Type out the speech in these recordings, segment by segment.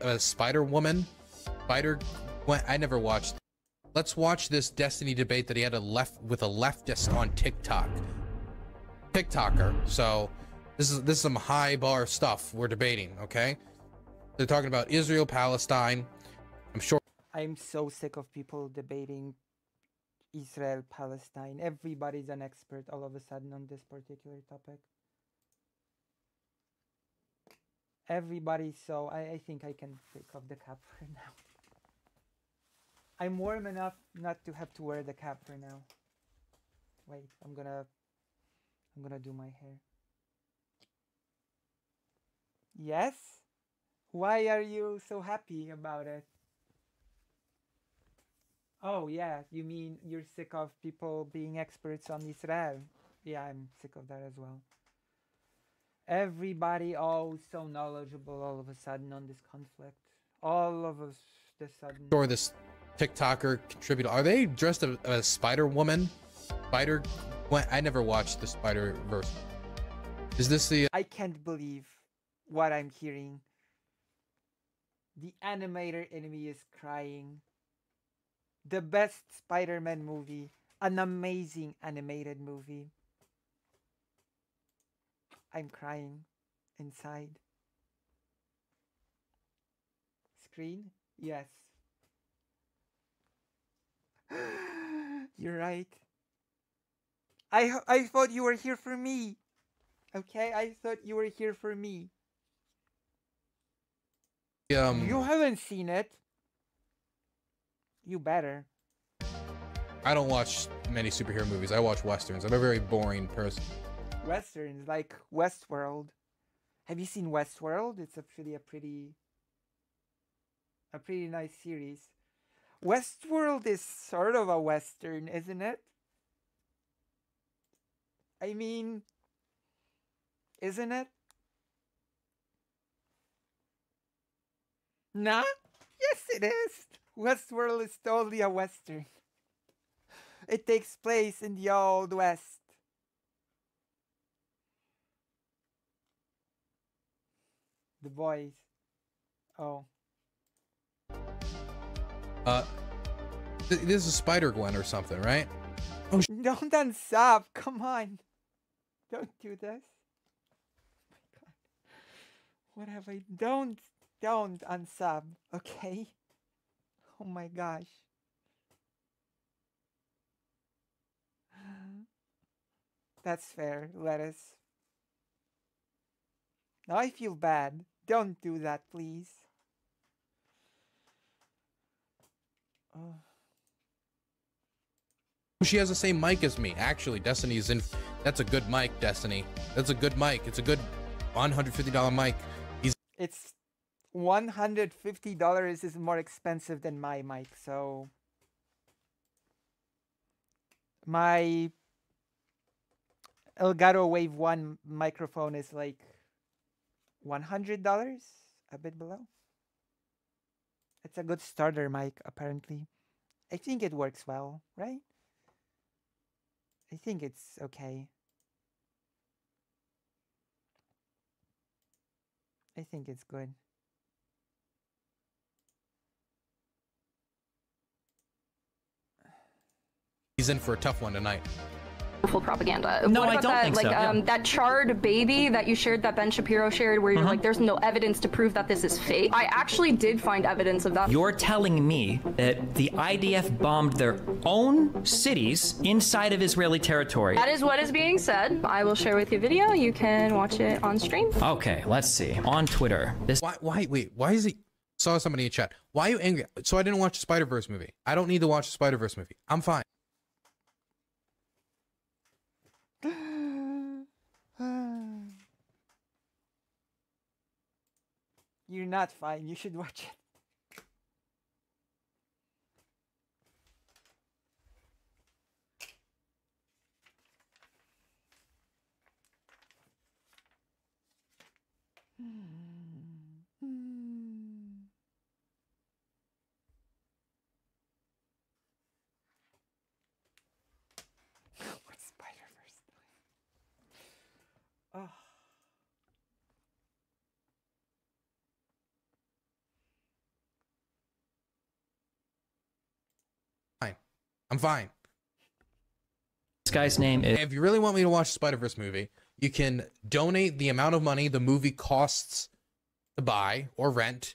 a Spider Woman? Spider... I never watched. Let's watch this Destiny debate that he had with a leftist on TikTok. TikToker. So this is some high bar stuff we're debating, okay? They're talking about Israel, Palestine. I'm sure. I'm so sick of people debating Israel, Palestine. Everybody's an expert all of a sudden on this particular topic. Everybody's so... I think I can take off the cap for now. I'm warm enough not to have to wear the cap for now. Wait, I'm gonna do my hair. Yes? Why are you so happy about it? Oh yeah, you mean you're sick of people being experts on Israel? Yeah, I'm sick of that as well. Everybody, oh, so knowledgeable all of a sudden on this conflict. All of us, this sudden. Or this TikToker contributor. Are they dressed as a Spider Woman? Spider... I never watched the Spider-Verse. Is this the... I can't believe what I'm hearing. The animator enemy is crying. The best Spider-Man movie. An amazing animated movie. I'm crying inside. Screen? Yes. You're right. I thought you were here for me. Okay, I thought you were here for me. You haven't seen it. You better. I don't watch many superhero movies. I watch westerns. I'm a very boring person. Westerns, like Westworld. Have you seen Westworld? It's actually a pretty nice series. Westworld is sort of a western, isn't it? I mean, isn't it? Nah? Yes, it is. Westworld is totally a western. It takes place in the Old West. The boys. Oh. This is Spider-Gwen or something, right? Oh, don't unsub. Come on. Don't do this. Oh my god. What have I... Don't unsub, okay? Oh my gosh. That's fair, lettuce. Now I feel bad. Don't do that, please. Oh. She has the same mic as me. Actually, Destiny's in... That's a good mic, Destiny. That's a good mic. It's a good $150 mic. It's $150 is more expensive than my mic, so... My Elgato Wave 1 microphone is like $100, a bit below. It's a good starter mic, apparently. I think it works well, right? I think it's okay. I think it's good. He's in for a tough one tonight. Full propaganda. No, what I about don't that, think like, so. Yeah. That charred baby that you shared, that Ben Shapiro shared, where you're like, there's no evidence to prove that this is fake. I actually did find evidence of that. You're telling me that the IDF bombed their own cities inside of Israeli territory? That is what is being said. I will share with you video. You can watch it on stream. Okay, let's see. On Twitter. This. Wait, why is he... Saw somebody in chat. Why are you angry? So I didn't watch the Spider-Verse movie. I don't need to watch the Spider-Verse movie. I'm fine. You're not fine. You should watch it. What's Spider-Verse doing? Oh. I'm fine. This guy's name is... If you really want me to watch the Spider-Verse movie, you can donate the amount of money the movie costs to buy or rent.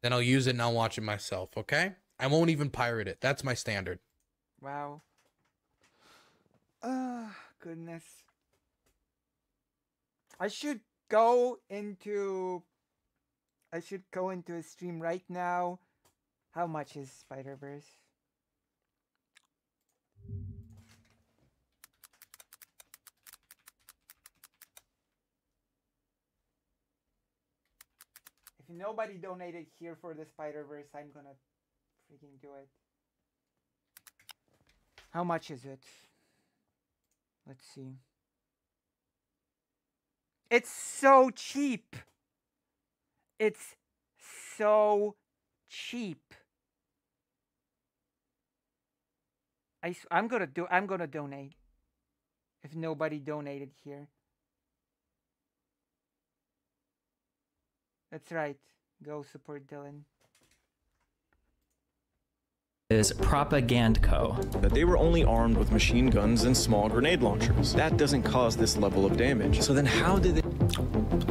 Then I'll use it and I'll watch it myself, okay? I won't even pirate it. That's my standard. Wow. Goodness. I should go into a stream right now. How much is Spider-Verse? If nobody donated here for the Spider-Verse, I'm gonna freaking do it. How much is it? Let's see. It's so cheap. It's so cheap. I'm gonna donate. If nobody donated here. That's right. Go support Dylan. Is Propagandco. That they were only armed with machine guns and small grenade launchers. That doesn't cause this level of damage. So then how did they...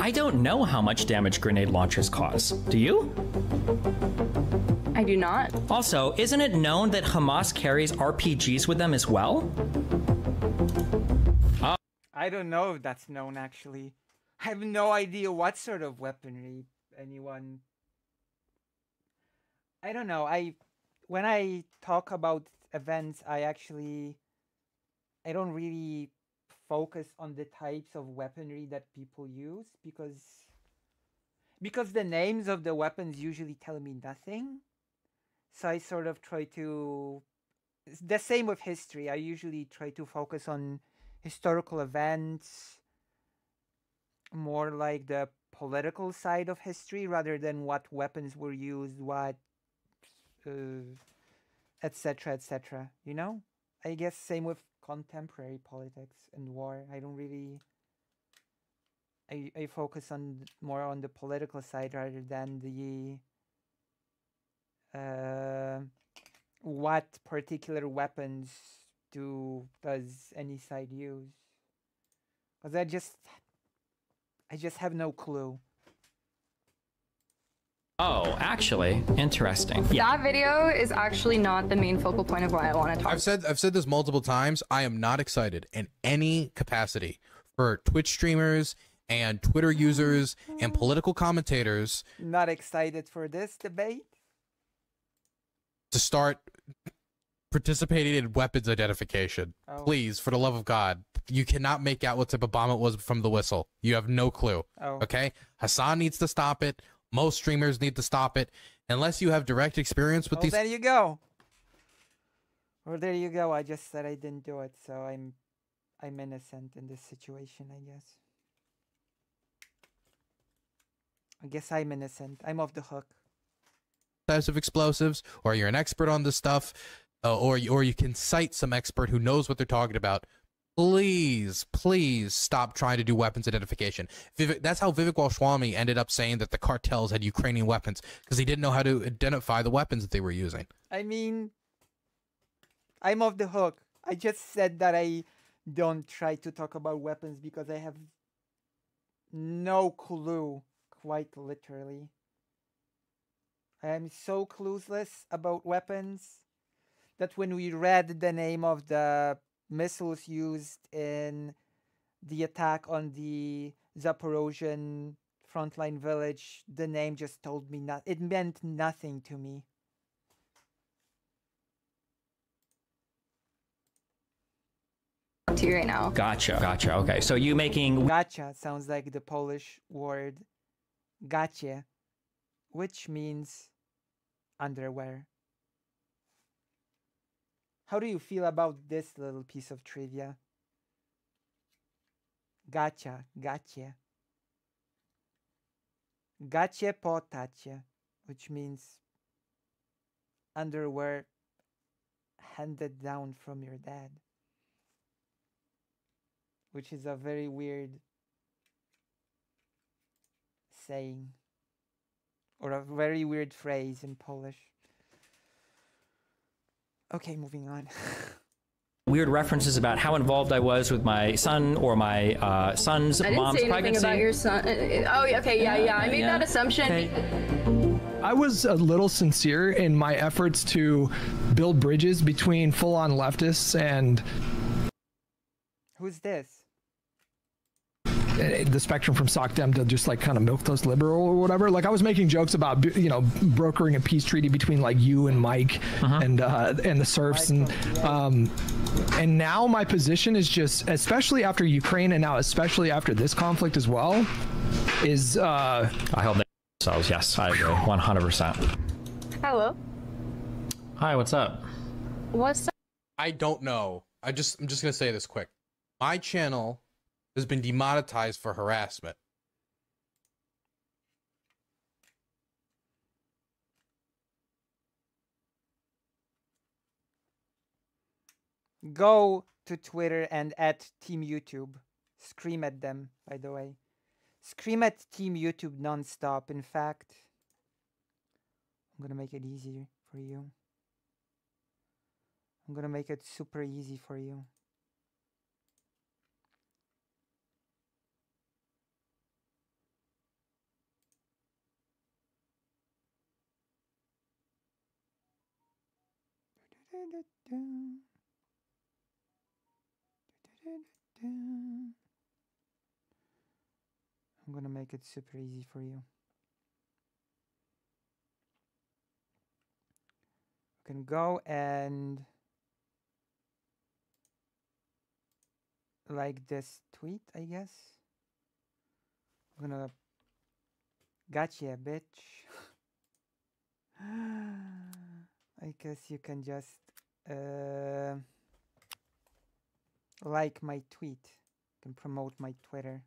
I don't know how much damage grenade launchers cause. Do you? I do not. Also, isn't it known that Hamas carries RPGs with them as well? I don't know if that's known, actually. I have no idea what sort of weaponry anyone... I don't know. When I talk about events, I don't really focus on the types of weaponry that people use because the names of the weapons usually tell me nothing. So I sort of try to... It's the same with history. I usually try to focus on historical events, more like the political side of history rather than what weapons were used, what... etc., etc. You know? I guess same with contemporary politics and war. I don't really... I focus on more on the political side rather than the... what particular weapons does any side use? Because I just have no clue. Oh, actually, interesting. Yeah. That video is actually not the main focal point of why I want to talk. I've said this multiple times. I am not excited in any capacity for Twitch streamers and Twitter users and political commentators. Not excited for this debate? To start participating in weapons identification. Oh. Please, for the love of God. You cannot make out what type of bomb it was from the whistle. You have no clue. Oh. Okay? Hassan needs to stop it. Most streamers need to stop it. Unless you have direct experience with these... There you go. Well, there you go. I just said I didn't do it, so I'm innocent in this situation, I guess. I guess I'm innocent. I'm off the hook. Types of explosives, or you're an expert on this stuff, or you can cite some expert who knows what they're talking about. Please stop trying to do weapons identification. That's how Vivek Goswami ended up saying that the cartels had Ukrainian weapons, because he didn't know how to identify the weapons that they were using. I mean, I'm off the hook. I just said that I don't try to talk about weapons because I have no clue, quite literally. I am so clueless about weapons that when we read the name of the missiles used in the attack on the Zaporozhian frontline village, the name just told me not. It meant nothing to me. To you right now. Gotcha. Okay, so you making... Gotcha sounds like the Polish word gacie, which means underwear. How do you feel about this little piece of trivia? Gacia, gacie. Gacie po tacie, which means underwear handed down from your dad. Which is a very weird saying. Or a very weird phrase in Polish. Okay, moving on. Weird references about how involved I was with my son or my son's I didn't mom's say anything pregnancy. about your son. Oh, okay, yeah. I made that assumption. Okay. I was a little sincere in my efforts to build bridges between full-on leftists and Who's this? the spectrum from SocDem to just like kind of milquetoast liberal or whatever. Like I was making jokes about, you know, brokering a peace treaty between like you and Mike and the serfs, and now my position is just, especially after Ukraine and now especially after this conflict as well, is I hope they themselves. Yes, I agree, 100%. Hello. Hi, what's up? What's up? I don't know. I'm just gonna say this quick. My channel has been demonetized for harassment. Go to Twitter and at Team YouTube. Scream at them, by the way. Scream at Team YouTube non-stop. In fact, I'm gonna make it easier for you. I'm gonna make it super easy for you. I'm gonna make it super easy for you. You can go and like this tweet, I guess. I'm gonna gotcha, bitch. I guess you can just like my tweet. You can promote my Twitter.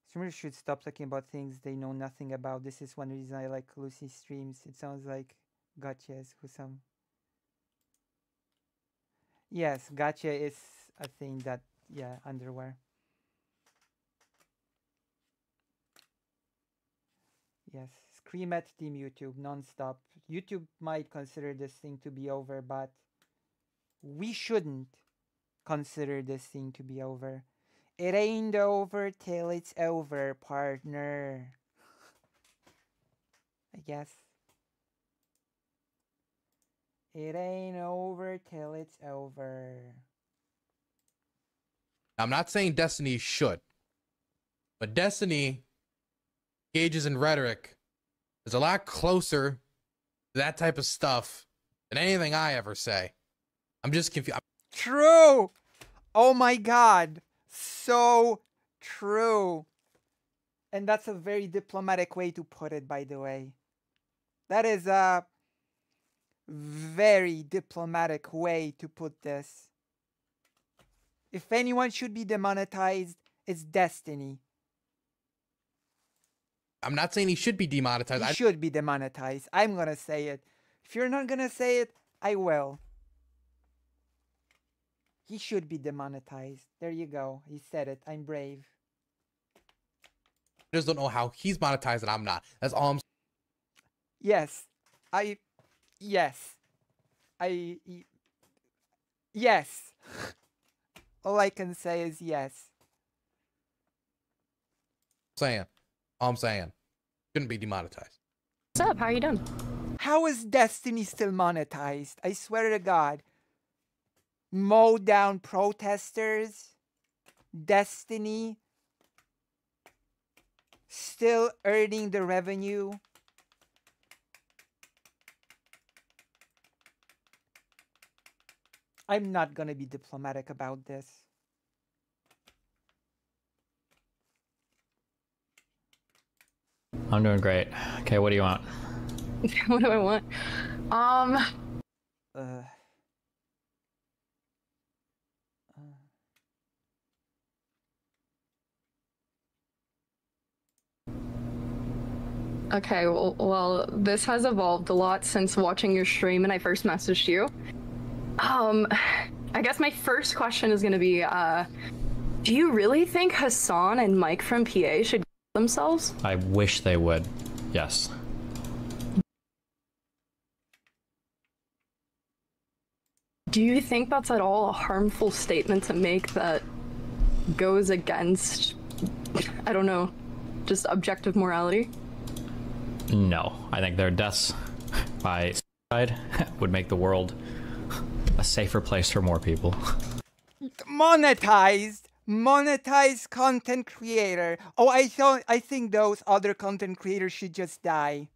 Streamers should stop talking about things they know nothing about. This is one reason I like Lucy streams. It sounds like gotchas who some. Yes, gotcha is a thing that, yeah, underwear. Yes, scream at Team YouTube non-stop. YouTube might consider this thing to be over, but we shouldn't consider this thing to be over. It ain't over till it's over, partner. I guess. It ain't over till it's over. I'm not saying Destiny should, but Destiny engages in rhetoric is a lot closer to that type of stuff than anything I ever say. I'm just confused. True! Oh my god. So true. And that's a very diplomatic way to put it, by the way. That is a very diplomatic way to put this. If anyone should be demonetized, it's Destiny. I'm not saying he should be demonetized. He should be demonetized. I'm gonna say it. If you're not gonna say it, I will. He should be demonetized. There you go. He said it. I'm brave. I just don't know how he's monetized and I'm not. That's all I'm. Yes. Yes. Yes. All I can say is yes. saying. All I'm saying. Shouldn't be demonetized. What's up? How are you doing? How is Destiny still monetized? I swear to God. Mow down protesters. Destiny. Still earning the revenue. I'm not gonna be diplomatic about this. I'm doing great. Okay, what do you want? What do I want? Okay, well, this has evolved a lot since watching your stream and I first messaged you. I guess my first question is gonna be, do you really think Hassan and Mike from PA should kill themselves? I wish they would. Yes. Do you think that's at all a harmful statement to make that goes against, I don't know, just objective morality? No, I think their deaths by suicide would make the world a safer place for more people. Monetized content creator. Oh, I think those other content creators should just die.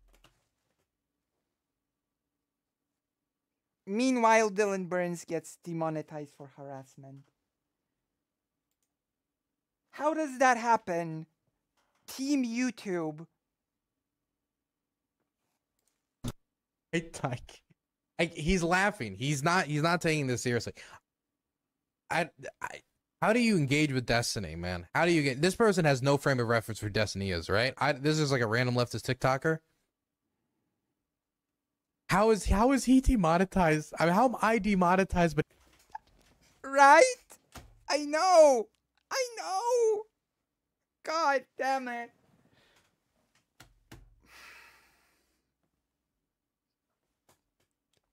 Meanwhile, Dylan Burns gets demonetized for harassment. How does that happen? Team YouTube. He's laughing. He's not taking this seriously. How do you engage with Destiny, man? How do you get this person has no frame of reference for Destiny is, right? This is like a random leftist TikToker. How is he demonetized? I mean, how am I demonetized? But Right? I know. God damn it.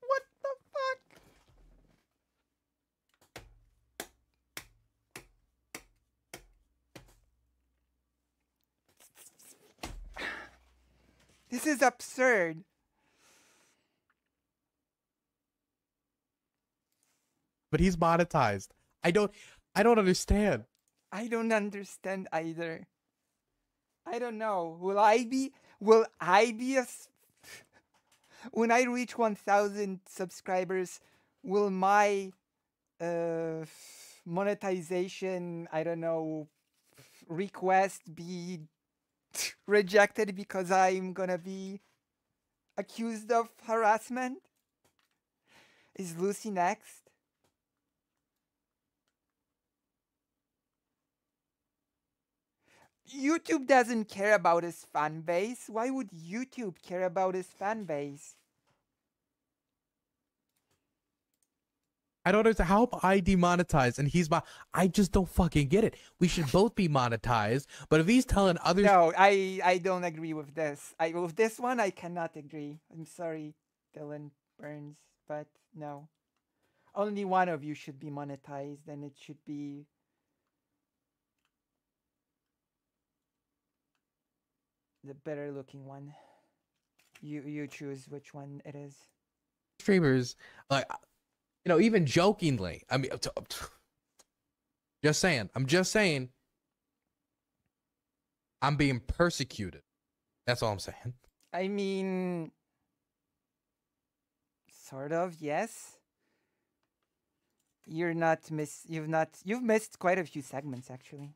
What the fuck? This is absurd. but he's monetized. I don't understand. I don't understand either. I don't know. Will I be when I reach 1,000 subscribers, will my monetization, I don't know, request be rejected because I'm gonna be accused of harassment? Is Lucy next? YouTube doesn't care about his fan base. Why would YouTube care about his fan base? I don't understand. How am I demonetized and he's I just don't fucking get it. We should both be monetized, but if he's telling others... No, I don't agree with this. With this one, I cannot agree. I'm sorry, Dylan Burns, but no. Only one of you should be monetized, and it should be... the better looking one. You choose which one it is. Streamers, like, you know, even jokingly, I mean, I'm just saying, I'm being persecuted. That's all I'm saying. I mean, sort of, yes. You've missed quite a few segments, actually.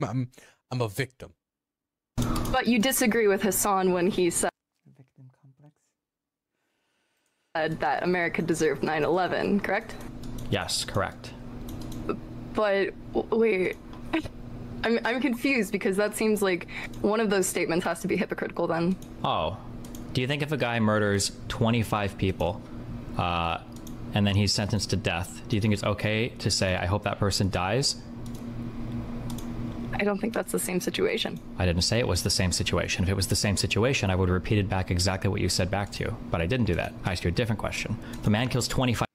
I'm a victim. But you disagree with Hassan when he said Victim complex. That America deserved 9/11, correct? Yes, correct. But wait, I'm confused because that seems like one of those statements has to be hypocritical then. Oh, do you think if a guy murders 25 people and then he's sentenced to death, do you think it's okay to say, I hope that person dies? I don't think that's the same situation. I didn't say it was the same situation. If it was the same situation, I would have repeated back exactly what you said back to you. But I didn't do that. I asked you a different question. If a man kills 25...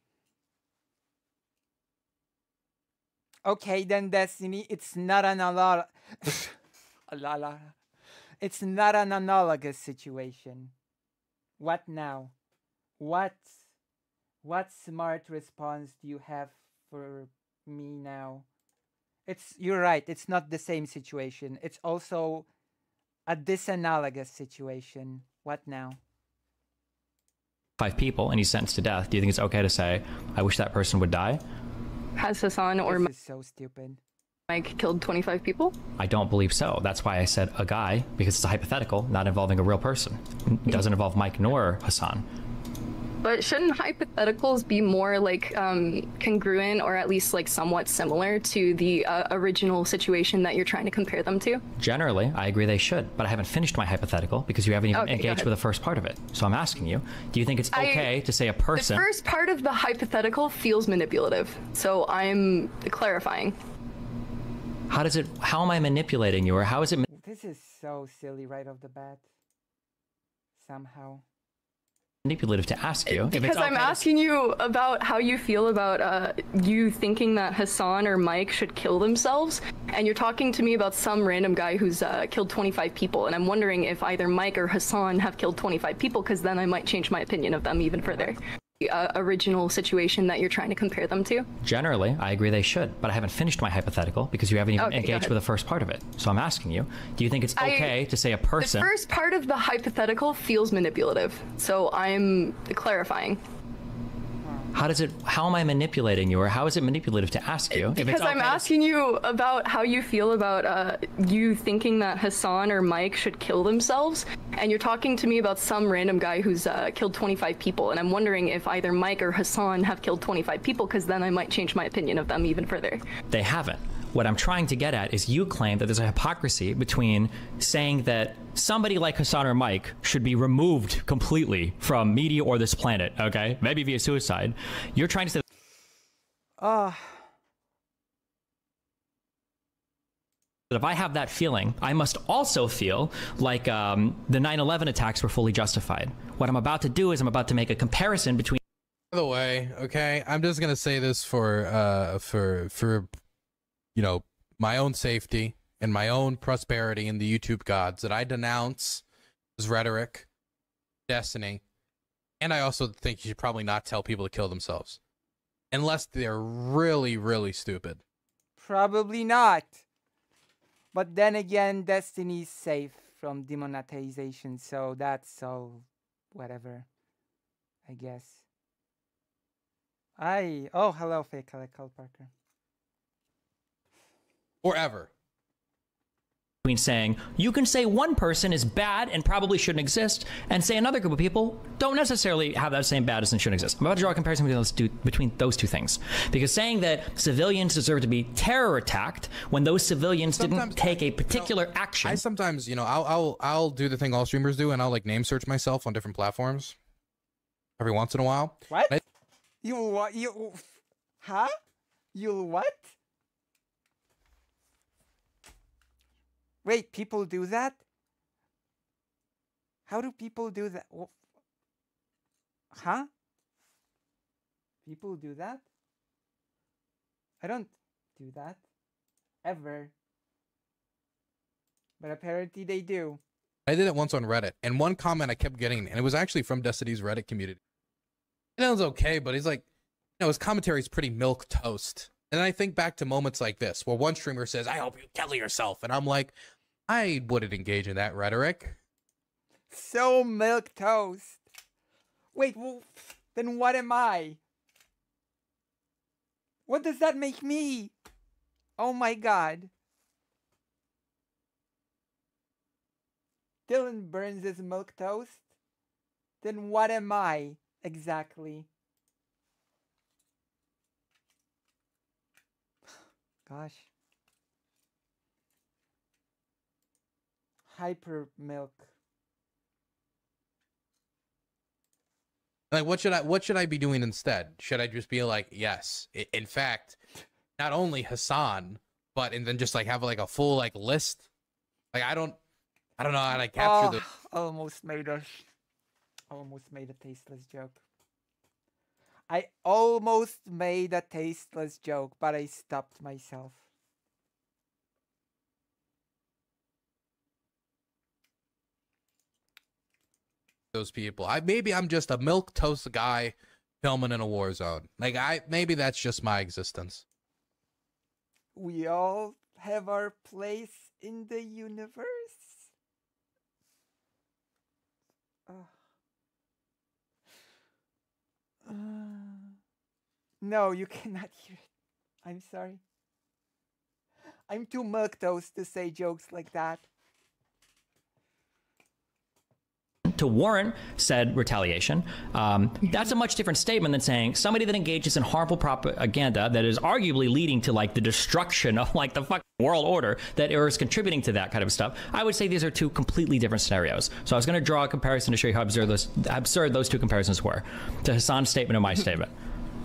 Okay, then Destiny, it's not an it's not an analogous situation. What now? What smart response do you have for me now? You're right, it's not the same situation. It's also a disanalogous situation. What now? 5 people and he's sentenced to death. Do you think it's okay to say, I wish that person would die? Has Hassan or This is so stupid. Mike killed 25 people? I don't believe so. That's why I said a guy, because it's a hypothetical, not involving a real person. It doesn't involve Mike nor Hassan. But shouldn't hypotheticals be more like congruent or at least like somewhat similar to the original situation that you're trying to compare them to? Generally, I agree they should, but I haven't finished my hypothetical because you haven't even engaged with the first part of it. So I'm asking you, do you think it's okay to say a person... The first part of the hypothetical feels manipulative, so I'm clarifying. How am I manipulating you, or how is it... This is so silly right off the bat. Somehow. manipulative to ask you. Because I'm asking you about how you feel about you thinking that Hassan or Mike should kill themselves, and you're talking to me about some random guy who's killed 25 people, and I'm wondering if either Mike or Hassan have killed 25 people, because then I might change my opinion of them even further. Original situation that you're trying to compare them to? Generally, I agree they should, but I haven't finished my hypothetical because you haven't even engaged with the first part of it. So I'm asking you, do you think it's okay to say a person... The first part of the hypothetical feels manipulative, so I'm clarifying. How am I manipulating you, or how is it manipulative to ask you? Because I'm asking you about how you feel about you thinking that Hassan or Mike should kill themselves, and you're talking to me about some random guy who's killed 25 people, and I'm wondering if either Mike or Hassan have killed 25 people, because then I might change my opinion of them even further. They haven't. What I'm trying to get at is you claim that there's a hypocrisy between saying that somebody like Hassan or Mike should be removed completely from media or this planet, okay? Maybe via suicide. You're trying to say... that if I have that feeling, I must also feel like the 9/11 attacks were fully justified. What I'm about to do is I'm about to make a comparison between... By the way, okay, I'm just gonna say this for you know, my own safety and my own prosperity in the YouTube gods, that I denounce this rhetoric, Destiny, and I also think you should probably not tell people to kill themselves. Unless they're really, really stupid. Probably not. But then again, Destiny's safe from demonetization, so that's all whatever, I guess. Oh, hello, fake Call Parker. Or ever. Between saying you can say one person is bad and probably shouldn't exist, and say another group of people don't necessarily have that same badness and shouldn't exist. I'm about to draw a comparison between those two things, because saying that civilians deserve to be terror attacked when those civilians didn't take a particular action. I sometimes, you know, I'll do the thing all streamers do, and I'll like name search myself on different platforms every once in a while. What? You what? You huh? You what? Wait, people do that? How do people do that? Huh? People do that? I don't do that. Ever. But apparently they do. I did it once on Reddit, and one comment I kept getting, and it was actually from Destiny's Reddit community. And it was okay, but he's like, you know, his commentary is pretty milquetoast. And I think back to moments like this, where one streamer says, I hope you kill yourself. And I'm like, I wouldn't engage in that rhetoric. So milquetoast. Wait, well, then what am I? What does that make me? Oh my god. Dylan Burns is milquetoast? Then what am I exactly? Gosh. Hyper milk. Like, what should I be doing instead? Should I just be like, yes, in fact, not only Hassan, but and then just like have like a full like list? Like I don't know how to capture the almost made a tasteless joke. I almost made a tasteless joke, but I stopped myself. those people. Maybe I'm just a milquetoast guy filming in a war zone. Like maybe that's just my existence. We all have our place in the universe. No, you cannot hear it. I'm sorry. I'm too milquetoast to say jokes like that. To warrant said retaliation. That's a much different statement than saying somebody that engages in harmful propaganda that is arguably leading to like the destruction of like the fucking world order that is contributing to that kind of stuff. I would say these are two completely different scenarios. So I was going to draw a comparison to show you how absurd those two comparisons were to Hassan's statement and my statement.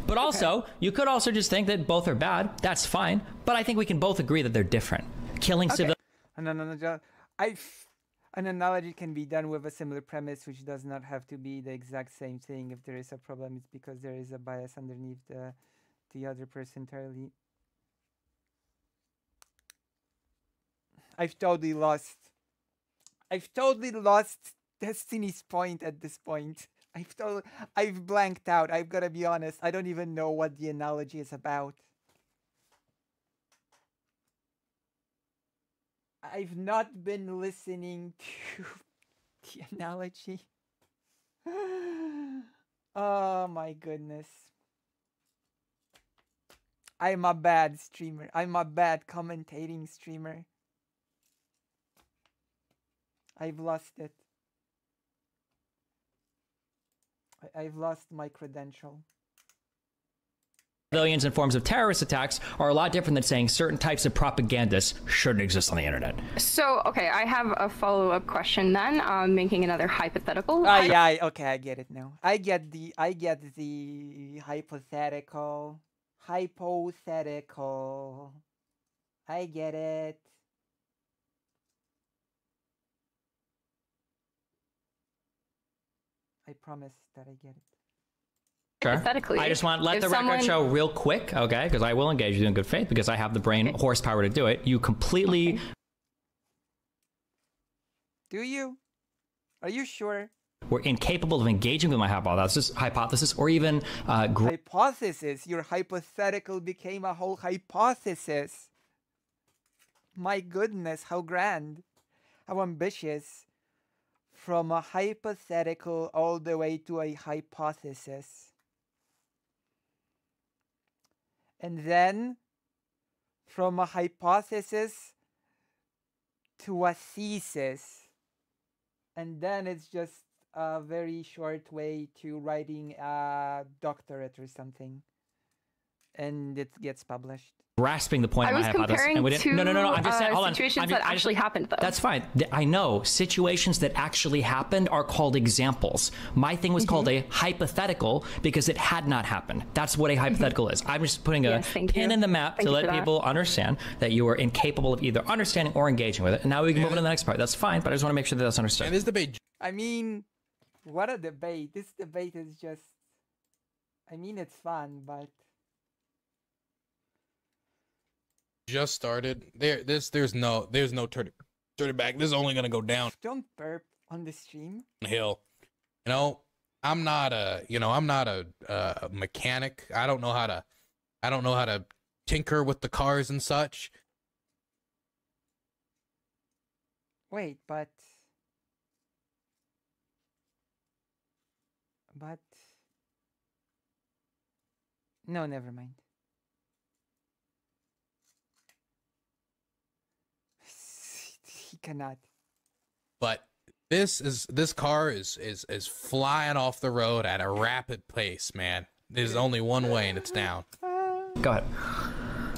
But also, you could also just think that both are bad. That's fine. But I think we can both agree that they're different. Killing civilians. No. An analogy can be done with a similar premise, which does not have to be the exact same thing. If there is a problem, it's because there is a bias underneath the other person entirely. I've totally lost Destiny's point at this point. I've blanked out. I've got to be honest. I don't even know what the analogy is about. I've not been listening to the analogy. Oh my goodness. I'm a bad streamer. I'm a bad commentating streamer. I've lost it. I've lost my credential. Civilians and forms of terrorist attacks are a lot different than saying certain types of propagandists shouldn't exist on the internet. So, okay, I have a follow-up question then, making another hypothetical. Yeah, okay, I get it now. I get the hypothetical. I get it. I promise that I get it. Hypothetically, I just want to let the record show real quick, okay? Because I will engage you in good faith because I have the brain horsepower to do it. You completely... Do you? Are you sure? We're incapable of engaging with my hypothesis or even... hypothesis? Your hypothetical became a whole hypothesis. My goodness, how grand. How ambitious. From a hypothetical all the way to a hypothesis. And then, from a hypothesis to a thesis. And then it's just a very short way to writing a doctorate or something. And it gets published. Grasping the point of my hypothesis. And we didn't, no. I'm just saying, hold on. Situations that actually happened, though. That's fine. I know situations that actually happened are called examples. My thing was called a hypothetical because it had not happened. That's what a hypothetical is. I'm just putting a pin in the map to let people understand that you are incapable of either understanding or engaging with it. And now we can move on to the next part. That's fine, but I just want to make sure that that's understood. And this debate. I mean, what a debate. This debate is just... I mean, it's fun, but... Just started. There's no turning back. This is only gonna go down. Don't burp on the stream. Hill. I'm not a mechanic. I don't know how to tinker with the cars and such. Wait, but no, never mind. He cannot. But this car is flying off the road at a rapid pace, man. There's only one way and it's down. Go ahead.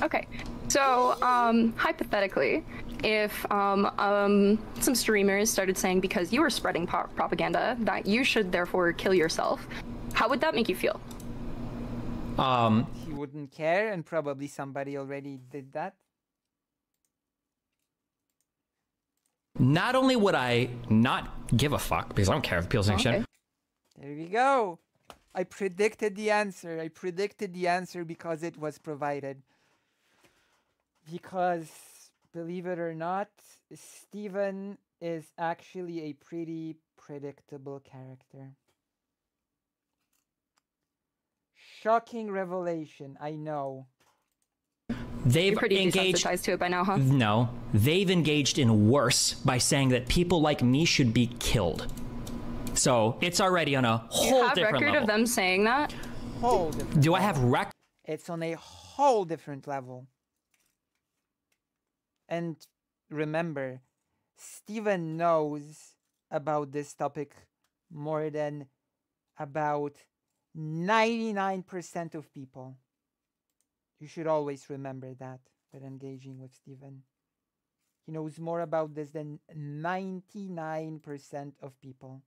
Okay, so hypothetically, if some streamers started saying because you were spreading propaganda that you should therefore kill yourself, how would that make you feel? He wouldn't care, and probably somebody already did that. Not only would I not give a fuck, because I don't care if people think shit. There we go. I predicted the answer. I predicted the answer because it was provided. Because, believe it or not, Steven is actually a pretty predictable character. Shocking revelation, I know. They've You're pretty engaged desensitized to it by now, huh? No, they've engaged in worse by saying that people like me should be killed. So it's already on a whole different level. Do you have record of them saying that? Whole different Do I level. have record? It's on a whole different level. And remember, Steven knows about this topic more than about 99% of people. You should always remember that when engaging with Steven. He knows more about this than 99% of people.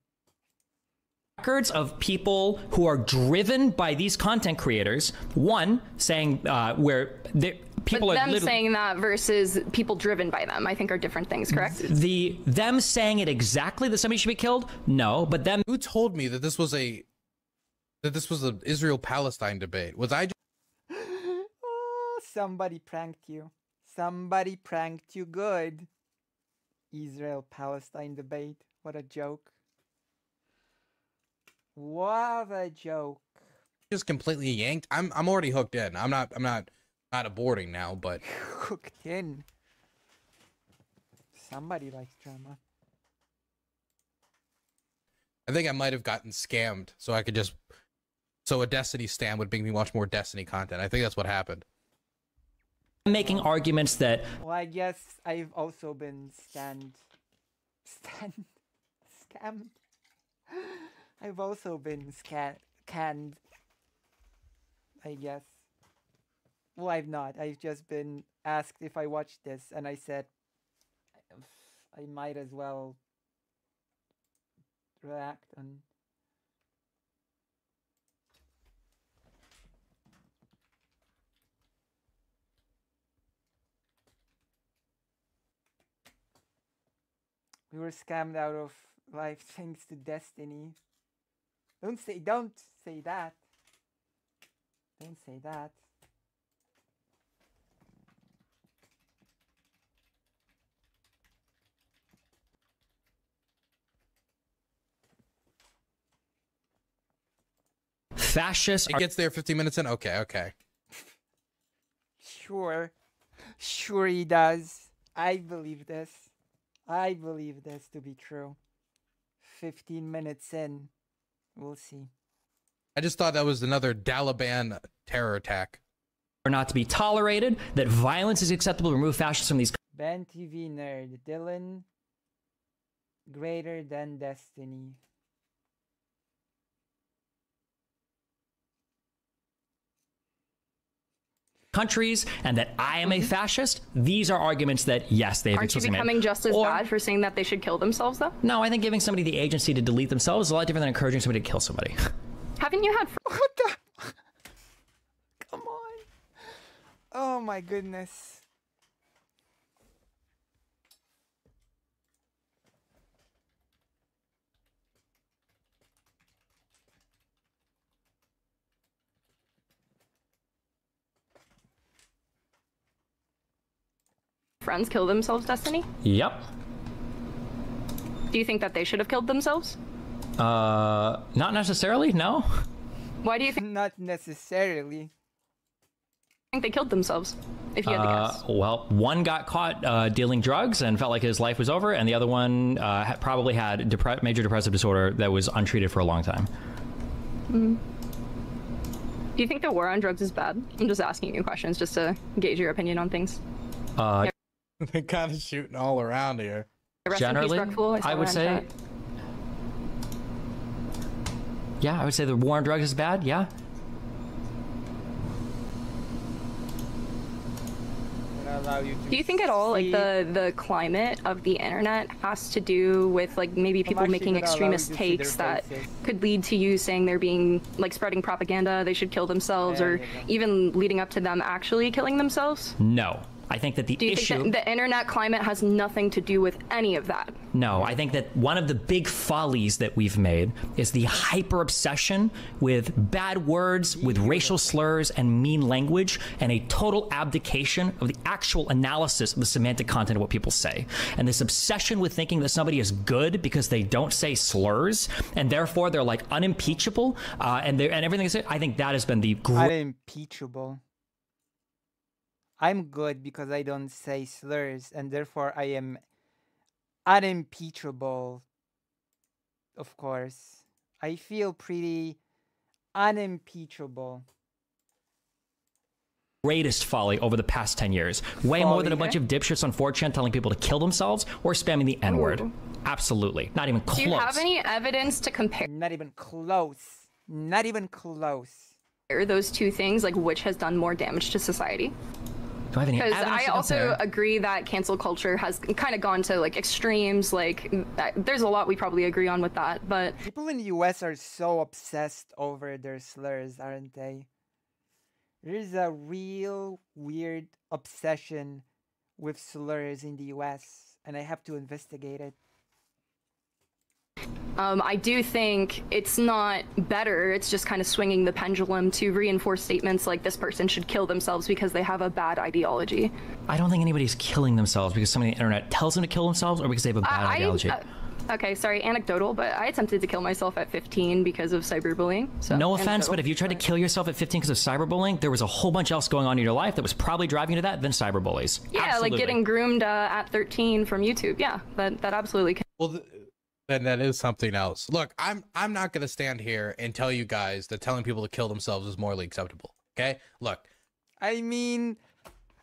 Records of people who are driven by these content creators. One, saying where people but are them literally saying that versus people driven by them, I think, are different things, correct? them saying it exactly that somebody should be killed. No, but them. Who told me that this was an Israel-Palestine debate? Was I? Oh, somebody pranked you. Somebody pranked you good. Israel-Palestine debate. What a joke. What a joke. Just completely yanked. I'm already hooked in. I'm not aborting now, but Hooked in. Somebody likes drama. I think I might have gotten scammed, so a Destiny stan would make me watch more Destiny content. I think that's what happened. Making arguments that Well, I guess I've also been scammed. I've also been canned. I guess. Well, I've not. I've just been asked if I watched this, and I said I might as well react on. We were scammed out of life thanks to Destiny. Don't say that. Don't say that. fascists It are gets there 15 minutes in. Okay. Sure. Sure he does. I believe this. I believe this to be true. 15 minutes in. We'll see. I just thought that was another Taliban terror attack. not to be tolerated, that violence is acceptable, remove fascists from these Ben TV nerd. Dylan. Greater than Destiny. countries, and that I am a fascist. These are arguments that, yes, they've Aren't you explicitly becoming made. just as Or- bad for saying that they should kill themselves, though? No, I think giving somebody the agency to delete themselves is a lot different than encouraging somebody to kill somebody. Haven't you had What the? Come on. Oh my goodness. friends kill themselves, Destiny? Yep. Do you think that they should have killed themselves? Not necessarily, no. Why do you Not necessarily. think they killed themselves? If you had to guess. Well, one got caught dealing drugs and felt like his life was over, and the other one probably had major depressive disorder that was untreated for a long time. Do you think the war on drugs is bad? I'm just asking you questions just to gauge your opinion on things. They're kind of shooting all around here. Rest in peace, Generally, Ruckful. I would say... Yeah, I would say the war on drugs is bad, yeah. Do you think at all, like, the climate of the internet has to do with, like, maybe people actually making gonna allow extremist you to see their takes that faces. could lead to you saying they're being, like, spreading propaganda, they should kill themselves, or even leading up to them actually killing themselves? No. I think that the Do you issue... think that the internet climate has nothing to do with any of that? No, I think that one of the big follies that we've made is the hyper obsession with bad words, with racial slurs and mean language, and a total abdication of the actual analysis of the semantic content of what people say. And this obsession with thinking that somebody is good because they don't say slurs, and therefore they're like unimpeachable, and everything they say, I think that has been the Unimpeachable. I'm good because I don't say slurs, and therefore I am unimpeachable. Of course. I feel pretty unimpeachable. greatest folly over the past 10 years. Way more than a bunch of dipshits on 4chan telling people to kill themselves or spamming the N-word. Ooh. Absolutely. Not even close. Do you have any evidence to compare Not even close. Not even close. those two things, like which has done more damage to society? Do I have any Because evidence I to also compare? agree that cancel culture has kind of gone to like extremes. Like there's a lot we probably agree on with that, but People in the US are so obsessed over their slurs, aren't they? There's a real weird obsession with slurs in the US, and I have to investigate it. I do think it's not better, it's just kind of swinging the pendulum to reinforce statements like this person should kill themselves because they have a bad ideology. I don't think anybody's killing themselves because somebody on the internet tells them to kill themselves or because they have a bad ideology. Okay, sorry, anecdotal, but I attempted to kill myself at 15 because of cyberbullying. So no offense, but if you tried to kill yourself at 15 because of cyberbullying, there was a whole bunch else going on in your life that was probably driving you to that than cyberbullies. Yeah, absolutely. like getting groomed at 13 from YouTube. Yeah, that absolutely can. Well, then that is something else. Look, I'm not gonna stand here and tell you guys that telling people to kill themselves is morally acceptable. Okay, look. I mean,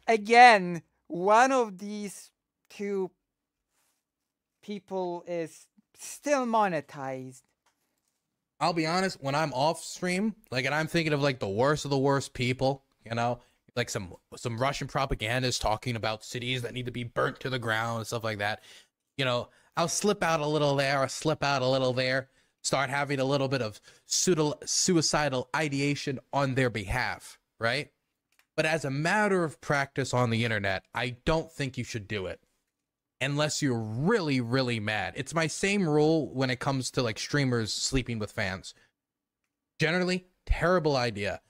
again, one of these two people is still monetized. I'll be honest, when I'm off stream, like, and I'm thinking of like the worst of the worst people, you know, like some Russian propagandists talking about cities that need to be burnt to the ground and stuff like that. You know, I'll slip out a little there or slip out a little there, start having a little bit of suicidal ideation on their behalf, right? But as a matter of practice on the internet, I don't think you should do it. Unless you're really, really mad. It's my same rule when it comes to like streamers sleeping with fans. Generally, terrible idea.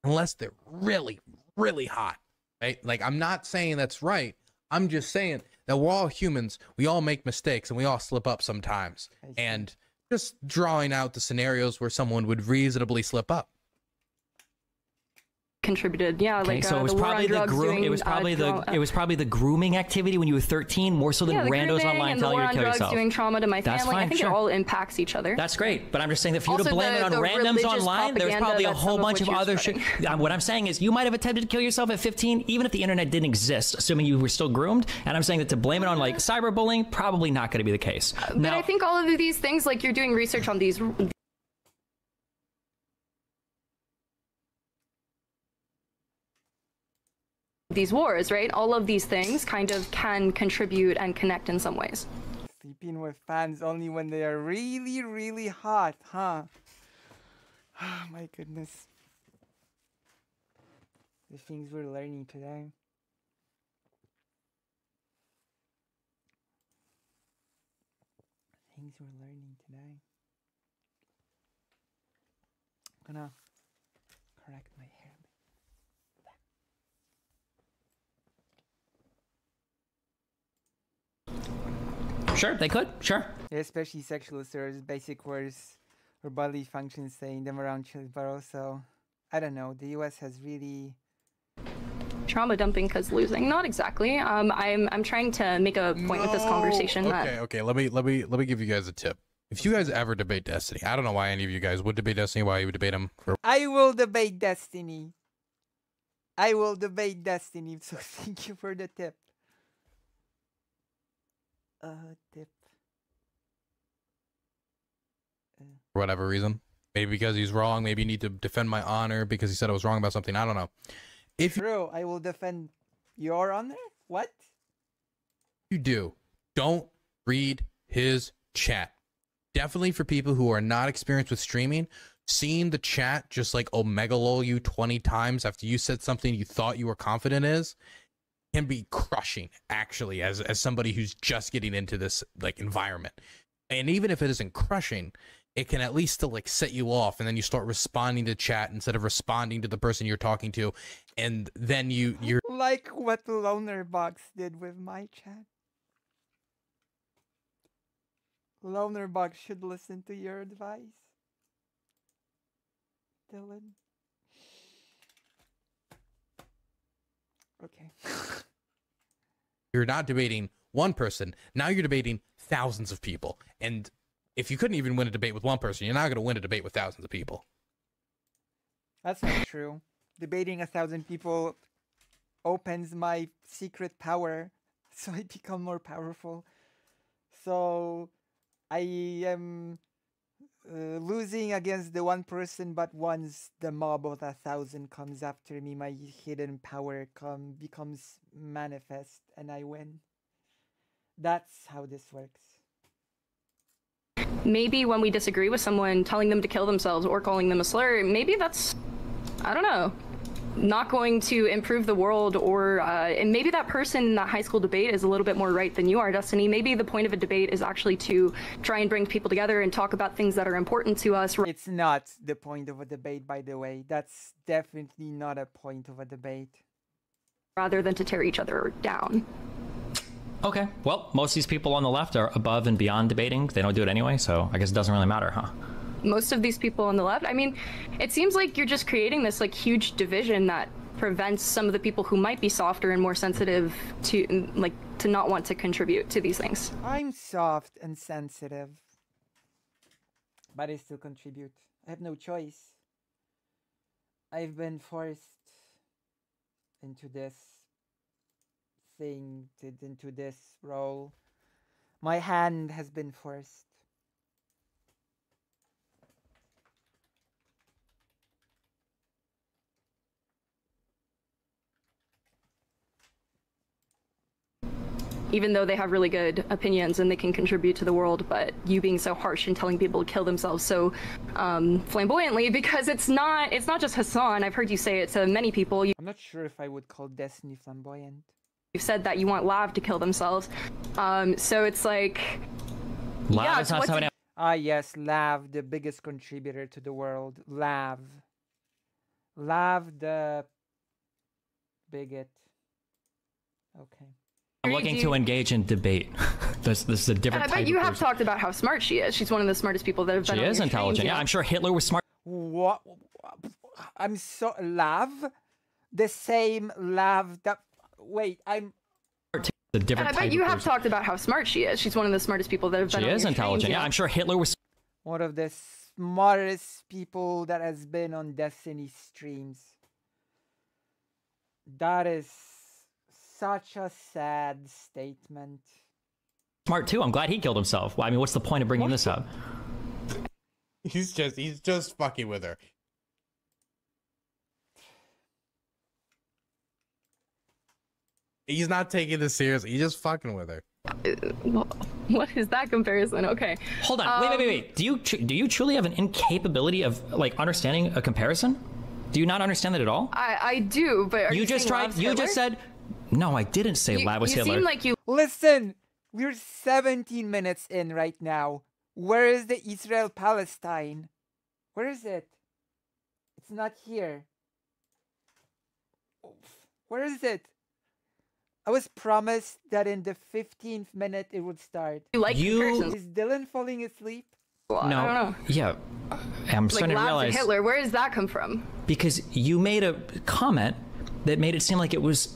Unless they're really, really hot, right? Like, I'm not saying that's right. I'm just saying that we're all humans. We all make mistakes and we all slip up sometimes. And just drawing out the scenarios where someone would reasonably slip up. Contributed, yeah. Okay, like so it was probably the it was probably the grooming activity when you were 13 more so than randos online telling you to kill yourself. Doing trauma to my That's family. fine, I think sure. it all impacts each other. That's great, but I'm just saying that for you to Also, blame it on the randoms religious online, there's propaganda probably a that whole some of bunch of which you're other shit. spreading. What I'm saying is you might have attempted to kill yourself at 15 even if the internet didn't exist, assuming you were still groomed, and I'm saying that to blame it on like cyberbullying, probably not going to be the case. But I think all of these things, like you're doing research on these wars, right? All of these things kind of can contribute and connect in some ways. Sleeping with fans only when they are really, really hot, huh? Oh my goodness. The things we're learning today. Things we're learning today. I'm gonna correct my hair. Sure, they could. Sure. Yeah, especially sexual slurs, basic words or bodily functions, saying them around children, but also, I don't know, the US has really... Trauma dumping because losing. Not exactly. I'm trying to make a point with this conversation. Okay. Let me give you guys a tip. If you guys ever debate Destiny, I don't know why any of you guys would debate Destiny. Why you would debate him? I will debate Destiny. I will debate Destiny. So thank you for the tip. Tip. For whatever reason, maybe because he's wrong. Maybe you need to defend my honor because he said I was wrong about something. I don't know. If True, I will defend your honor. What? you do, don't read his chat. Definitely for people who are not experienced with streaming, seeing the chat just like omega lol you 20 times after you said something you thought you were confident is can be crushing, actually, as somebody who's just getting into this like environment. And even if it isn't crushing, it can at least still like set you off, and then you start responding to chat instead of responding to the person you're talking to, and then you're like what Lonerbox did with my chat. Lonerbox should listen to your advice, Dylan. Okay. you're not debating one person, now you're debating thousands of people. And if you couldn't even win a debate with one person, you're not going to win a debate with thousands of people. That's not true. Debating 1,000 people opens my secret power, so I become more powerful. So I am losing against the one person, but once the mob of 1,000 comes after me, my hidden power becomes manifest, and I win. That's how this works. Maybe when we disagree with someone, telling them to kill themselves or calling them a slur, maybe that's, I don't know. not going to improve the world, or and maybe that person in that high school debate is a little bit more right than you are, Destiny. Maybe the point of a debate is actually to try and bring people together and talk about things that are important to us. It's not the point of a debate, by the way. That's definitely not a point of a debate. Rather than to tear each other down. Okay, well, most of these people on the left are above and beyond debating. They don't do it anyway, so I guess it doesn't really matter, huh? Most of these people on the left, I mean, it seems like you're just creating this like huge division that prevents some of the people who might be softer and more sensitive to not want to contribute to these things. I'm soft and sensitive, but I still contribute. I have no choice. I've been forced into this thing, into this role. My hand has been forced. Even though they have really good opinions and they can contribute to the world, but you being so harsh and telling people to kill themselves so flamboyantly, because it's not just Hassan. I've heard you say it to many people. I'm not sure if I would call Destiny flamboyant. You've said that you want Lav to kill themselves, so it's like, Lav yeah. is not somebody. Ah yes, Lav, the biggest contributor to the world. Lav the bigot. Okay. I'm looking to engage in debate. This is a different type of person. I bet you have talked about how smart she is. She's one of the smartest people that have been on your She is intelligent. streams, Yeah, I'm sure Hitler was smart. What? I'm so Lav, the same Lav that. Wait, I'm. A different I type bet you of have person. talked about how smart she is. She's one of the smartest people that have been on She your is intelligent. streams, Yeah, I'm sure Hitler was. One of the smartest people that has been on Destiny streams. That is such a sad statement. Smart too. I'm glad he killed himself. Well, I mean, what's the point of bringing this up? He's just fucking with her. He's not taking this seriously. He's just fucking with her. What is that comparison? Okay. Hold on. Wait. Do you truly have an incapability of like understanding a comparison? Do you not understand that at all? I do, but are you just tried. You just said. No, I didn't say Lav was Hitler. You seem like you. Listen, we're 17 minutes in right now. Where is the Israel-Palestine? Where is it? It's not here. Where is it? I was promised that in the 15th minute it would start. You like comparisons. Is Dylan falling asleep? Well, No. I don't know. Yeah. I'm starting to Lav realize. to Hitler. Where does that come from? Because you made a comment that made it seem like it was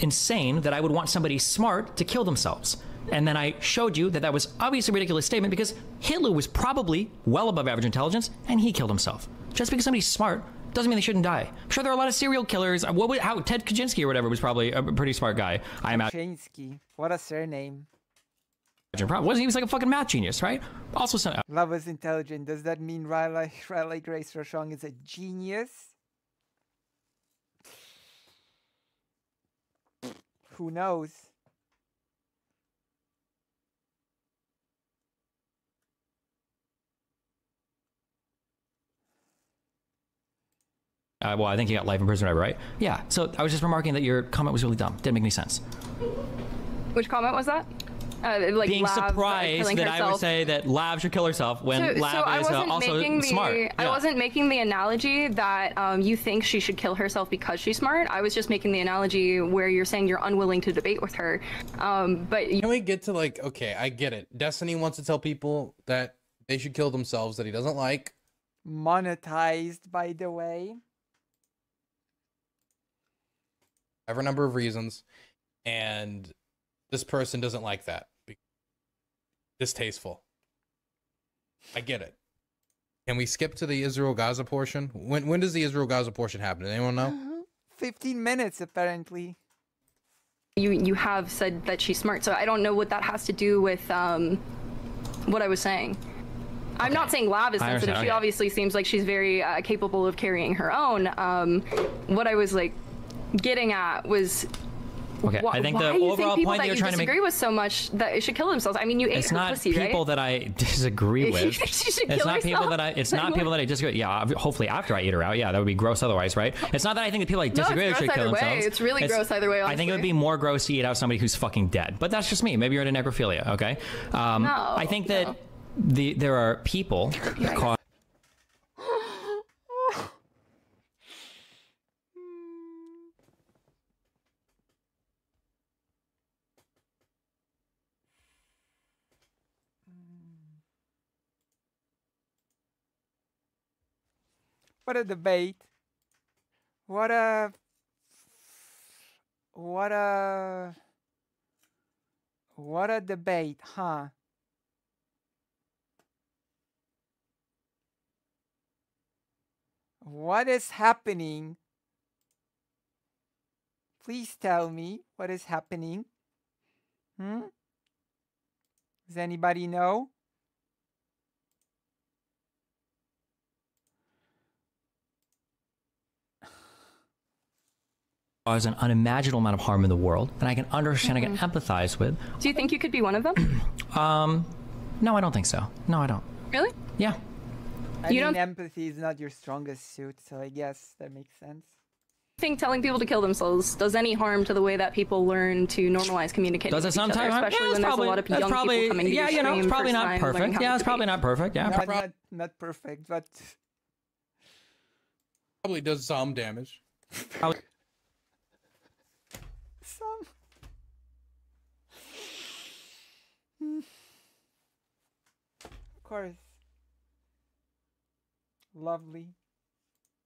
insane that I would want somebody smart to kill themselves. And then I showed you that that was obviously a ridiculous statement because Hitler was probably well above average intelligence and he killed himself. Just because somebody's smart doesn't mean they shouldn't die. I'm sure there are a lot of serial killers. Ted Kaczynski or whatever was probably a pretty smart guy. I imagine. Kaczynski. What a surname. Wasn't he was like a fucking math genius, right? Also, Love is intelligent. Does that mean Riley Grace Rochon is a genius? Who knows? well, I think you got life in prison, right? Yeah. So I was just remarking that your comment was really dumb. Didn't make any sense. Which comment was that? Like being Lav, surprised killing that herself. I would say that Lav should kill herself when Lav is also smart. Yeah. I wasn't making the analogy that you think she should kill herself because she's smart. I was just making the analogy where you're saying you're unwilling to debate with her. But Can we get to like, okay, I get it. Destiny wants to tell people that they should kill themselves that he doesn't like. Monetized, by the way. I have a number of reasons. And this person doesn't like that. Distasteful. I get it. Can we skip to the Israel-Gaza portion? When does the Israel-Gaza portion happen? Does anyone know? 15 minutes, apparently. you have said that she's smart, so I don't know what that has to do with what I was saying. I'm not saying Lav is sensitive. She obviously seems like she's very capable of carrying her own. What I was like getting at was Okay, I think why the you overall people point that that you're you trying to make. disagree with so much that it should kill themselves. I mean, you ate It's her not pussy, people right? that I disagree with. She should It's kill not people herself? that I. It's not people that I disagree with. Yeah, hopefully after I eat her out. Yeah, that would be gross otherwise, right? It's not that I think the people I disagree with gross should kill either way. themselves. It's really gross either way, I think it would be more gross to eat out somebody who's fucking dead. But that's just me. Maybe you're into necrophilia. Okay. I think that there are people caught. What a debate. What a debate, huh? What is happening? Please tell me what is happening. Does anybody know? Cause an unimaginable amount of harm in the world, and I can understand, I can empathize with. Do you think you could be one of them? No, I don't think so. No, I don't. Really? Yeah. I mean, empathy is not your strongest suit, so I guess that makes sense. I think telling people to kill themselves does any harm to the way that people learn to normalize communicating Does it with each other, sometimes harm? especially Yeah, when there's a lot of young people coming to yeah, your you know, stream it's probably first not time, learning perfect. how Yeah, to it's probably debate. not perfect. Yeah, Not perfect, but Probably does some damage. some. Of course. Lovely.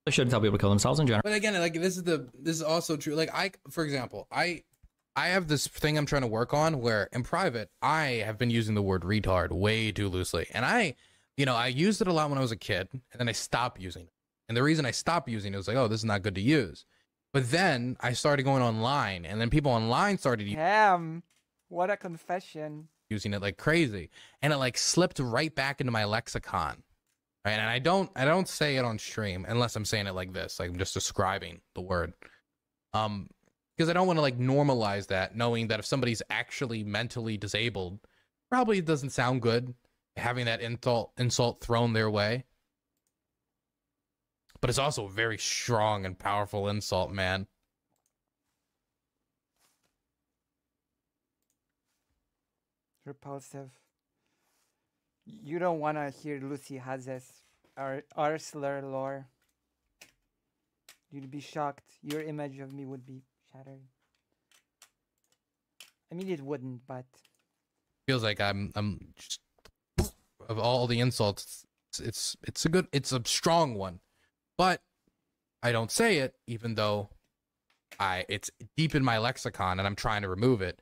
I shouldn't tell people to kill themselves in general. But again, like this is also true. Like for example, I have this thing I'm trying to work on where in private I have been using the word retard way too loosely, and I used it a lot when I was a kid, and then I stopped using it. And the reason I stopped using it was like, oh, this is not good to use. But then I started going online, and then people online started Damn, what a confession. using it like crazy, and it like slipped right back into my lexicon. Right? And I don't say it on stream unless I'm saying it like this, like I'm just describing the word. Because I don't want to like normalize that, knowing that if somebody's actually mentally disabled, probably doesn't sound good having that insult thrown their way. But it's also a very strong and powerful insult, man. Repulsive. You don't want to hear Lucy Hazes or slur lore. You'd be shocked. Your image of me would be shattered. I mean, it wouldn't, but Feels like I'm just, of all the insults, it's a strong one. But I don't say it, even though it's deep in my lexicon and I'm trying to remove it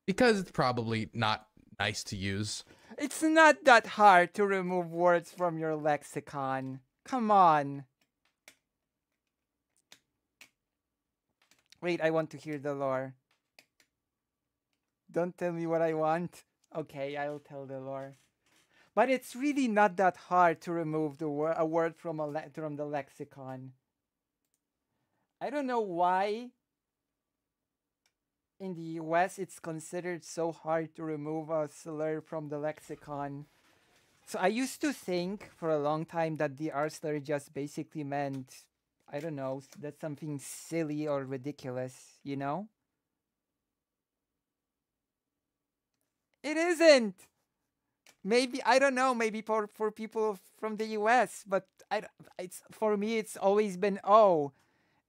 because it's probably not nice to use. it's not that hard to remove words from your lexicon. Come on. Wait, I want to hear the lore. Don't tell me what I want. Okay, I'll tell the lore. But it's really not that hard to remove a word from from the lexicon. I don't know why in the US it's considered so hard to remove a slur from the lexicon. So I used to think for a long time that the R slur just basically meant, I don't know, that's something silly or ridiculous, you know? It isn't! Maybe, I don't know, maybe for people from the US, but it's for me it's always been, oh,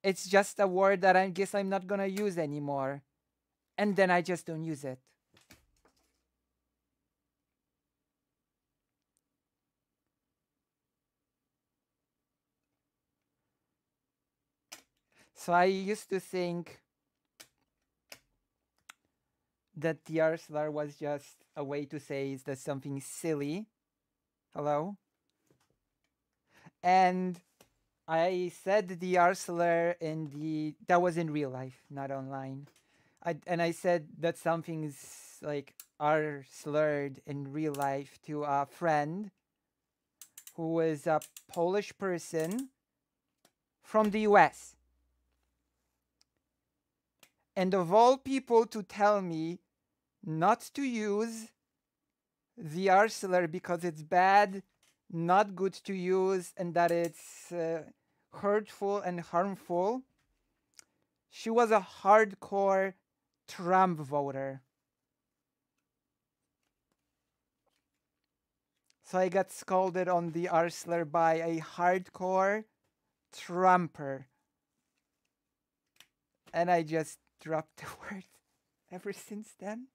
it's just a word that I guess I'm not gonna use anymore. And then I just don't use it. So I used to think that the R slur was just a way to say is that something silly. Hello? And I said the R slur that was in real life, not online. I said that something's like R slurred in real life to a friend who was a Polish person from the US. And of all people to tell me not to use the Arcelor because it's bad, not good to use, and that it's hurtful and harmful, she was a hardcore Trump voter. So I got scolded on the Arcelor by a hardcore Trumper. And I just dropped the word ever since then.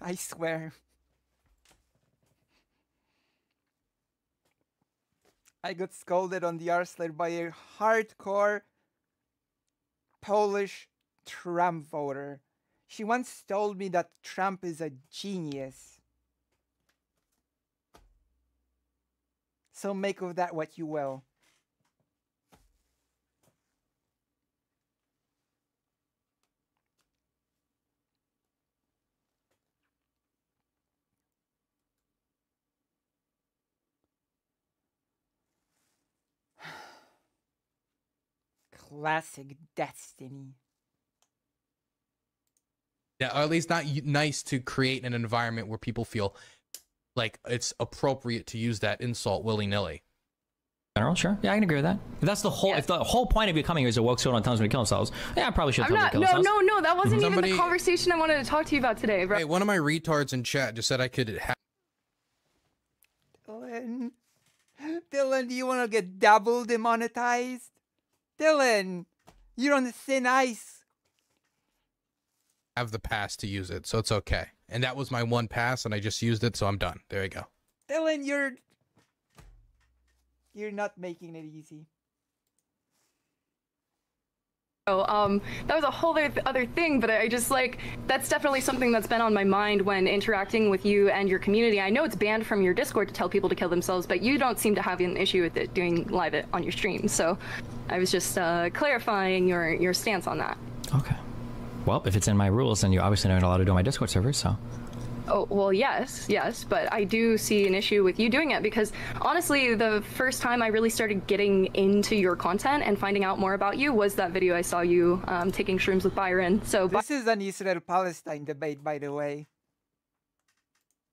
I swear. I got scolded on the Arcelor by a hardcore Polish Trump voter. She once told me that Trump is a genius. So make of that what you will. Classic Destiny. Yeah, or at least not nice to create an environment where people feel like it's appropriate to use that insult willy-nilly. General, sure. Yeah, I can agree with that. If that's the whole, if the whole point of you coming here is a woke someone tells me to kill themselves, yeah, I probably should tell them to kill themselves. No, that wasn't even the conversation I wanted to talk to you about today, bro. Hey, one of my retards in chat just said I could have. Dylan, do you want to get double demonetized? Dylan, you're on thin ice. Have the pass to use it, so it's okay. And that was my one pass, and I just used it, so I'm done. There you go. Dylan, you're not making it easy. Oh, that was a whole other thing, but I just like, that's definitely something that's been on my mind when interacting with you and your community. I know it's banned from your Discord to tell people to kill themselves, but you don't seem to have an issue with it doing live it on your stream. So I was just clarifying your stance on that. Okay. Well, if it's in my rules, then you obviously aren't allowed to do my Discord server, so. Oh, well, yes, but I do see an issue with you doing it because honestly, the first time I really started getting into your content and finding out more about you was that video I saw you taking shrooms with Byron. So this is an Israel-Palestine debate, by the way.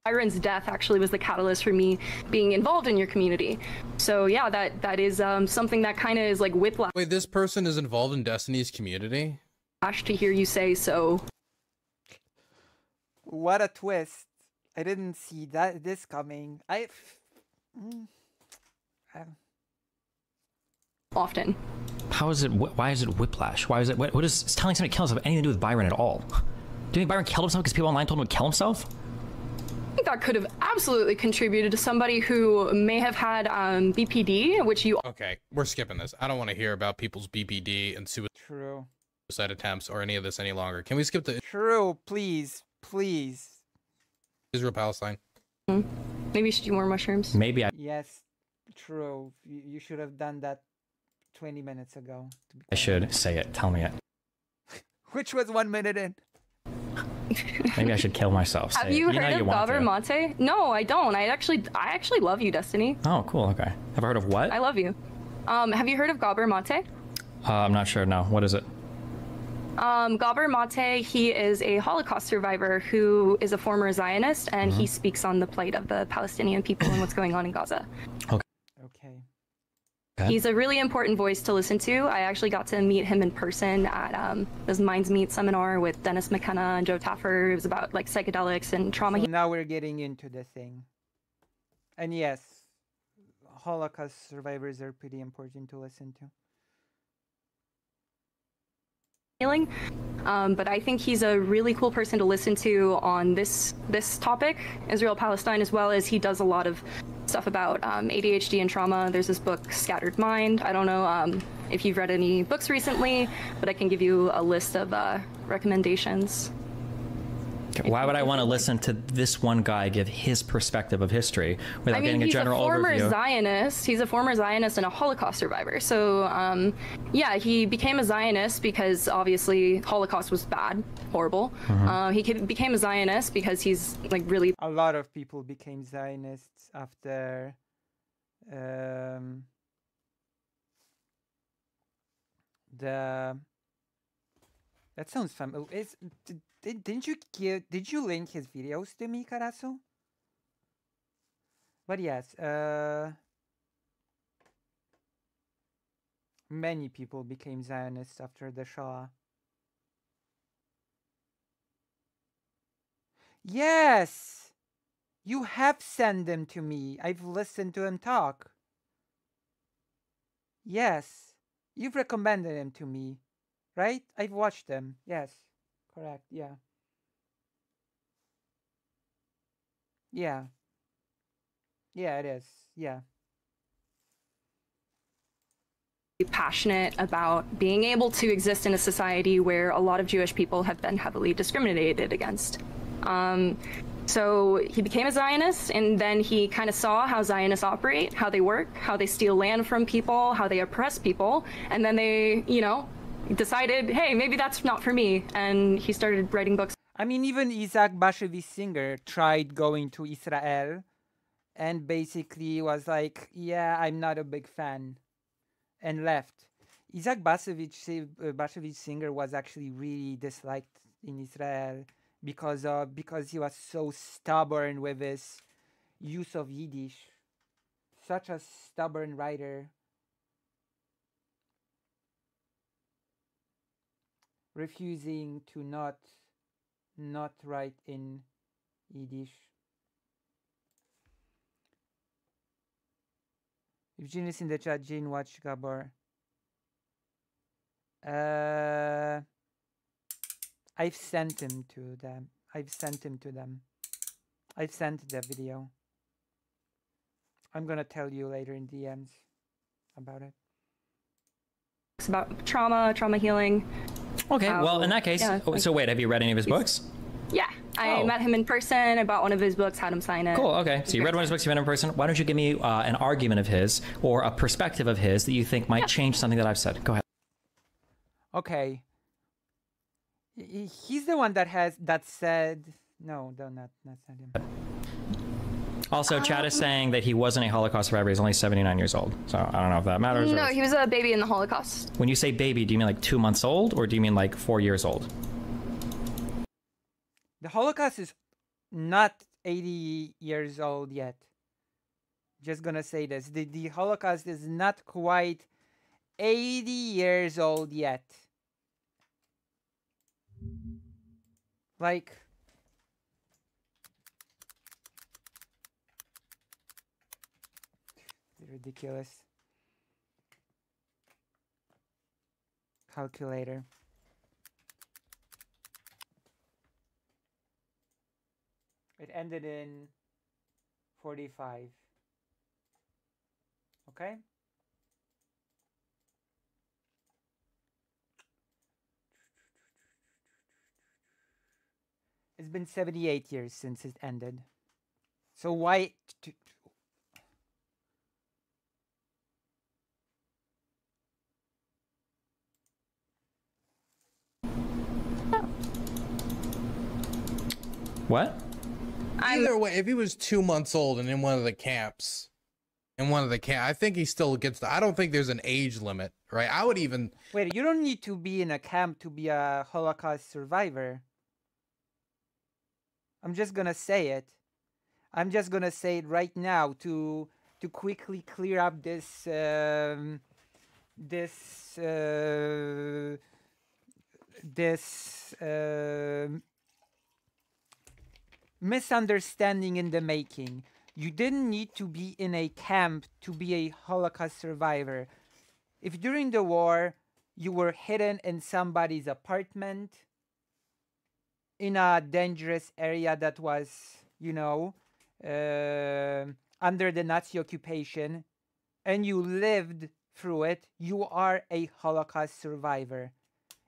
Byron's death actually was the catalyst for me being involved in your community. So yeah, that is something that kind of is like whiplash. Wait, this person is involved in Destiny's community? To hear you say so. What a twist. I didn't see this coming. Often. How is it, why is it whiplash? Why is it, what is telling somebody to kill himself have anything to do with Byron at all? Do you think Byron killed himself because people online told him to kill himself? I think that could have absolutely contributed to somebody who may have had BPD, which you... Okay, we're skipping this. I don't want to hear about people's BPD and suicide attempts or any of this any longer. Can we skip the... True, please. Please. Israel-Palestine. Maybe you should do more mushrooms. Maybe I... Yes, true. You should have done that 20 minutes ago. I should say it. Tell me it. Which was 1 minute in. Maybe I should kill myself. Have you heard of Gabber Mate? No, I don't. I actually love you, Destiny. Oh, cool. Okay. Have I heard of what? I love you. Have you heard of Gabber Mate? I'm not sure. No. What is it? Gabber Mate, he is a Holocaust survivor who is a former Zionist, and he speaks on the plight of the Palestinian people and what's going on in Gaza. Okay. He's a really important voice to listen to. I actually got to meet him in person at this Minds Meet seminar with Dennis McKenna and Joe Taffer. It was about like psychedelics and trauma. So now we're getting into the thing. And yes, Holocaust survivors are pretty important to listen to. But I think he's a really cool person to listen to on this topic, Israel-Palestine, as well as he does a lot of stuff about ADHD and trauma. There's this book, Scattered Mind. I don't know if you've read any books recently, but I can give you a list of recommendations. Why would I want to listen to this one guy give his perspective of history without getting a general overview? He's a former Zionist. He's a former Zionist and a Holocaust survivor. So, yeah, he became a Zionist because obviously Holocaust was bad, horrible. He became a Zionist because he's like really. A lot of people became Zionists after. That sounds familiar. Did you link his videos to me, Karasu? But yes, many people became Zionists after the Shoah. Yes! You have sent them to me. I've listened to him talk. Yes. You've recommended him to me. Right? I've watched them. Yes. Correct. Yeah. Yeah. Yeah, it is. Yeah. Passionate about being able to exist in a society where a lot of Jewish people have been heavily discriminated against. So he became a Zionist, and then he kind of saw how Zionists operate, how they work, how they steal land from people, how they oppress people, and then they, you know, decided, hey, maybe that's not for me, and he started writing books. I mean, even Isaac Bashevis Singer tried going to Israel and basically was like, yeah, I'm not a big fan, and left. Isaac Bashevis Singer was actually really disliked in Israel because he was so stubborn with his use of Yiddish. Such a stubborn writer. Refusing to not write in Yiddish. If Jin is in the chat, Jin, watch Gabor. I've sent him to them. I've sent the video. I'm gonna tell you later in DMs about it. It's about trauma healing. Okay, well, in that case, yeah, so wait, have you read any of his books? Yeah, I met him in person. I bought one of his books, had him sign it. Cool, okay. So you read one of his books, you met him in person. Why don't you give me an argument of his or a perspective of his that you think might change something that I've said? Go ahead. Okay. He's the one that said... No, not him. Also, Chad is saying that he wasn't a Holocaust survivor. He's only 79 years old. So I don't know if that matters. No, he was a baby in the Holocaust. When you say baby, do you mean like 2 months old or do you mean like 4 years old? The Holocaust is not 80 years old yet. Just gonna say this. The Holocaust is not quite 80 years old yet. Like... ridiculous. Calculator. It ended in 45. Okay? It's been 78 years since it ended. So why... What? Either way, if he was 2 months old and in one of the camps, I think he still gets I don't think there's an age limit, right? I would even... Wait, you don't need to be in a camp to be a Holocaust survivor. I'm just gonna say it. I'm just gonna say it right now to quickly clear up this misunderstanding in the making. You didn't need to be in a camp to be a Holocaust survivor. If during the war you were hidden in somebody's apartment in a dangerous area that was, you know, under the Nazi occupation, and you lived through it, you are a Holocaust survivor.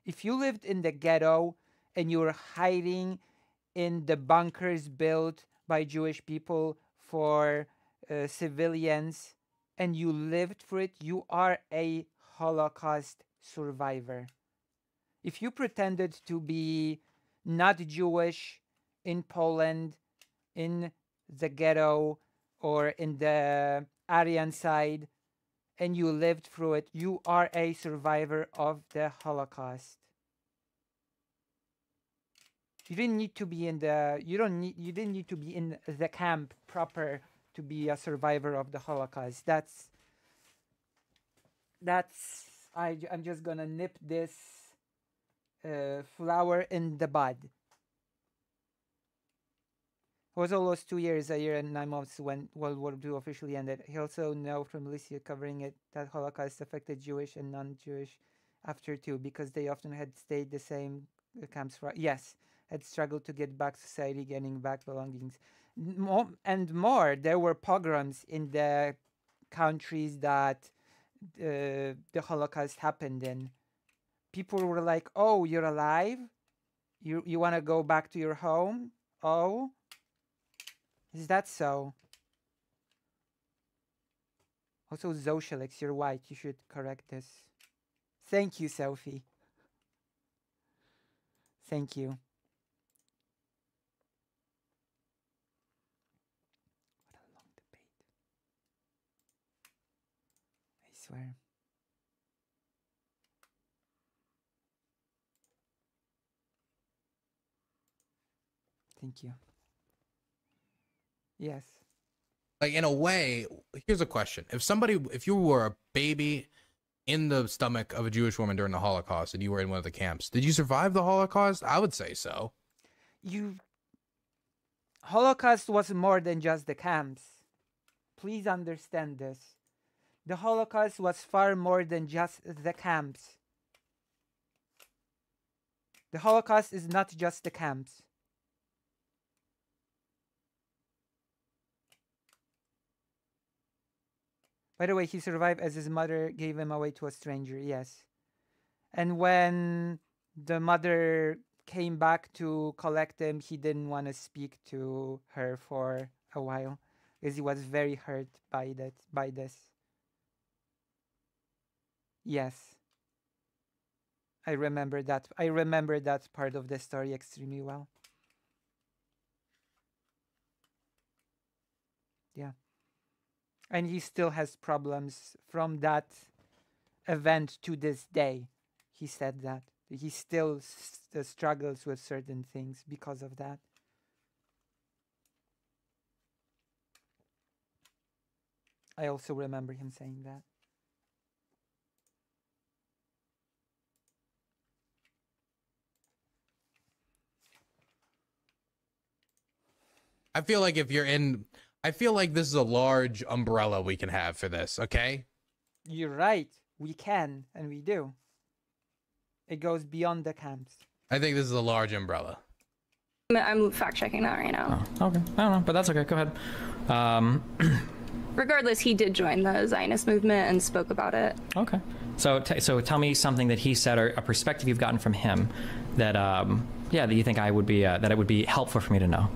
If you lived in the ghetto and you were hiding in the bunkers built by Jewish people for civilians, and you lived through it, you are a Holocaust survivor. If you pretended to be not Jewish in Poland, in the ghetto, or in the Aryan side, and you lived through it, you are a survivor of the Holocaust. You didn't need to be in the you didn't need to be in the camp proper to be a survivor of the Holocaust. I'm just gonna nip this flower in the bud. It was almost 2 years, a year and 9 months when World War II officially ended. He also know from Militia covering it that Holocaust affected Jewish and non-Jewish after too, because they often had stayed the same camps for yes, had struggled to get back society, getting back belongings. More, there were pogroms in the countries that the Holocaust happened in. People were like, "Oh, you're alive? You want to go back to your home? Oh, is that so?" Also, Zoshelix, you're white. You should correct this. Thank you, Sophie. Thank you. What a long debate. I swear. Thank you. Yes. Like, in a way, here's a question. If you were a baby in the stomach of a Jewish woman during the Holocaust and you were in one of the camps, did you survive the Holocaust? I would say so. Holocaust was more than just the camps. Please understand this. The Holocaust was far more than just the camps. The Holocaust is not just the camps. By the way, he survived as his mother gave him away to a stranger, yes. And when the mother came back to collect him, he didn't want to speak to her for a while because he was very hurt by this. Yes. I remember that part of the story extremely well. Yeah. And he still has problems from that event to this day. He said that. He still struggles with certain things because of that. I also remember him saying that. I feel like I feel like this is a large umbrella we can have for this, okay? You're right. We can, and we do. It goes beyond the camps. I think this is a large umbrella. I'm fact checking that right now. Oh, okay. I don't know, but that's okay. Go ahead. Regardless, he did join the Zionist movement and spoke about it. Okay. So tell me something that he said or a perspective you've gotten from him that that you think that it would be helpful for me to know.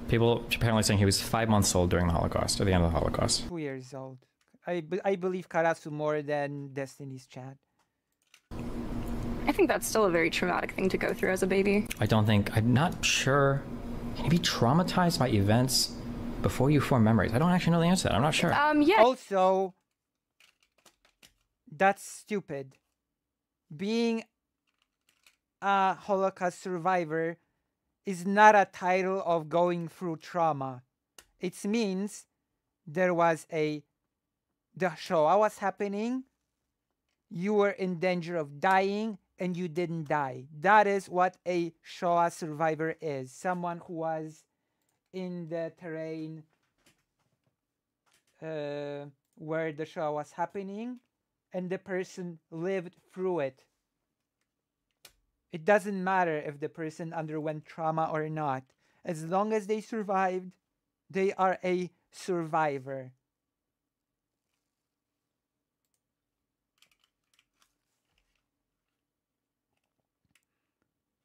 People apparently saying he was 5 months old during the Holocaust, or the end of the Holocaust. 2 years old. I believe Karasu more than Destiny's Chad. I think that's still a very traumatic thing to go through as a baby. I'm not sure. Can you be traumatized by events before you form memories? I don't actually know the answer to that. I'm not sure. Yeah. Also, that's stupid. Being a Holocaust survivor is not a title of going through trauma. It means the Shoah was happening, you were in danger of dying, and you didn't die. That is what a Shoah survivor is. Someone who was in the terrain where the Shoah was happening, and the person lived through it. It doesn't matter if the person underwent trauma or not. As long as they survived, they are a survivor.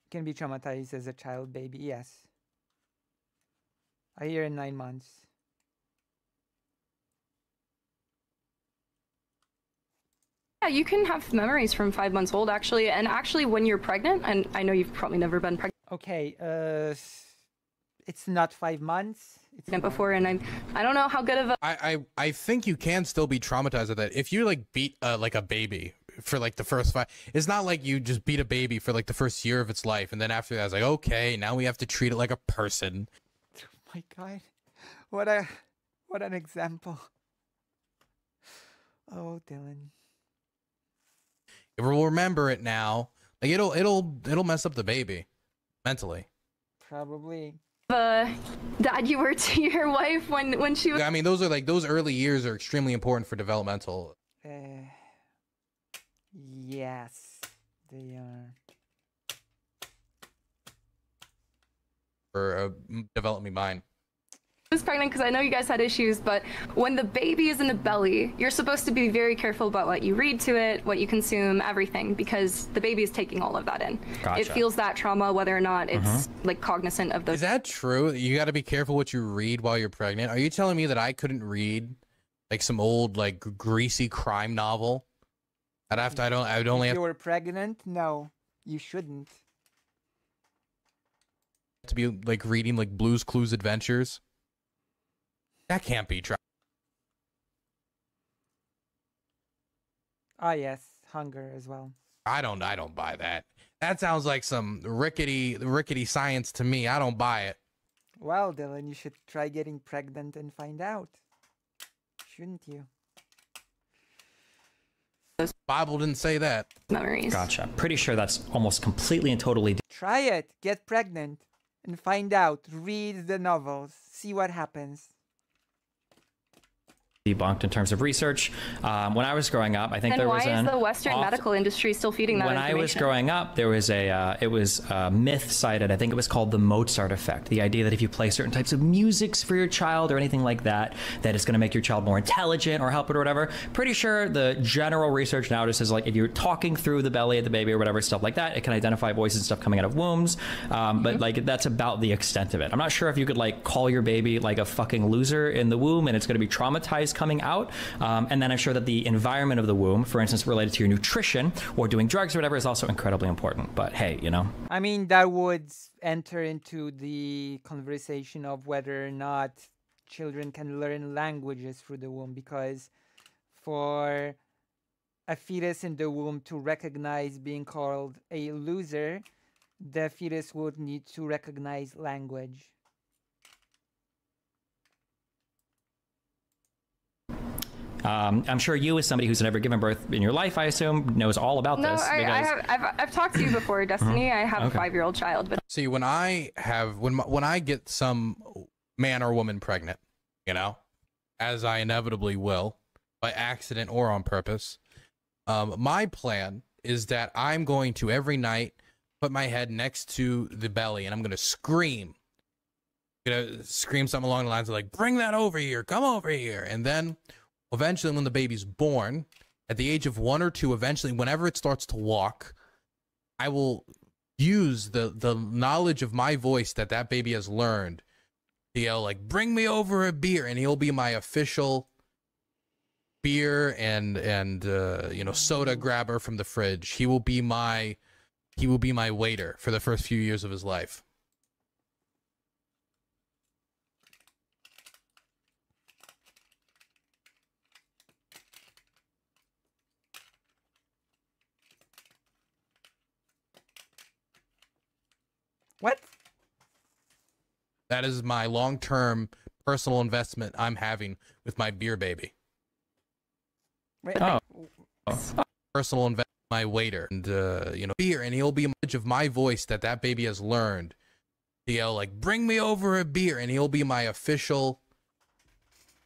can be traumatized as a child baby. Yes. A year and 9 months. Yeah, you can have memories from 5 months old, actually. And actually, when you're pregnant, and I know you've probably never been Okay, it's not 5 months. It's pregnant before, and I don't know how good of a I think you can still be traumatized with that. If you like beat like a baby for like the first 5, it's not like you just beat a baby for like the first year of its life, and then after that, it's like, okay, now we have to treat it like a person. Oh my god, what an example. Oh, Dylan. It will remember it now. Like it'll mess up the baby mentally. Probably. dad you were to your wife when she was. I mean, those are like those early years are extremely important for developmental. Yes, they are. For a developing mind. Was pregnant because I know you guys had issues, but when the baby is in the belly, you're supposed to be very careful about what you read to it, what you consume, everything, because the baby is taking all of that in. Gotcha. It feels that trauma, whether or not it's like cognizant of those. Is that true? You got to be careful what you read while you're pregnant. Are you telling me that I couldn't read like some old like greasy crime novel? I'd have to. I would only If have you were pregnant? No, you shouldn't. to be like reading like Blue's Clues Adventures. That can't be true. Ah, yes, hunger as well. I don't buy that. That sounds like some rickety science to me. I don't buy it. Well, Dylan, you should try getting pregnant and find out. Shouldn't you? Bible didn't say that. Memories. Gotcha. Pretty sure that's almost completely and totally Try it. Get pregnant and find out. Read the novels. See what happens. debunked in terms of research. When I was growing up, I think And there why was is the Western medical industry still feeding that when information? I was growing up, there was a myth cited. I think it was called the Mozart effect. The idea that if you play certain types of musics for your child or anything like that, that it's going to make your child more intelligent or help it or whatever. Pretty sure the general research now just says like if you're talking through the belly of the baby or whatever stuff like that, it can identify voices and stuff coming out of wombs. But like that's about the extent of it. I'm not sure if you could like call your baby like a fucking loser in the womb and it's going to be traumatized coming out. And then I'm sure that the environment of the womb, for instance, related to your nutrition or doing drugs or whatever, is also incredibly important. But hey, you know. I mean, that would enter into the conversation of whether or not children can learn languages through the womb, because for a fetus in the womb to recognize being called a loser, the fetus would need to recognize language. I'm sure you, as somebody who's never given birth in your life, I assume, knows all about No, this. I've talked to you before, Destiny. I have a 5-year-old child, but See, when I get some man or woman pregnant, you know, as I inevitably will, by accident or on purpose, my plan is that I'm going to every night put my head next to the belly and I'm going to scream. I'm going to scream something along the lines of like, bring that over here, come over here. And then eventually when the baby's born, at the age of 1 or 2, eventually, whenever it starts to walk, I will use the knowledge of my voice that baby has learned to yell like, bring me over a beer. And he'll be my official beer and you know, soda grabber from the fridge. He will be my waiter for the first few years of his life. What? That is my long-term personal investment I'm having with my beer baby. Wait, Oh. Personal investment, my waiter, and you know, beer, and he'll be a image of my voice that baby has learned to yell like, bring me over a beer, and he'll be my official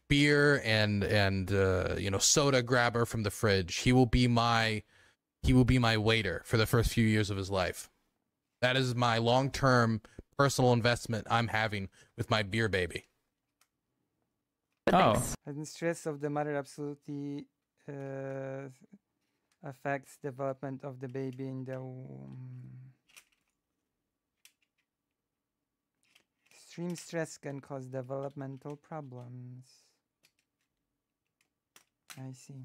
beer and you know, soda grabber from the fridge. He will be my waiter for the first few years of his life. That is my long-term personal investment I'm having with my beer baby. Oh. And stress of the mother absolutely affects development of the baby in the womb. Extreme stress can cause developmental problems. I see.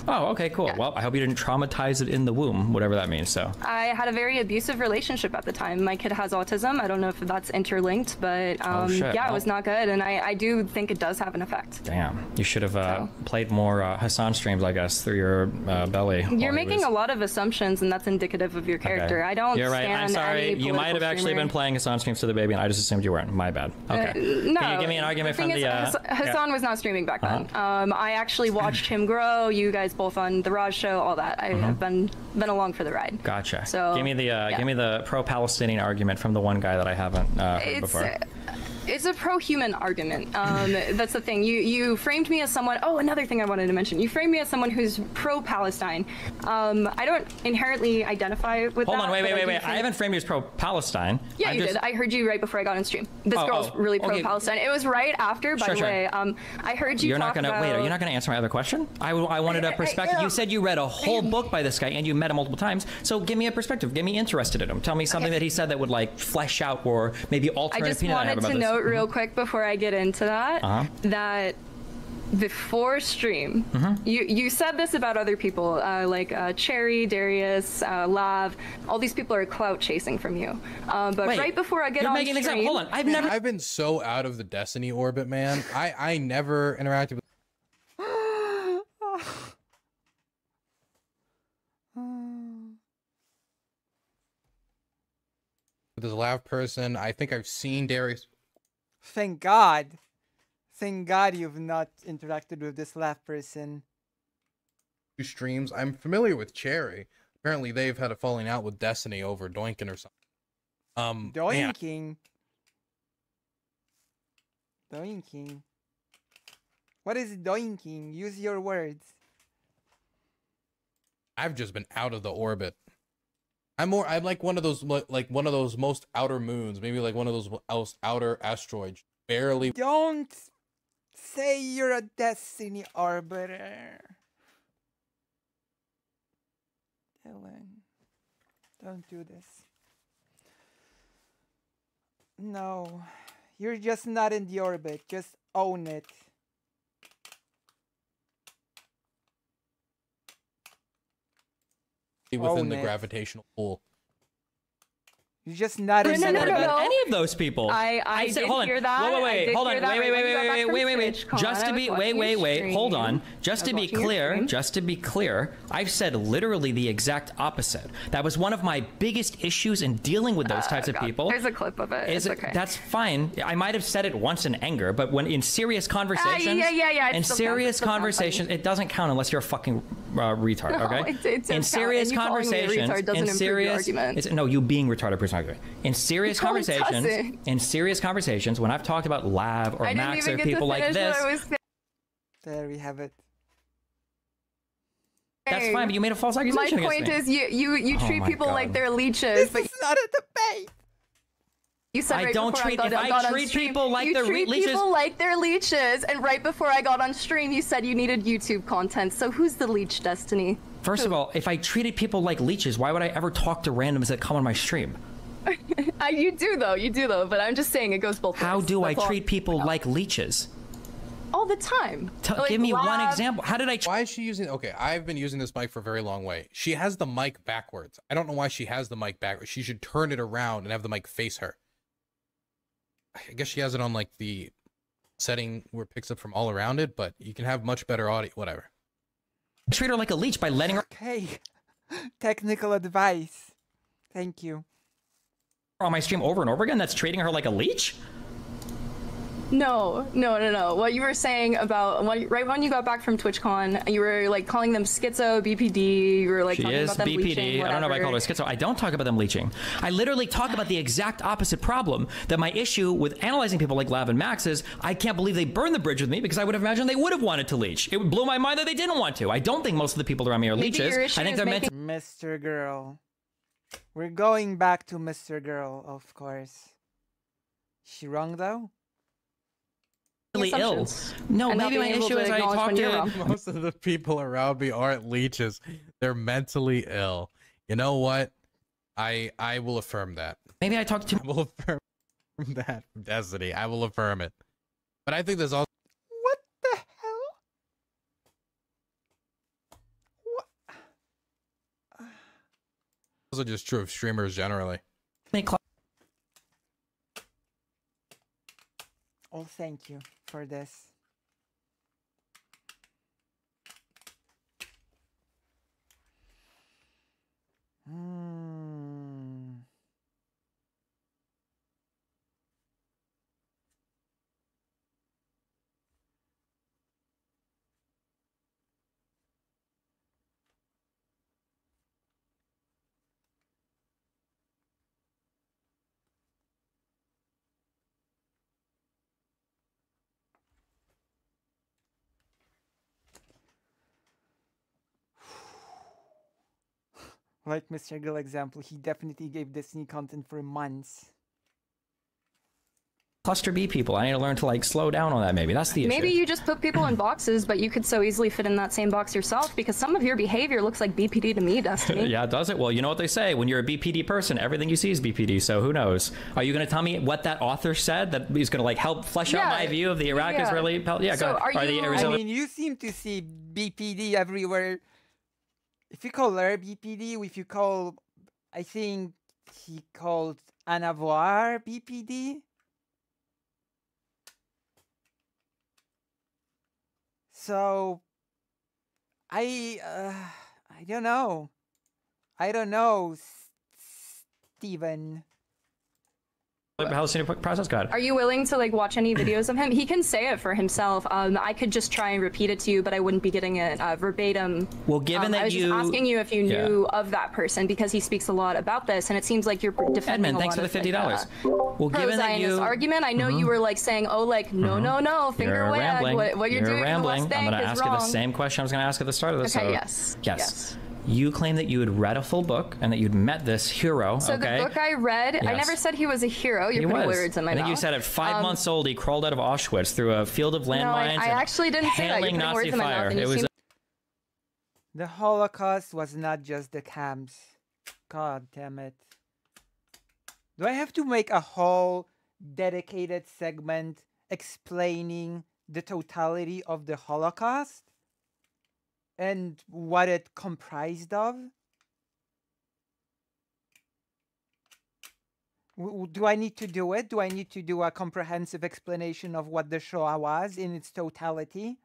Oh, okay, cool. Yeah. Well, I hope you didn't traumatize it in the womb, whatever that means. So I had a very abusive relationship at the time. My kid has autism. I don't know if that's interlinked, but shit. yeah, Well, it was not good, and I do think it does have an effect. damn, you should have played more Hassan streams, I guess, through your belly. You're making a lot of assumptions, and that's indicative of your character. I don't. You're right. I'm stand sorry. any You might have political actually streamer. been playing Hassan streams to the baby, and I just assumed you weren't. My bad. Okay. No. Can you give me an argument from thing the? is, Hassan was not streaming back then. I actually watched him grow. You guys both on the Raj show, all that. I have been along for the ride. Gotcha. So give me the pro-Palestinian argument from the one guy that I haven't heard before. It's a pro-human argument. That's the thing. You framed me as someone. Oh, another thing I wanted to mention. You framed me as someone who's pro-Palestine. I don't inherently identify with Hold that. on, wait. I I haven't framed you as pro-Palestine. Yeah, you did. I heard you right before I got on stream. This girl's really pro-Palestine. It was right after, by the way. I heard you. You're not gonna about... wait. You're not gonna answer my other question. I wanted a perspective. You said you read a whole book by this guy and you met him multiple times. So give me a perspective. Get me interested in him. Tell me something that he said that would like flesh out or maybe alter an opinion I have about this. I just wanted to note real quick before I get into that that before stream, you said this about other people, like Cherry, Darius, Lav. All these people are clout chasing from you. But wait, right before I get on stream, hold on. I've been so out of the Destiny orbit, man. I never interacted with. With this Lav person, I think I've seen Darius. Thank God. Thank God you've not interacted with this Lav person. Streams. I'm familiar with Cherry. Apparently, they've had a falling out with Destiny over Doinking or something. Doinking. Doinking. What is doinking? Use your words. I've just been out of the orbit. I'm like one of those most outer moons, maybe like one of those outer asteroids. Barely. Don't say you're a Destiny orbiter. Dylan, don't do this. No, you're just not in the orbit. Just own it. Within the gravitational pull. You're just not in any of those people. I said, hold on. Hear that. Wait, hold on. Wait. Just to be hold on. Just to be clear, I've said literally the exact opposite. That was one of my biggest issues in dealing with those types of people. There's a clip of it. It's okay. That's fine. I might have said it once in anger, but when in serious conversations, in serious conversations, it doesn't count unless you're a fucking retard. Okay. In serious conversations, you being retarded person. In serious conversations, when I've talked about Lav or Max or people like this, there we have it. That's fine, but you made a false accusation against me. My point is, you treat people like they're leeches. This is not a debate. You said I don't treat. If I treat people like they're leeches, people like they're leeches, and right before I got on stream, you said you needed YouTube content. So who's the leech, Destiny? First of all, if I treated people like leeches, why would I ever talk to randoms that come on my stream? You do though, but I'm just saying it goes both ways. How do I treat people like leeches? All the time. Give me one example. How did I... Why is she using... Okay, I've been using this mic for a very long way. She has the mic backwards. I don't know why she has the mic backwards. She should turn it around and have the mic face her. I guess she has it on like the setting where it picks up from all around it, but you can have much better audio. Whatever. Treat her like a leech by letting her... Okay. Technical advice. Thank you. On my stream over and over again, that's treating her like a leech? No. What you were saying about right when you got back from TwitchCon, you were like calling them schizo, BPD. You were like talking about them leeching, I don't know if I call her schizo. I don't talk about them leeching. I literally talk about the exact opposite problem. That my issue with analyzing people like Lav and Max is I can't believe they burned the bridge with me because I would have imagined they would have wanted to leech. It blew my mind that they didn't want to. I don't think most of the people around me are leeches. I think they're meant to. Mr. Girl. We're going back to Mr. Girl, of course. She wrong though? ill. assumptions. No, and not maybe my being able issue to is I acknowledge talk when you're to. wrong. Most of the people around me aren't leeches. They're mentally ill. You know what? I will affirm that. Maybe I talk to. I will affirm that, Destiny. I will affirm it. But I think there's also What the hell? What? also just true of streamers generally. Oh, thank you for this. Hmm. Like Mr. Gill example, he definitely gave Disney content for months. Cluster B people. I need to learn to like slow down on that. Maybe that's the issue. Maybe you just put people in boxes, but you could so easily fit in that same box yourself because some of your behavior looks like BPD to me, Destiny. Yeah, does it? Well, you know what they say. When you're a BPD person, everything you see is BPD, so who knows? Are you going to tell me what that author said that is going to like help flesh out my view of the Iraq-Israeli... Yeah, So go ahead. are you... I mean, you seem to see BPD everywhere. If you call her BPD, if you call... I think he called Anavoir BPD. So... I don't know. I don't know, Steven. How's the process got? Are you willing to like watch any videos of him? He can say it for himself. I could just try and repeat it to you, but I wouldn't be getting it verbatim. Well, given that I was just asking you if you knew of that person because he speaks a lot about this, and it seems like you're defending Edmund, a thanks lot for the of, $50. Well, given that you argument, I know you were like saying, "Oh, like no, finger you're wag, rambling. what you're doing rambling. in the West I'm Bank going to is ask you the wrong." same question I was going to ask at the start of this. Okay, so, yes. You claim that you had read a full book and that you'd met this hero. So okay? the book I read, I Yes. never said he was a hero. You're putting words in my mouth. I think you said at 5 months old he crawled out of Auschwitz through a field of landmines. No, I actually didn't say that. You're putting Nazi words in my fire. mouth. And It you was seem The Holocaust was not just the camps. God damn it. Do I have to make a whole dedicated segment explaining the totality of the Holocaust? And what it comprised of? Do I need to do it? Do I need to do a comprehensive explanation of what the Shoah was in its totality?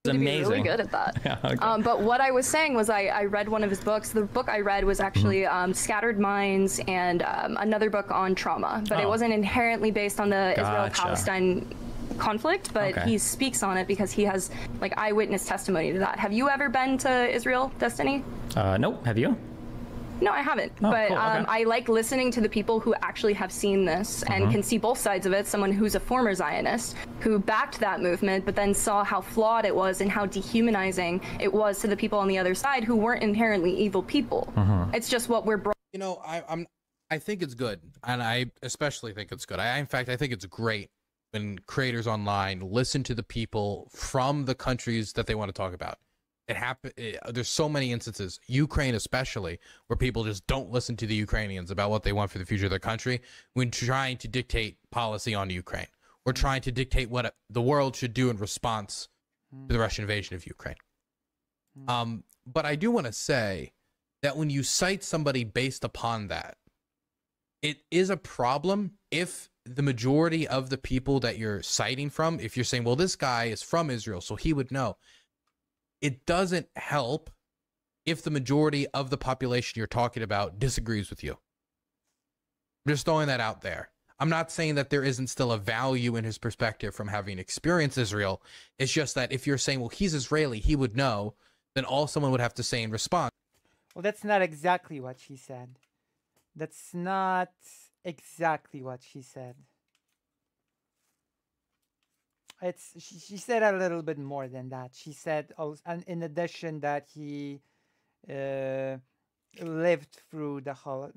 amazing. Really good at that. Yeah, okay. But what I was saying was I read one of his books. The book I read was actually Scattered Minds and another book on trauma, but it wasn't inherently based on the Israel-Palestine conflict, but he speaks on it because he has like eyewitness testimony to that. Have you ever been to Israel, Destiny? Nope. Have you? No, I haven't. Oh, but cool, okay. I like listening to the people who actually have seen this and can see both sides of it. Someone who's a former Zionist who backed that movement, but then saw how flawed it was and how dehumanizing it was to the people on the other side who weren't inherently evil people. It's just what we're You know, I think it's good, and I especially think it's good. In fact, I think it's great when creators online listen to the people from the countries that they want to talk about. There's so many instances, Ukraine especially, where people just don't listen to the Ukrainians about what they want for the future of their country when trying to dictate policy on Ukraine or trying to dictate what the world should do in response to the Russian invasion of Ukraine. But I do want to say that when you cite somebody based upon that, it is a problem if the majority of the people that you're citing from, if you're saying, well, this guy is from Israel, so he would know. It doesn't help if the majority of the population you're talking about disagrees with you. I'm just throwing that out there. I'm not saying that there isn't still a value in his perspective from having experienced Israel. It's just that if you're saying, well, he's Israeli, he would know, then all someone would have to say in response. Well, that's not exactly what she said. That's not exactly what she said. she said a little bit more than that. She said also, and in addition that he lived through the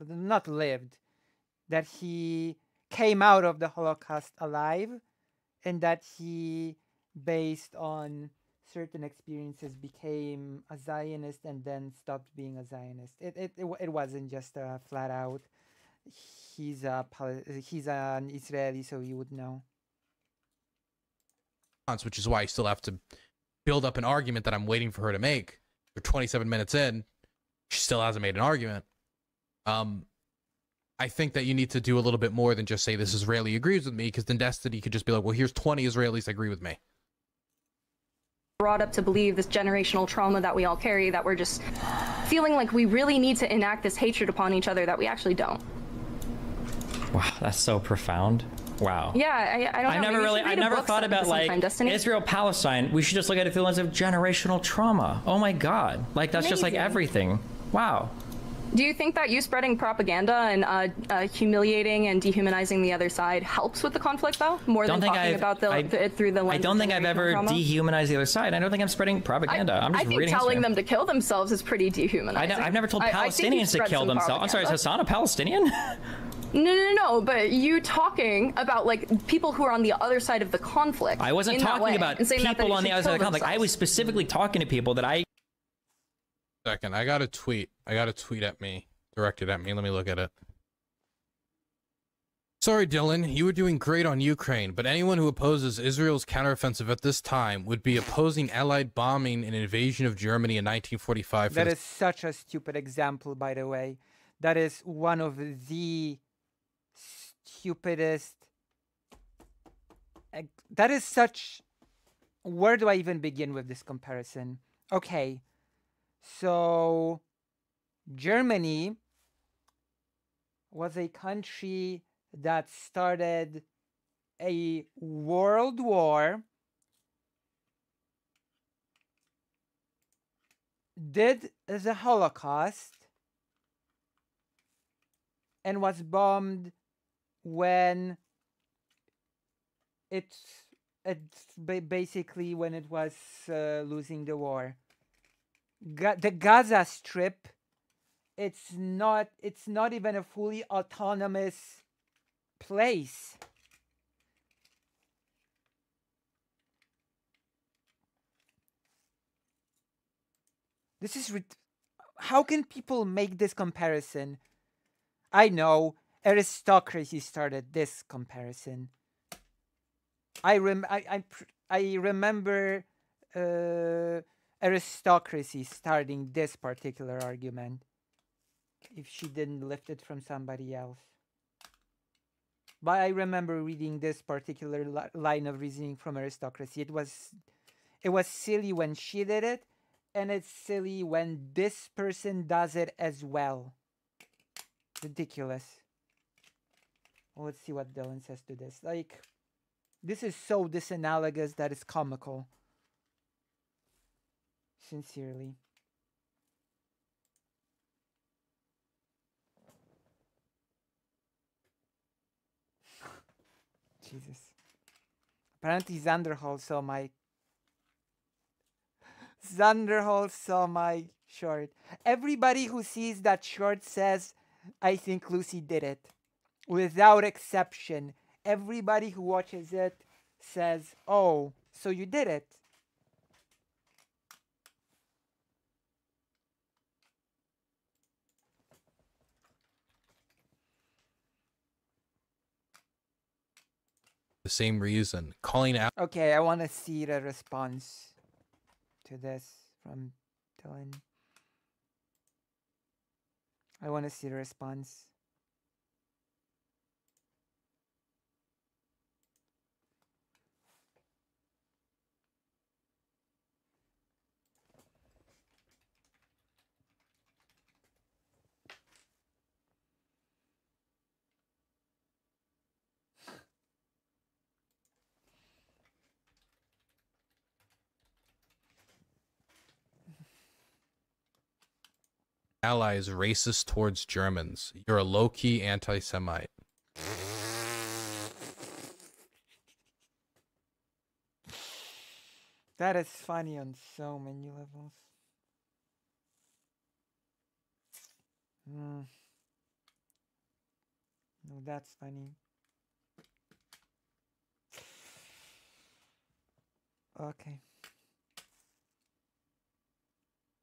not lived, that he came out of the Holocaust alive, and that he, based on certain experiences, became a Zionist and then stopped being a Zionist. It wasn't just a flat out. He's an Israeli, so you would know. Which is why I still have to build up an argument that I'm waiting for her to make. We're 27 minutes in, she still hasn't made an argument. I think that you need to do a little bit more than just say this Israeli agrees with me, because then Destiny could just be like, well, here's 20 Israelis that agree with me. Brought up to believe this generational trauma that we all carry, that we're just feeling like we really need to enact this hatred upon each other that we actually don't. Wow, that's so profound. Wow. Yeah, I don't know. I never thought about like Israel Palestine. We should just look at it through the lens of generational trauma. Oh my God, like that's just like everything. Wow. Do you think that you spreading propaganda and humiliating and dehumanizing the other side helps with the conflict, though? More than talking about it through the lens. I don't think I've ever dehumanized the other side. I don't think I'm spreading propaganda. I'm just reading. I think telling them to kill themselves is pretty dehumanizing. I've never told Palestinians to kill themselves. I'm sorry, is Hassan a Palestinian? No, but you talking about like people who are on the other side of the conflict. I wasn't talking about people on the other side of the conflict. I was specifically talking to people that I... Second, I got a tweet. At me, directed at me. Let me look at it. Sorry, Dylan, you were doing great on Ukraine, but anyone who opposes Israel's counteroffensive at this time would be opposing Allied bombing and invasion of Germany in 1945. That is such a stupid example, by the way. That is one of the stupidest. That is such. Where do I even begin with this comparison? Okay, so Germany was a country that started a world war, did the Holocaust, and was bombed when basically when it was losing the war. The Gaza Strip, it's not even a fully autonomous place. This is how can people make this comparison? I know aristocracy started this comparison. I remember aristocracy starting this particular argument. If she didn't lift it from somebody else. But I remember reading this particular line of reasoning from aristocracy. It was silly when she did it, and it's silly when this person does it as well. Ridiculous. Well, let's see what Dylan says to this. Like, this is so disanalogous that it's comical. Sincerely. Jesus. Apparently Zanderhall saw my short. Everybody who sees that short says, I think Lucy did it. Without exception. Everybody who watches it says, oh, so you did it. The same reason. Calling out. Okay, I want to see the response to this from Dylan. I want to see the response. Allies racist towards Germans. You're a low-key anti-Semite. That is funny on so many levels. No, that's funny. Okay.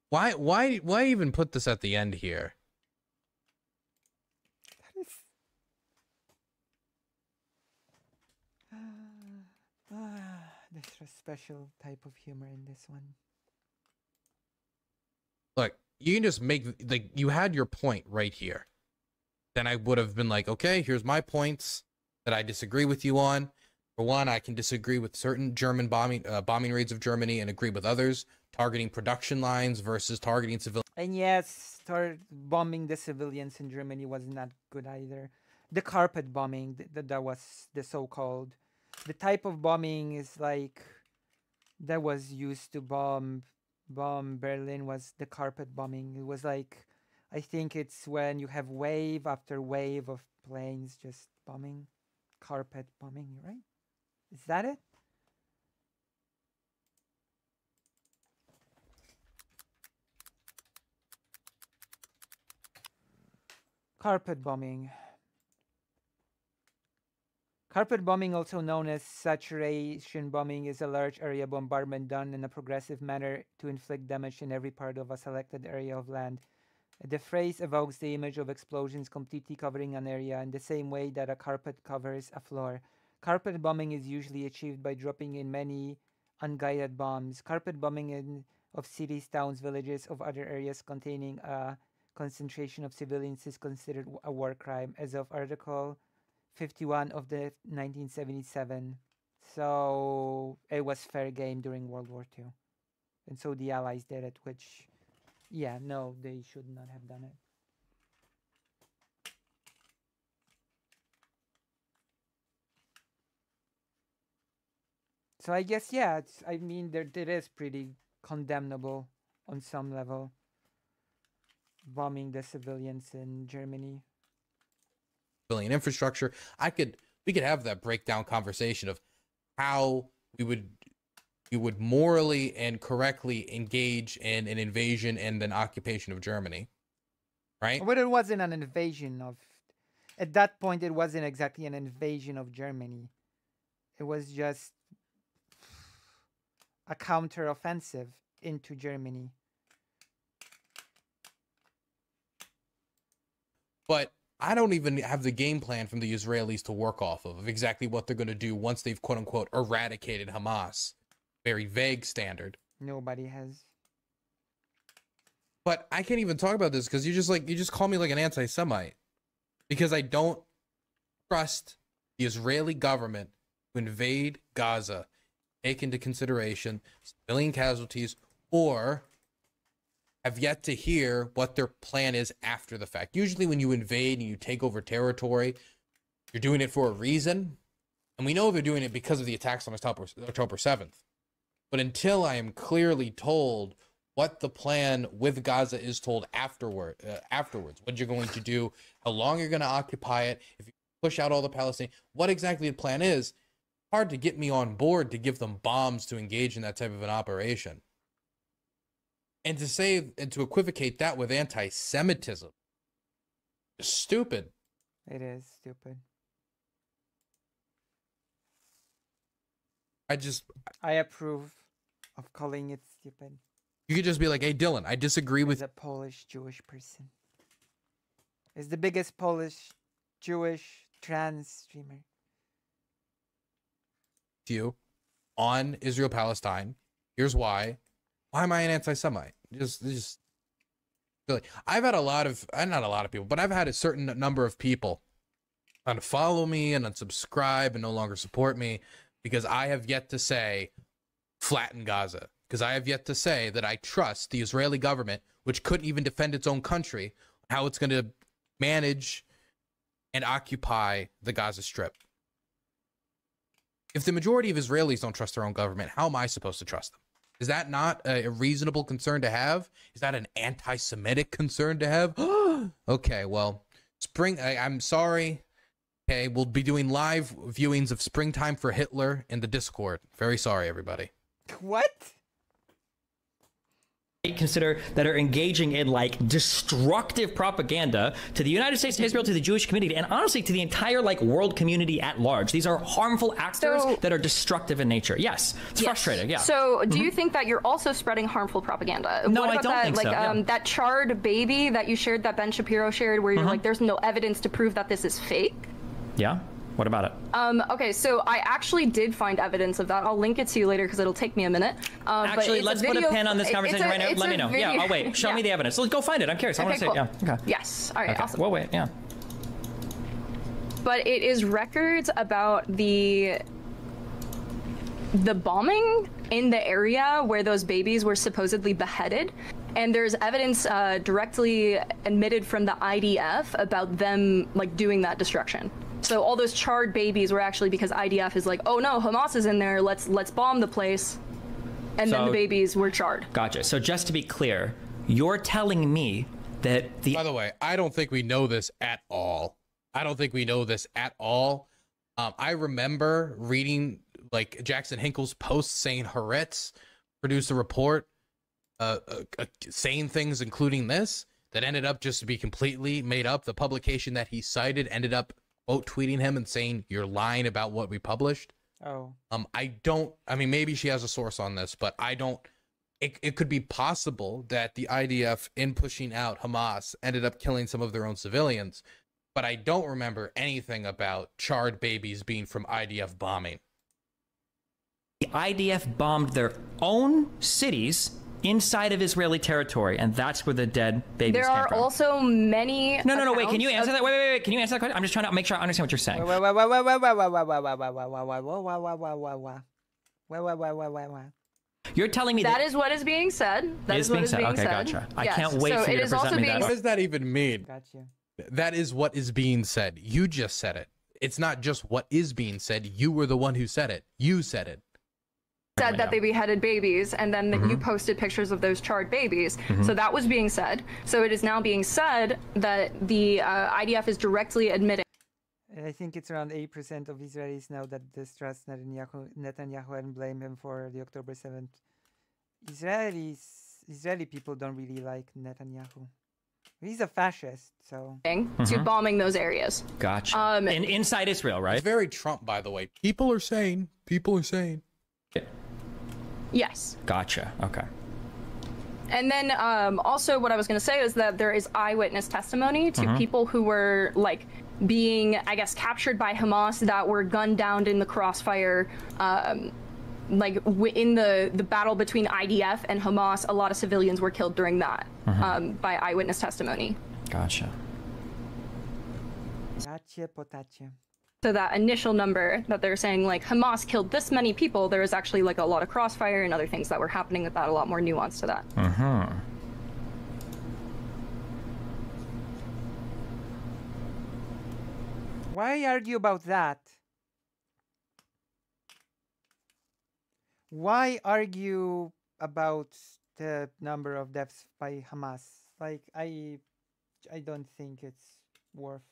Why even put this at the end here? That is. There's a special type of humor in this one. Look, you can just make, like, you had your point right here. Then I would have been like, okay, here's my points that I disagree with you on. For one, I can disagree with certain German bombing raids of Germany and agree with others, targeting production lines versus targeting civilians. And yes, bombing the civilians in Germany was not good either. The carpet bombing, that was the so-called. The type of bombing is like that was used to bomb Berlin was the carpet bombing. It was like, I think it's when you have wave after wave of planes just bombing, carpet bombing, right? Is that it? Carpet bombing. Carpet bombing, also known as saturation bombing, is a large area bombardment done in a progressive manner to inflict damage in every part of a selected area of land. The phrase evokes the image of explosions completely covering an area in the same way that a carpet covers a floor. Carpet bombing is usually achieved by dropping in many unguided bombs. Carpet bombing of cities, towns, villages, of other areas containing a concentration of civilians is considered a war crime, as of Article 51 of the 1977. So it was fair game during World War II. And so the Allies did it, which, yeah, no, they should not have done it. So I guess, yeah, I mean, it is pretty condemnable on some level, bombing the civilians in Germany. Civilian infrastructure. We could have that breakdown conversation of how we would morally and correctly engage in an invasion and an occupation of Germany, right? But it wasn't an invasion of, at that point, it wasn't exactly an invasion of Germany. It was just a counter-offensive into Germany. But I don't even have the game plan from the Israelis to work off of exactly what they're going to do once they've quote unquote eradicated Hamas. Very vague standard. Nobody has. But I can't even talk about this because you just call me like an anti-Semite, because I don't trust the Israeli government to invade Gaza, take into consideration civilian casualties, or have yet to hear what their plan is after the fact. Usually when you invade and you take over territory, you're doing it for a reason. And we know they're doing it because of the attacks on October 7th. But until I am clearly told what the plan with Gaza is told afterwards, what you're going to do, how long you're going to occupy it, if you push out all the Palestinians, what exactly the plan is, hard to get me on board to give them bombs to engage in that type of an operation. And to say and to equivocate that with anti-Semitism is stupid. It is stupid. I approve of calling it stupid. You could just be like, hey, Dylan, I disagree with... As a Polish Jewish person. Is the biggest Polish Jewish trans streamer. You on Israel-Palestine. Here's why. Why am I an anti-Semite? Just really. I've had not a lot of people, but I've had a certain number of people unfollow me and unsubscribe and no longer support me because I have yet to say flatten Gaza. Because I have yet to say that I trust the Israeli government, which couldn't even defend its own country, how it's going to manage and occupy the Gaza Strip. If the majority of Israelis don't trust their own government, how am I supposed to trust them? Is that not a reasonable concern to have? Is that an anti-Semitic concern to have? Okay, well, I'm sorry. Okay, we'll be doing live viewings of Springtime for Hitler in the Discord. Very sorry, everybody. What? Consider that are engaging in like destructive propaganda to the United States, to Israel, to the Jewish community, and honestly to the entire like world community at large. These are harmful actors that are destructive in nature. Yes, it's frustrating. Yeah. So, do you think that you're also spreading harmful propaganda? No, what I about don't that, think like, so. Yeah. That charred baby that you shared, that Ben Shapiro shared, where you're like, there's no evidence to prove that this is fake. Yeah. What about it? Okay, so I actually did find evidence of that. I'll link it to you later because it'll take me a minute. Actually, let's put a pin on this conversation right now. Let me know. Video. Yeah, I'll wait. Show me the evidence. Let's go find it. I'm curious. I want to see it. Yeah. Okay. Yes. All right. Okay. Awesome. We'll wait. Yeah. But it is records about the bombing in the area where those babies were supposedly beheaded. And there's evidence directly admitted from the IDF about them like doing that destruction. So all those charred babies were actually because IDF is like, oh no, Hamas is in there. Let's bomb the place. And then the babies were charred. Gotcha. So just to be clear, you're telling me that the... By the way, I don't think we know this at all. I don't think we know this at all. I remember reading like Jackson Hinkle's post saying Haaretz produced a report saying things, including this, that ended up just to be completely made up. The publication that he cited ended up quote tweeting him and saying, you're lying about what we published. Oh. I mean, maybe she has a source on this, but I don't. It could be possible that the IDF, in pushing out Hamas, ended up killing some of their own civilians, but I don't remember anything about charred babies being from IDF bombing. The IDF bombed their own cities inside of Israeli territory, and that's where the dead babies There came are from. also many. No. Wait, can you answer that? Wait. Can you answer that question? I'm just trying to make sure I understand what you're saying. You're telling me That is what is being said. That is what is being said. Okay, gotcha. I Yes. can't wait So for you it to is present also me being that. What does that even mean? Gotcha. That is what is being said. You just said it. It's not just what is being said. You were the one who said it. You said it. Said that they beheaded babies, and then you posted pictures of those charred babies. So that was being said. So it is now being said that the IDF is directly admitting. I think it's around 8% of Israelis now that distrust Netanyahu and blame him for the October 7th. Israeli people don't really like Netanyahu. He's a fascist, so. To bombing those areas. Gotcha. Inside Israel, right? It's very Trump, by the way. People are saying. Yes. Gotcha. Okay. And then also what I was going to say is that there is eyewitness testimony to people who were like being, I guess, captured by Hamas that were gunned down in the crossfire. Like in the battle between IDF and Hamas, a lot of civilians were killed during that by eyewitness testimony. Gotcha. Gotcha, potacie. So that initial number that they're saying like Hamas killed this many people, there was actually like a lot of crossfire and other things that were happening with that, a lot more nuance to that. Why argue about that? Why argue about the number of deaths by Hamas? Like, I don't think it's worth.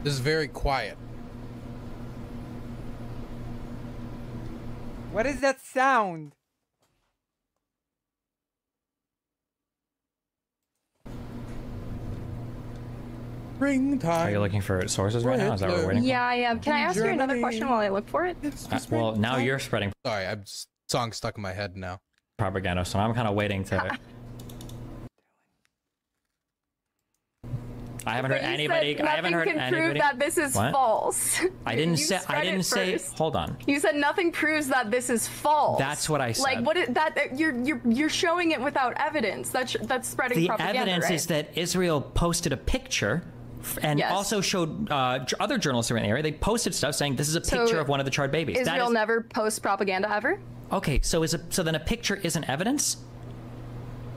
This is very quiet. What is that sound? Springtime. Are you looking for sources right now? Is that what we're waiting Yeah, I am. Can I ask you another question while I look for it? for? Well, now you're spreading Sorry, I'm song stuck in my head now. propaganda, so I'm kind of waiting to... I haven't heard But you anybody. said I haven't heard nothing can anybody. prove that this is What? false. I didn't You say. I said didn't it say. first. Hold on. You said nothing proves that this is false. That's what I said. Like what is that? You're showing it without evidence. That's spreading The propaganda. evidence right? is that Israel posted a picture and Yes. also showed other journalists around the area. They posted stuff saying this is a picture of one of the charred babies. Israel never posts propaganda ever. Okay, so then a picture isn't evidence?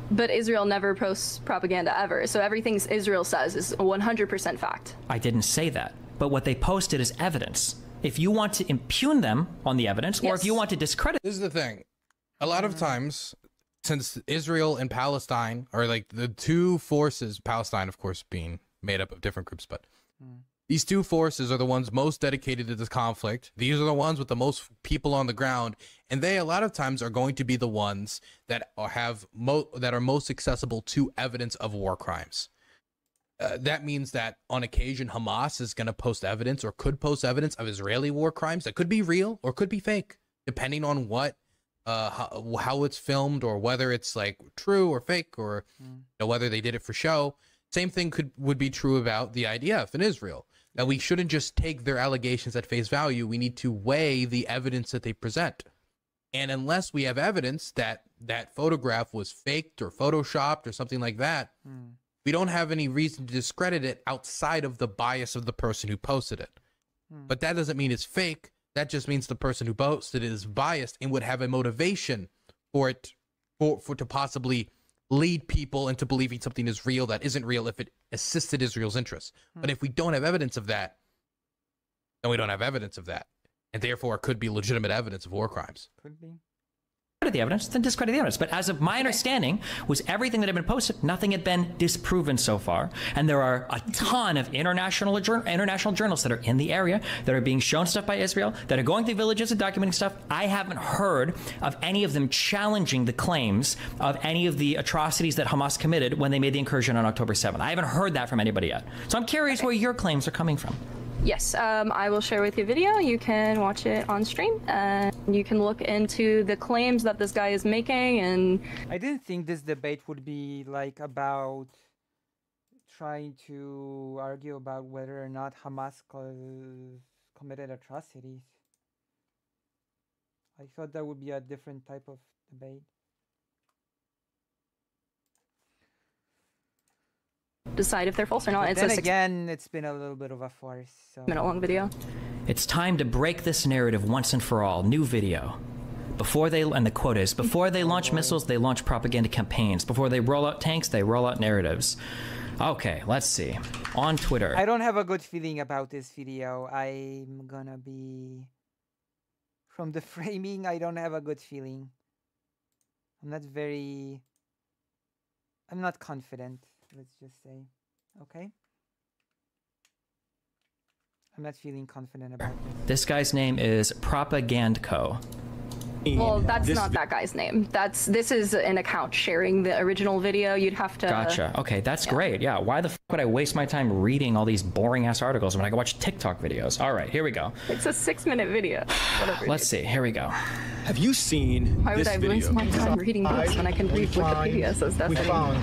But Israel never posts propaganda ever. So everything Israel says is 100% fact. I didn't say that. But what they posted is evidence. If you want to impugn them on the evidence, or if you want to discredit. This is the thing. A lot of times, since Israel and Palestine are like the two forces, Palestine, of course, being made up of different groups, but these two forces are the ones most dedicated to this conflict. These are the ones with the most people on the ground, and they a lot of times are going to be the ones that are most accessible to evidence of war crimes. That means that on occasion Hamas is going to post evidence or could post evidence of Israeli war crimes that could be real or could be fake, depending on what how it's filmed or whether it's like true or fake, or you know, whether they did it for show. Same thing would be true about the IDF in Israel. That we shouldn't just take their allegations at face value. We need to weigh the evidence that they present. And unless we have evidence that that photograph was faked or photoshopped or something like that, we don't have any reason to discredit it outside of the bias of the person who posted it. But that doesn't mean it's fake. That just means the person who posted it is biased and would have a motivation for it, for to possibly lead people into believing something is real that isn't real if it assisted Israel's interests. But if we don't have evidence of that, then we don't have evidence of that. And therefore it could be legitimate evidence of war crimes. Could be. The evidence, then discredit the evidence. But as of my understanding, was everything that had been posted, nothing had been disproven so far. And there are a ton of international journalists that are in the area that are being shown stuff by Israel, that are going through villages and documenting stuff. I haven't heard of any of them challenging the claims of any of the atrocities that Hamas committed when they made the incursion on October 7th. I haven't heard that from anybody yet. So I'm curious where your claims are coming from. Yes, I will share with you a video. You can watch it on stream, and you can look into the claims that this guy is making. And I didn't think this debate would be like about trying to argue about whether or not Hamas committed atrocities. I thought that would be a different type of debate. decide if they're false or not. But It's then a again, it's been a little bit of a farce. So. 6-minute long video. It's time to break this narrative once and for all. New video. Before they, and the quote is, before they launch missiles, they launch propaganda campaigns. Before they roll out tanks, they roll out narratives. Okay, let's see. On Twitter. I don't have a good feeling about this video. I'm gonna be... From the framing, I don't have a good feeling. I'm not confident, let's just say. Okay? I'm not feeling confident about this. This guy's name is Propagandco. Well, that's not that guy's name. This is an account sharing the original video. You'd have to... Gotcha. Okay, that's great. Yeah, why the f would I waste my time reading all these boring-ass articles when I can watch TikTok videos? All right, here we go. It's a 6-minute video. Whatever. Let's see. Here we go. Have you seen Why would this I video? waste my time reading books when I can read Wikipedia? Says that's We found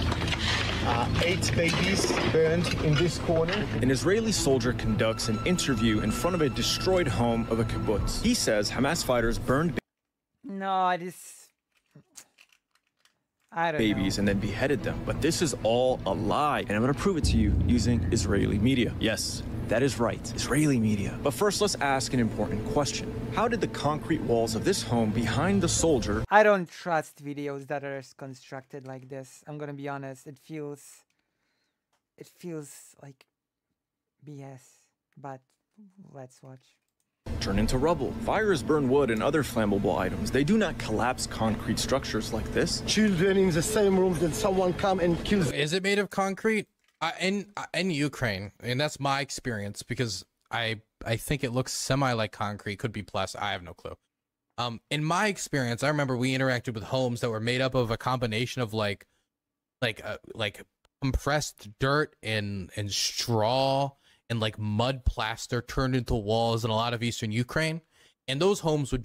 8 babies burned in this corner. An Israeli soldier conducts an interview in front of a destroyed home of a kibbutz. He says Hamas fighters burned No, I don't babies know. and then beheaded them. But this is all a lie, and I'm going to prove it to you using Israeli media. Yes, that is right, Israeli media. But first, let's ask an important question. How did the concrete walls of this home behind the soldier... I don't trust videos that are constructed like this. I'm gonna be honest. It feels like BS. But let's watch. turn into rubble? Fires burn wood and other flammable items. They do not collapse concrete structures like this. Children in the same room, then someone come and kills. Is it made of concrete? In Ukraine, and that's my experience, because I think it looks semi like concrete, could be plus, I have no clue. In my experience, I remember we interacted with homes that were made up of a combination of like compressed dirt and straw and like mud plaster turned into walls in a lot of eastern Ukraine, and those homes would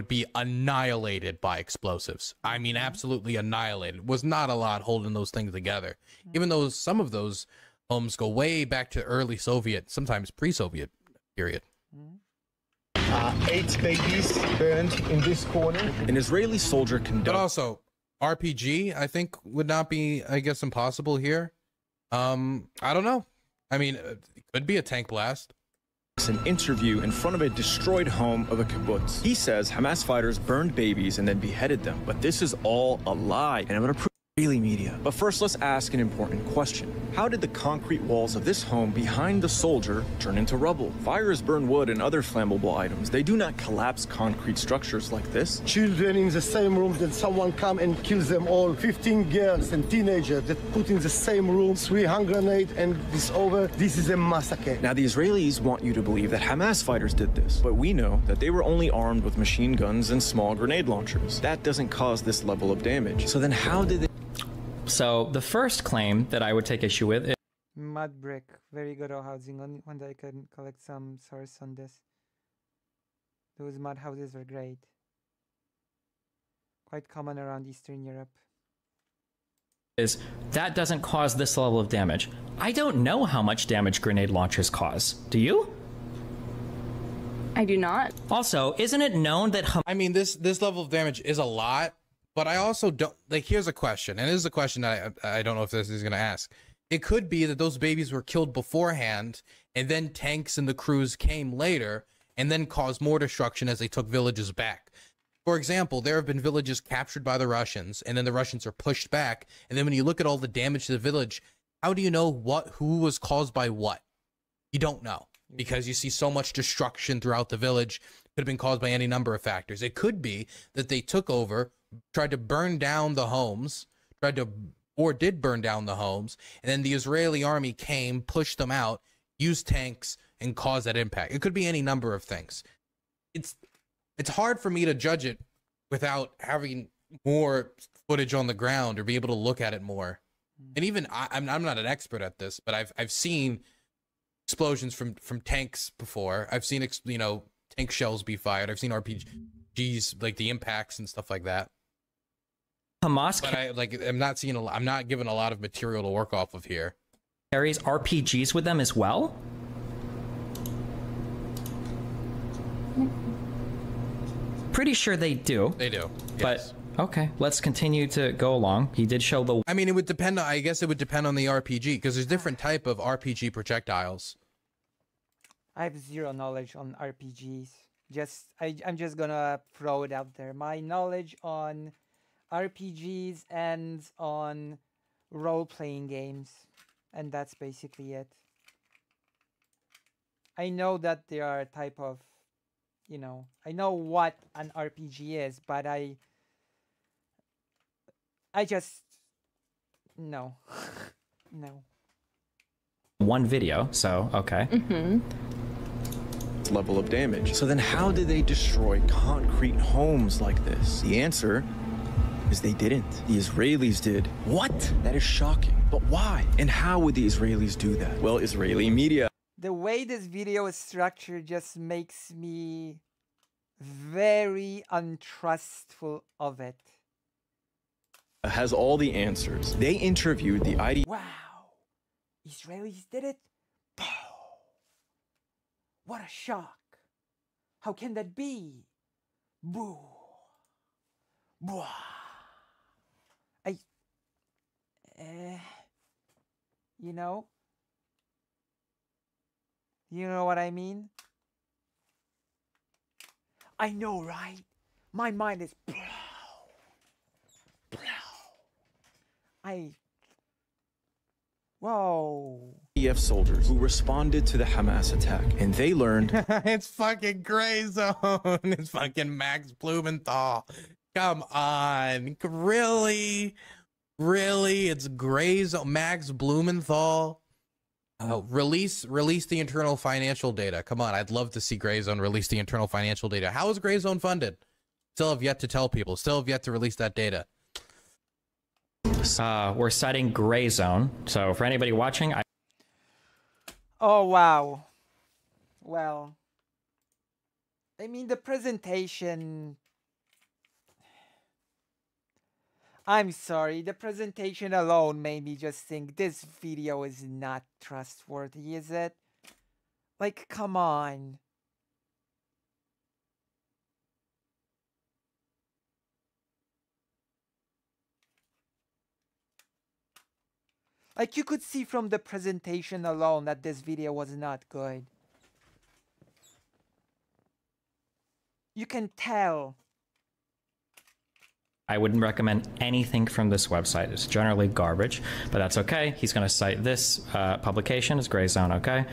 be annihilated by explosives. I mean, absolutely annihilated. Was not a lot holding those things together. Even though some of those homes go way back to early Soviet, sometimes pre-Soviet period. 8 babies burned in this corner. An Israeli soldier But conducted also, RPG, I think, would not be, I guess, impossible here. I don't know. I mean, it could be a tank blast. an interview in front of a destroyed home of a kibbutz. He says Hamas fighters burned babies and then beheaded them, but this is all a lie, and I'm going to prove Israeli media. But first, let's ask an important question. How did the concrete walls of this home behind the soldier turn into rubble? Fires burn wood and other flammable items. They do not collapse concrete structures like this. Children in the same room, then someone come and kills them all. 15 girls and teenagers that put in the same room, 3 hand grenades, and this over. This is a massacre. Now, the Israelis want you to believe that Hamas fighters did this, but we know that they were only armed with machine guns and small grenade launchers. That doesn't cause this level of damage. So then how did they... So the first claim that I would take issue with is Mud brick, very good at housing. Only one that I can collect some source on this. Those mud houses are great. Quite common around Eastern Europe. that doesn't cause this level of damage. I don't know how much damage grenade launchers cause. Do you? I do not. Also, isn't it known that I mean, this level of damage is a lot, but I also don't, like, here's a question, and this is a question that I don't know if this is going to ask. It could be that those babies were killed beforehand, and then tanks and the crews came later, and then caused more destruction as they took villages back. For example, there have been villages captured by the Russians, and then the Russians are pushed back, and then when you look at all the damage to the village, how do you know who was caused by what? You don't know, because you see so much destruction throughout the village. Could have been caused by any number of factors. It could be that they took over, tried to burn down the homes, did burn down the homes, and then the Israeli army came, pushed them out, used tanks, and caused that impact. It could be any number of things. It's hard for me to judge it without having more footage on the ground or be able to look at it more. And even I'm not an expert at this, but I've seen explosions from tanks before. I've seen tank shells be fired. I've seen RPGs, like the impacts and stuff like that. Hamas But I'm not given a lot of material to work off of here. carries RPGs with them as well? Pretty sure they do. They do. But okay, let's continue to go along. He did show the... I mean, it would depend. I guess it would depend on the RPG, because there's different type of RPG projectiles. I have zero knowledge on RPGs. I'm just gonna throw it out there. My knowledge on RPGs and on role-playing games, and that's basically it. I know that there are a type of, I know what an RPG is, but I just no. No. One video, so okay. level of damage. So then how did they destroy concrete homes like this? The answer is they didn't. The Israelis did. What? That is shocking. But why? And how would the Israelis do that? Well, Israeli media The way this video is structured just makes me very untrustful of it. has all the answers. They interviewed the ID. Wow. Israelis did it? Pow. What a shock. How can that be? Boo. Bwah. You know? You know what I mean? I know, right? My mind is blow. Whoa. IDF soldiers who responded to the Hamas attack, and they learned It's fucking Gray Zone. It's fucking Max Blumenthal. Come on. Really? It's Gray Zone. Max Blumenthal. Release the internal financial data. Come on, I'd love to see Gray Zone release the internal financial data. How is Gray Zone funded? Still have yet to tell people. Still have yet to release that data. We're citing Gray Zone, so for anybody watching, Oh, wow. Well, I mean, the presentation... I'm sorry, the presentation alone made me just think this video is not trustworthy, is it? Like, come on. Like, you could see from the presentation alone that this video was not good. You can tell. I wouldn't recommend anything from this website. It's generally garbage, but that's okay. He's going to cite this publication as gray zone, okay?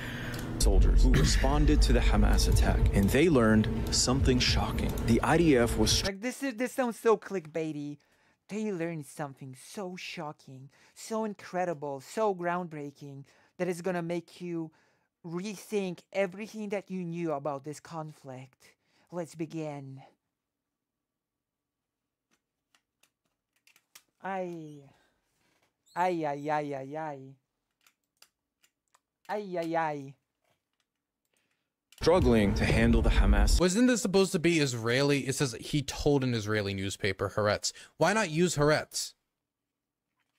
Soldiers who responded to the Hamas attack, and they learned something shocking. The IDF was Like, this sounds so clickbaity. They learned something so shocking, so incredible, so groundbreaking that it's gonna make you rethink everything that you knew about this conflict. Let's begin. Ay. Ay, ay, ay, ay, ay. Ay, ay, ay. struggling to handle the Hamas. Wasn't this supposed to be Israeli? It says he told an Israeli newspaper, Haaretz. Why not use Haaretz?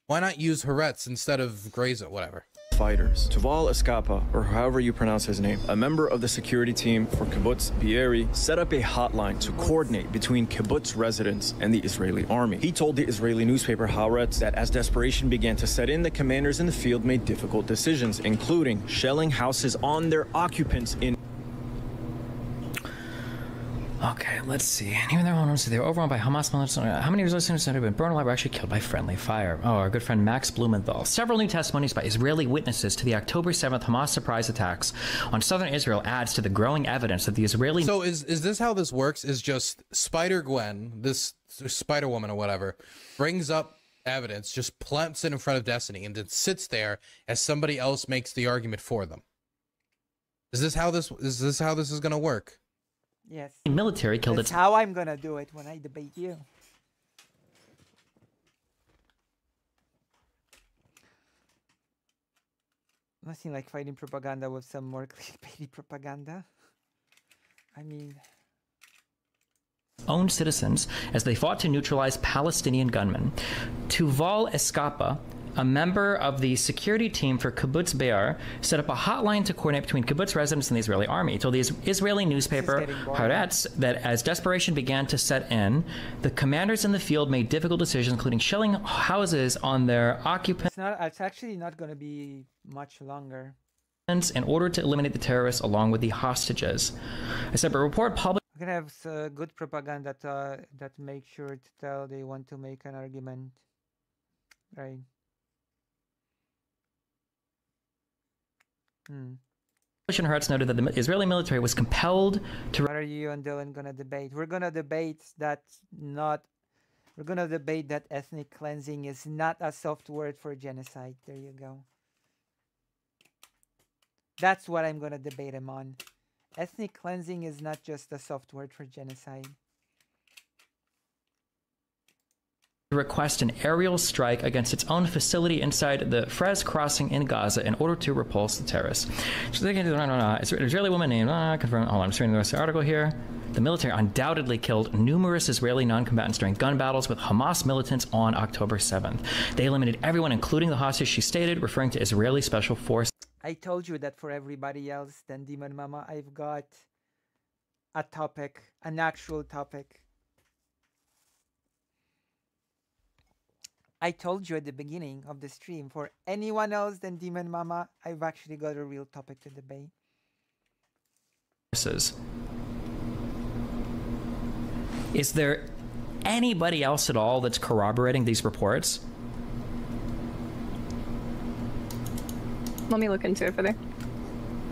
Why not use Haaretz instead of Grazer, whatever? Fighters. Tuval Escapa, or however you pronounce his name, a member of the security team for Kibbutz Be'eri, set up a hotline to coordinate between kibbutz residents and the Israeli army. He told the Israeli newspaper Haaretz that as desperation began to set in, the commanders in the field made difficult decisions, including shelling houses on their occupants in. Okay, let's see. And even though they were overrun by Hamas militants, how many resistance have been burned alive or actually killed by friendly fire? Oh, our good friend Max Blumenthal. Several new testimonies by Israeli witnesses to the October 7th Hamas surprise attacks on southern Israel adds to the growing evidence that the Israeli... So is this how this works? Is just Spider-Gwen, this Spider-Woman or whatever, brings up evidence, just plumps it in front of Destiny, and then sits there as somebody else makes the argument for them? Is this how this is going to work? Yes. military killed That's its... how I'm gonna do it when I debate you. Nothing like fighting propaganda with some more clickbaity propaganda. I mean... own citizens as they fought to neutralize Palestinian gunmen. Tuval Escapa, a member of the security team for Kibbutz Be'er, set up a hotline to coordinate between kibbutz residents and the Israeli army. He told the Israeli newspaper Haaretz that as desperation began to set in, the commanders in the field made difficult decisions, including shelling houses on their occupants. It's actually not going to be much longer. In order to eliminate the terrorists along with the hostages. A separate report published... We're going to have good propaganda that makes sure to tell they want to make an argument. Right. Haaretz noted that the Israeli military was compelled to... What are you and Dylan gonna debate? We're gonna debate that ethnic cleansing is not a soft word for genocide. There you go. That's what I'm gonna debate him on. Ethnic cleansing is not just a soft word for genocide. request an aerial strike against its own facility inside the Frez crossing in Gaza in order to repulse the terrorists. So they can do Israeli woman named confirmed. Hold on, I'm just reading the rest of the article here. The military undoubtedly killed numerous Israeli non-combatants during gun battles with Hamas militants on October 7th. They eliminated everyone, including the hostage, she stated, referring to Israeli special forces. I told you that for everybody else than Demon Mama, I've got a topic, an actual topic. I told you at the beginning of the stream, for anyone else than Demon Mama, I've actually got a real topic to debate. Is there anybody else at all that's corroborating these reports? Let me look into it further. Okay.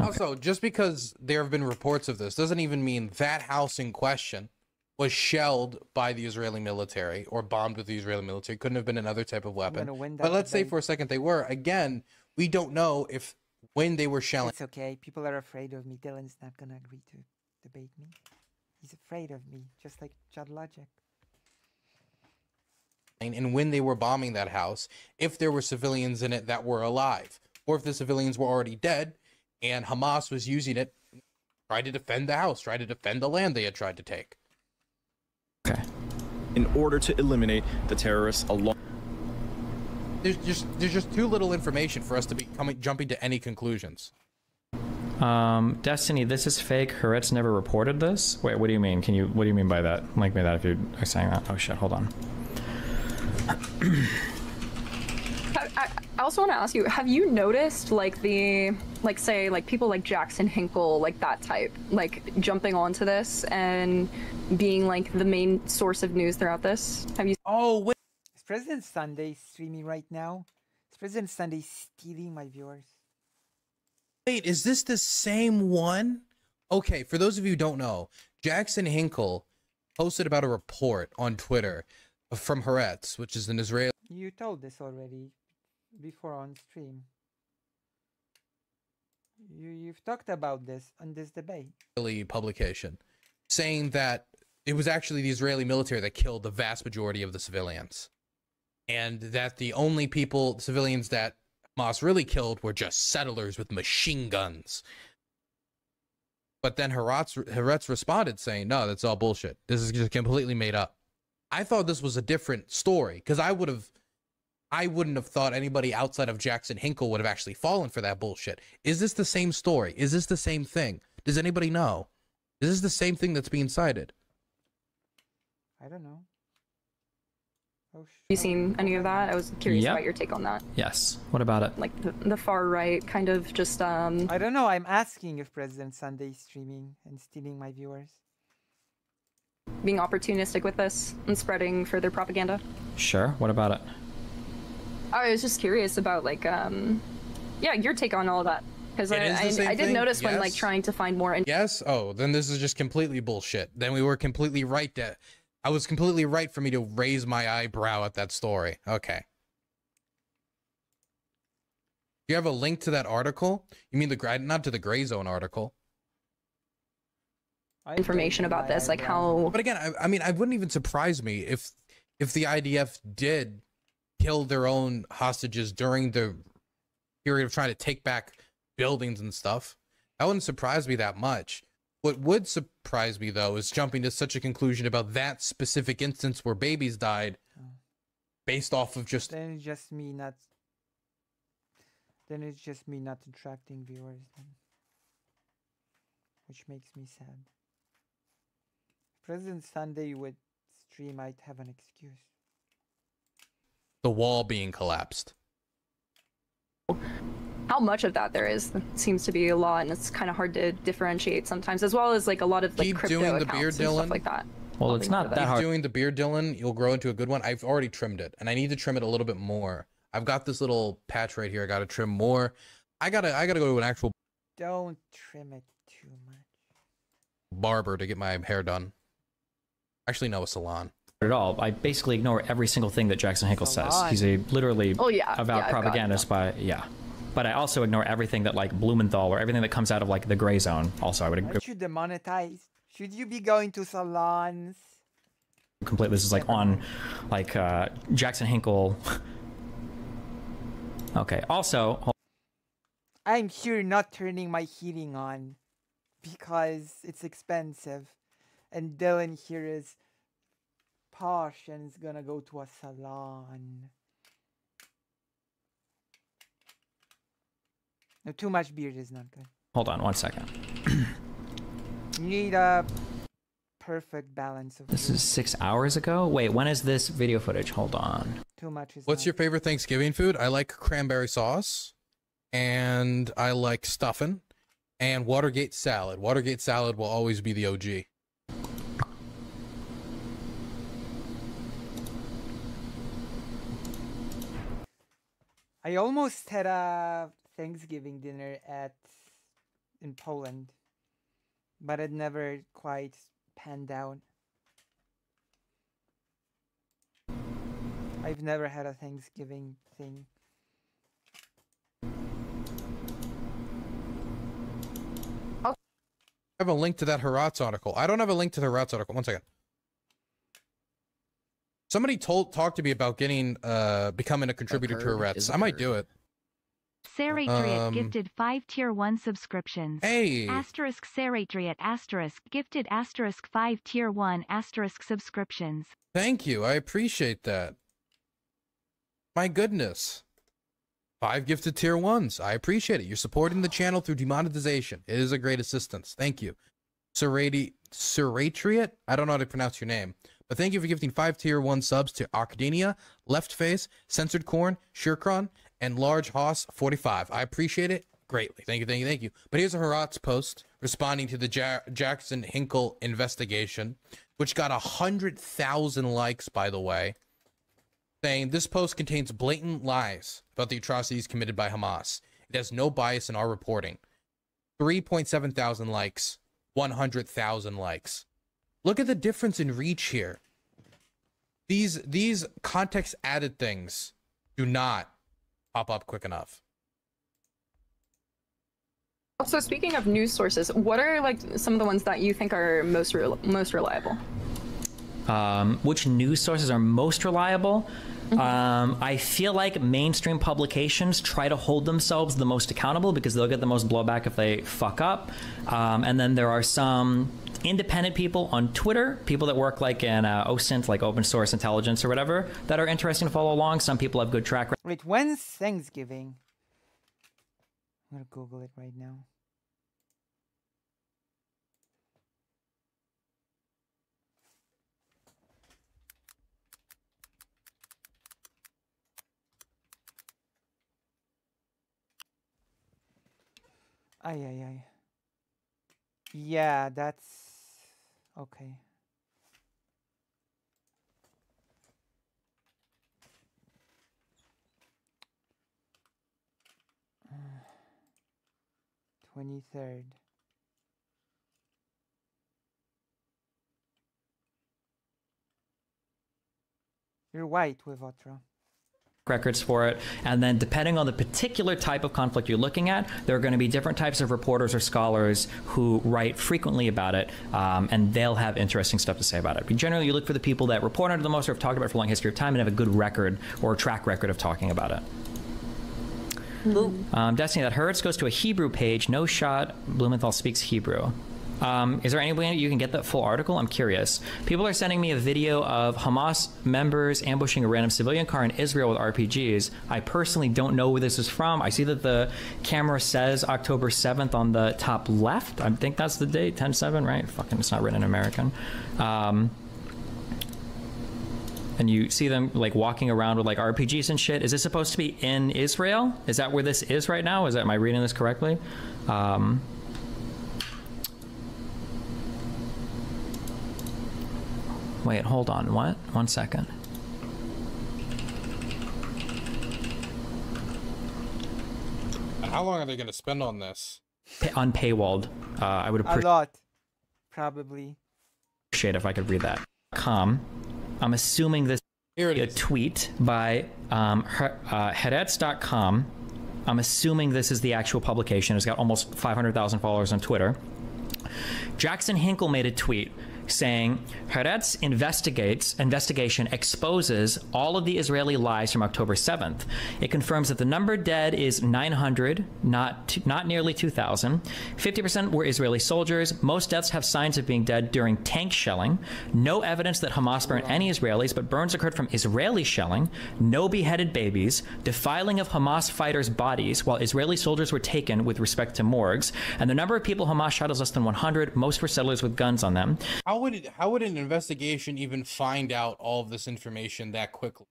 Also, just because there have been reports of this doesn't even mean that house in question was shelled by the Israeli military or bombed with the Israeli military. Couldn't have been another type of weapon. But let's say for a second they were. Again, we don't know if when they were shelling. It's okay. People are afraid of me. Dylan's not going to agree to debate me. He's afraid of me, just like Chad Logic. And when they were bombing that house, if there were civilians in it that were alive, or if the civilians were already dead and Hamas was using it, tried to defend the house, tried to defend the land they had tried to take. Okay. in order to eliminate the terrorists along. There's just too little information for us to be jumping to any conclusions. Destiny, this is fake. Haaretz never reported this. Wait, what do you mean? What do you mean by that? Like me that if you're saying that. Oh shit, hold on. I also want to ask you, have you noticed like say like people like Jackson Hinkle, like that type, like jumping onto this and being like the main source of news throughout this? Have you? Oh wait. Is President Sunday streaming right now? Is President Sunday stealing my viewers? Wait, is this the same one? Okay, for those of you who don't know, Jackson Hinkle posted about a report on Twitter from Haaretz, which is an Israeli. You told this already before on stream. You've talked about this on this debate. Publication saying that it was actually the Israeli military that killed the vast majority of the civilians, and that the only civilians that Hamas really killed were just settlers with machine guns. But then Haaretz responded saying, no, that's all bullshit. This is just completely made up. I thought this was a different story, because I wouldn't have thought anybody outside of Jackson Hinkle would have actually fallen for that bullshit. Is this the same story? Is this the same thing? Does anybody know? Is this the same thing that's being cited? I don't know. Have you seen any of that? I was curious about your take on that. Yes. What about it? Like the far right kind of just I don't know. I'm asking if President Sunday is streaming and stealing my viewers. Being opportunistic with this and spreading further propaganda. Sure. What about it? I was just curious about like yeah, your take on all of that. Because I did notice when like trying to find more. Yes. Oh, then this is just completely bullshit. Then we were completely right to. I was completely right for me to raise my eyebrow at that story. Okay. Do you have a link to that article? You mean not to the Gray Zone article? Information about this, like how. But again, I mean, it wouldn't even surprise me if the IDF did kill their own hostages during the period of trying to take back buildings and stuff. That wouldn't surprise me that much. What would surprise me, though, is jumping to such a conclusion about that specific instance where babies died based off of just... Then it's just me not attracting viewers, then. Which makes me sad. If President Sunday would stream, I'd have an excuse. The wall being collapsed. How much of that there is seems to be a lot, and it's kind of hard to differentiate sometimes, as well as like a lot of like crypto doing the accounts beard, and Dylan. stuff like that. Well, it's not that hard. Keep doing the beard, Dylan. You'll grow into a good one. I've already trimmed it, and I need to trim it a little bit more. I've got this little patch right here. I got to trim more. I gotta go to an actual. Don't trim it too much. Barber to get my hair done. Actually, no, a salon. At all. I basically ignore every single thing that Jackson Hinkle says. He's a literally about propagandist But I also ignore everything that like Blumenthal or everything that comes out of like the Gray Zone. Also, I would agree. Aren't you demonetized? Should you be going to salons? Completely. This is like on like Jackson Hinkle. Okay. Also, I'm here not turning my heating on because it's expensive, and Dylan here is posh and is gonna go to a salon. No, too much beard is not good. Hold on 1 second. You need a perfect balance of. This is 6 hours ago? Wait, when is this video footage? Hold on. Too much is. What's your favorite Thanksgiving food? I like cranberry sauce, and I like stuffing, and Watergate salad. Watergate salad will always be the OG. I almost had a Thanksgiving dinner in Poland, but it never quite panned out. I've never had a Thanksgiving thing. I have a link to that Haaretz article. I don't have a link to the Haaretz article. 1 second. Somebody talked to me about getting becoming a contributor to Haaretz. I might do it. Saratriot gifted 5 tier 1 subscriptions. Hey. Asterisk Saratriot asterisk gifted asterisk 5 tier 1 asterisk subscriptions. Thank you. I appreciate that. My goodness. 5 gifted tier 1s. I appreciate it. You're supporting the channel through demonetization. It is a great assistance. Thank you. Saratriot? I don't know how to pronounce your name. But thank you for gifting 5 tier 1 subs to Academia, Left Face, Censored Corn, Shirkron, and Large Hoss 45. I appreciate it greatly. Thank you, thank you, thank you. But here's a Herat's post responding to the Jackson Hinkle investigation, which got 100,000 likes, by the way, saying this post contains blatant lies about the atrocities committed by Hamas. It has no bias in our reporting. 3.7 thousand likes, 100,000 likes. Look at the difference in reach here. These context added things do not pop up quick enough. Also, speaking of news sources, what are like some of the ones that you think are most reliable? Which news sources are most reliable? I feel like mainstream publications try to hold themselves the most accountable because they'll get the most blowback if they fuck up. And then there are some independent people on Twitter, people that work like in OSINT, like open source intelligence or whatever, that are interesting to follow along. Some people have good track records. Wait, when's Thanksgiving? I'm gonna Google it right now. Ay. Yeah, that's okay. Uh, 23rd. You're white, Wivatra. Records for it, and then depending on the particular type of conflict you're looking at, there are going to be different types of reporters or scholars who write frequently about it, and they'll have interesting stuff to say about it. But generally, you look for the people that report on it the most or have talked about it for a long history of time and have a good record or a track record of talking about it. Destiny, that hurts goes to a Hebrew page. No shot. Blumenthal speaks Hebrew. Is there any way you can get that full article? I'm curious. People are sending me a video of Hamas members ambushing a random civilian car in Israel with RPGs. I personally don't know where this is from. I see that the camera says October 7th on the top left. I think that's the date, 10/7, right? Fucking, it's not written in American. And you see them like walking around with like RPGs and shit. Is this supposed to be in Israel? Is that where this is right now? Am I reading this correctly? Wait, hold on. What? 1 second. And how long are they going to spend on this? On paywalled. I would appreciate a lot, probably. If I could read that. I'm assuming this is a tweet by Haaretz.com. I'm assuming this is the actual publication. It's got almost 500,000 followers on Twitter. Jackson Hinkle made a tweet saying Haaretz investigation exposes all of the Israeli lies from October 7th. It confirms that the number dead is 900, not nearly 2,000. 50% were Israeli soldiers. Most deaths have signs of being dead during tank shelling. No evidence that Hamas burned any Israelis, but burns occurred from Israeli shelling. No beheaded babies. Defiling of Hamas fighters' bodies while Israeli soldiers were taken with respect to morgues. And the number of people Hamas shot is less than 100. Most were settlers with guns on them. How would an investigation even find out all of this information that quickly?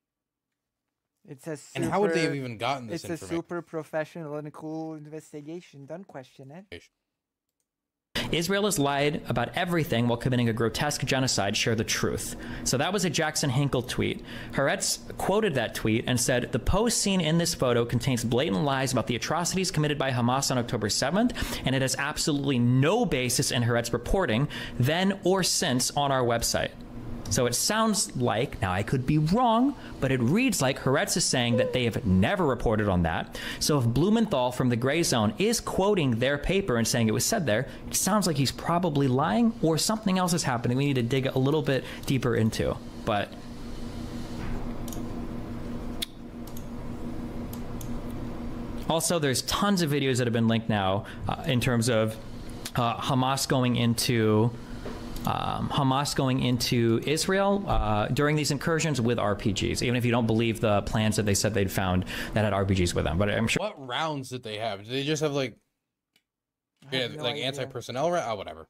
It's a super, and how would they have even gotten this information? It's a super professional and cool investigation. Don't question it. Israel has lied about everything while committing a grotesque genocide. Share the truth. So that was a Jackson Hinkle tweet. Haaretz quoted that tweet and said, the post seen in this photo contains blatant lies about the atrocities committed by Hamas on October 7th, and it has absolutely no basis in Haaretz reporting then or since on our website. So it sounds like, now I could be wrong, but it reads like Haaretz is saying that they have never reported on that. So if Blumenthal from the Gray Zone is quoting their paper and saying it was said there, it sounds like he's probably lying or something else is happening we need to dig a little bit deeper into. But Also, there's tons of videos that have been linked now in terms of Hamas going into Israel during these incursions with RPGs, even if you don't believe the plans that they said they'd found that had RPGs with them. But I'm sure. What rounds did they have? Did they just have like, anti-personnel round? Oh, whatever.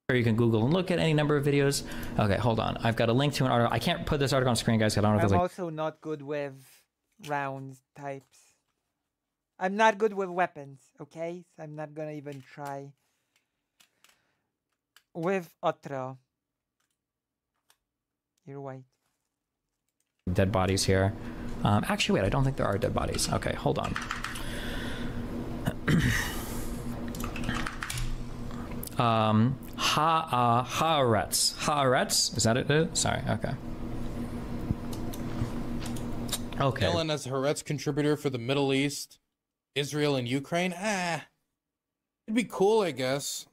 You can Google and look at any number of videos. Okay, hold on. I've got a link to an article. I can't put this article on screen, guys. I don't know if I'm there's also not good with rounds types. I'm not good with weapons, okay? So I'm not gonna even try. With Otra. You're white. Dead bodies here. Actually, wait, I don't think there are dead bodies. Okay, hold on. Haaretz. Haaretz? Is that it? Sorry, okay. Okay. Dylan as Haaretz contributor for the Middle East, Israel, and Ukraine? It'd be cool, I guess.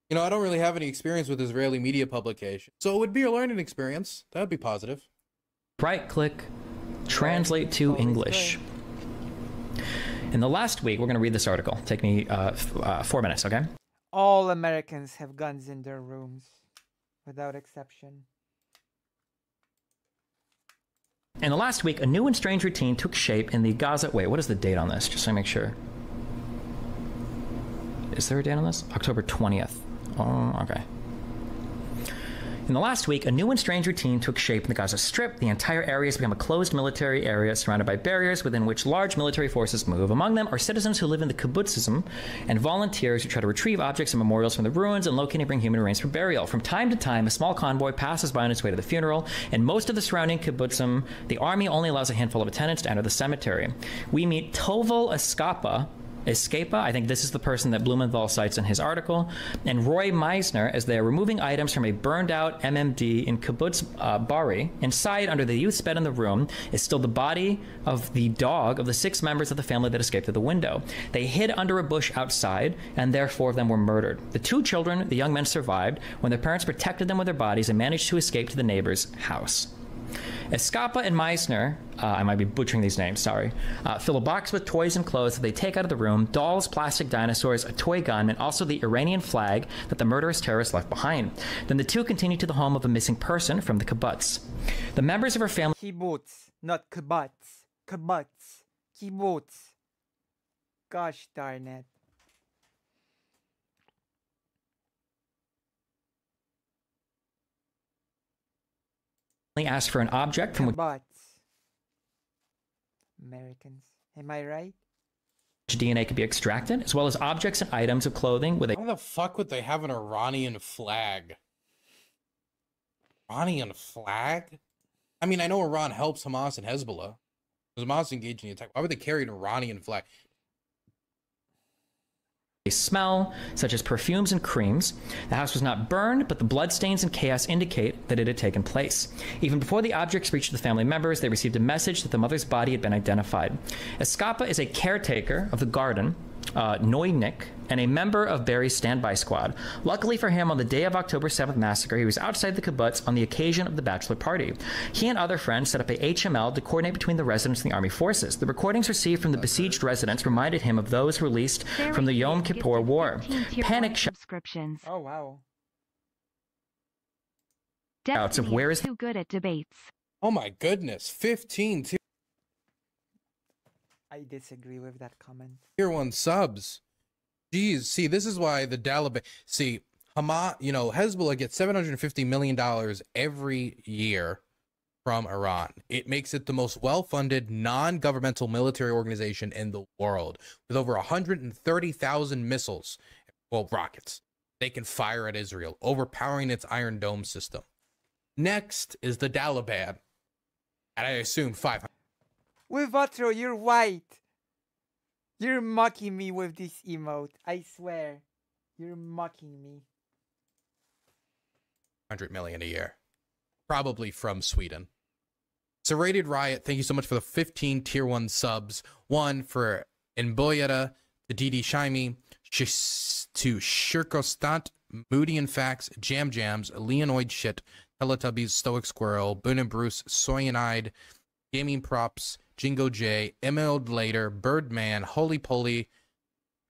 You know, I don't really have any experience with Israeli media publication, so it would be a learning experience. That would be positive. Right-click, translate to English. In the last week, we're going to read this article. Take me 4 minutes, okay? All Americans have guns in their rooms, without exception. In the last week, a new and strange routine took shape in the Gaza... Wait, what is the date on this? Just so I make sure. Is there a date on this? October 20th. Oh, okay. In the last week, a new and strange routine took shape in the Gaza Strip. The entire area has become a closed military area surrounded by barriers within which large military forces move. Among them are citizens who live in the kibbutzim and volunteers who try to retrieve objects and memorials from the ruins and locate and bring human remains for burial. From time to time, a small convoy passes by on its way to the funeral. In most of the surrounding kibbutzim, the army only allows a handful of attendants to enter the cemetery. We meet Toval Escapa, I think this is the person that Blumenthal cites in his article, and Roy Meisner as they are removing items from a burned-out MMD in Kibbutz Bari. Inside, under the youth's bed in the room, is still the body of the dog of the 6 members of the family that escaped through the window. They hid under a bush outside, and there 4 of them were murdered. The 2 children, the young men, survived when their parents protected them with their bodies and managed to escape to the neighbor's house. Escapa and Meisner, I might be butchering these names, sorry, fill a box with toys and clothes that they take out of the room, dolls, plastic dinosaurs, a toy gun, and also the Iranian flag that the murderous terrorists left behind. Then the 2 continue to the home of a missing person from the kibbutz. The members of her family... Kibbutz, not kibbutz. Kibbutz. Kibbutz. Gosh darn it. asked for an object from which Americans, am I right? DNA could be extracted, as well as objects and items of clothing with a... Why the fuck would they have an Iranian flag? Iranian flag? I mean, I know Iran helps Hamas and Hezbollah. Hamas engaged in the attack. Why would they carry an Iranian flag? Smell, such as perfumes and creams. The house was not burned, but the bloodstains and chaos indicate that it had taken place. Even before the objects reached the family members, they received a message that the mother's body had been identified. Escapa is a caretaker of the garden, Noynik, and a member of Barry's standby squad. Luckily for him, on the day of October 7th massacre, he was outside the kibbutz on the occasion of the bachelor party. He and other friends set up a HML to coordinate between the residents and the army forces. The recordings received from the besieged residents reminded him of those released from the Yom Kippur War. Panic subscriptions. Oh, wow. Shouts of where is too good at debates. Oh my goodness, 15 too. I disagree with that comment. Tier 1 subs. Jeez, see, this is why the Taliban... See, Hamas, you know, Hezbollah gets $750 million every year from Iran. It makes it the most well-funded, non-governmental military organization in the world, with over 130,000 missiles, well, rockets, they can fire at Israel, overpowering its Iron Dome system. Next is the Taliban, and I assume 500. Wivatro, you're white. You're mocking me with this emote. I swear. You're mocking me. 100 million a year. Probably from Sweden. Serrated Riot, thank you so much for the 15 tier 1 subs. 1 for Enboyera, to Didi Shaimi, to Shirkostant, Moody and Facts, Jam Jams, Leonoid Shit, Teletubbies, Stoic Squirrel, Boone and Bruce, Soyanide, Gaming Props, Jingo J, ML Later, Birdman, Holy Poly.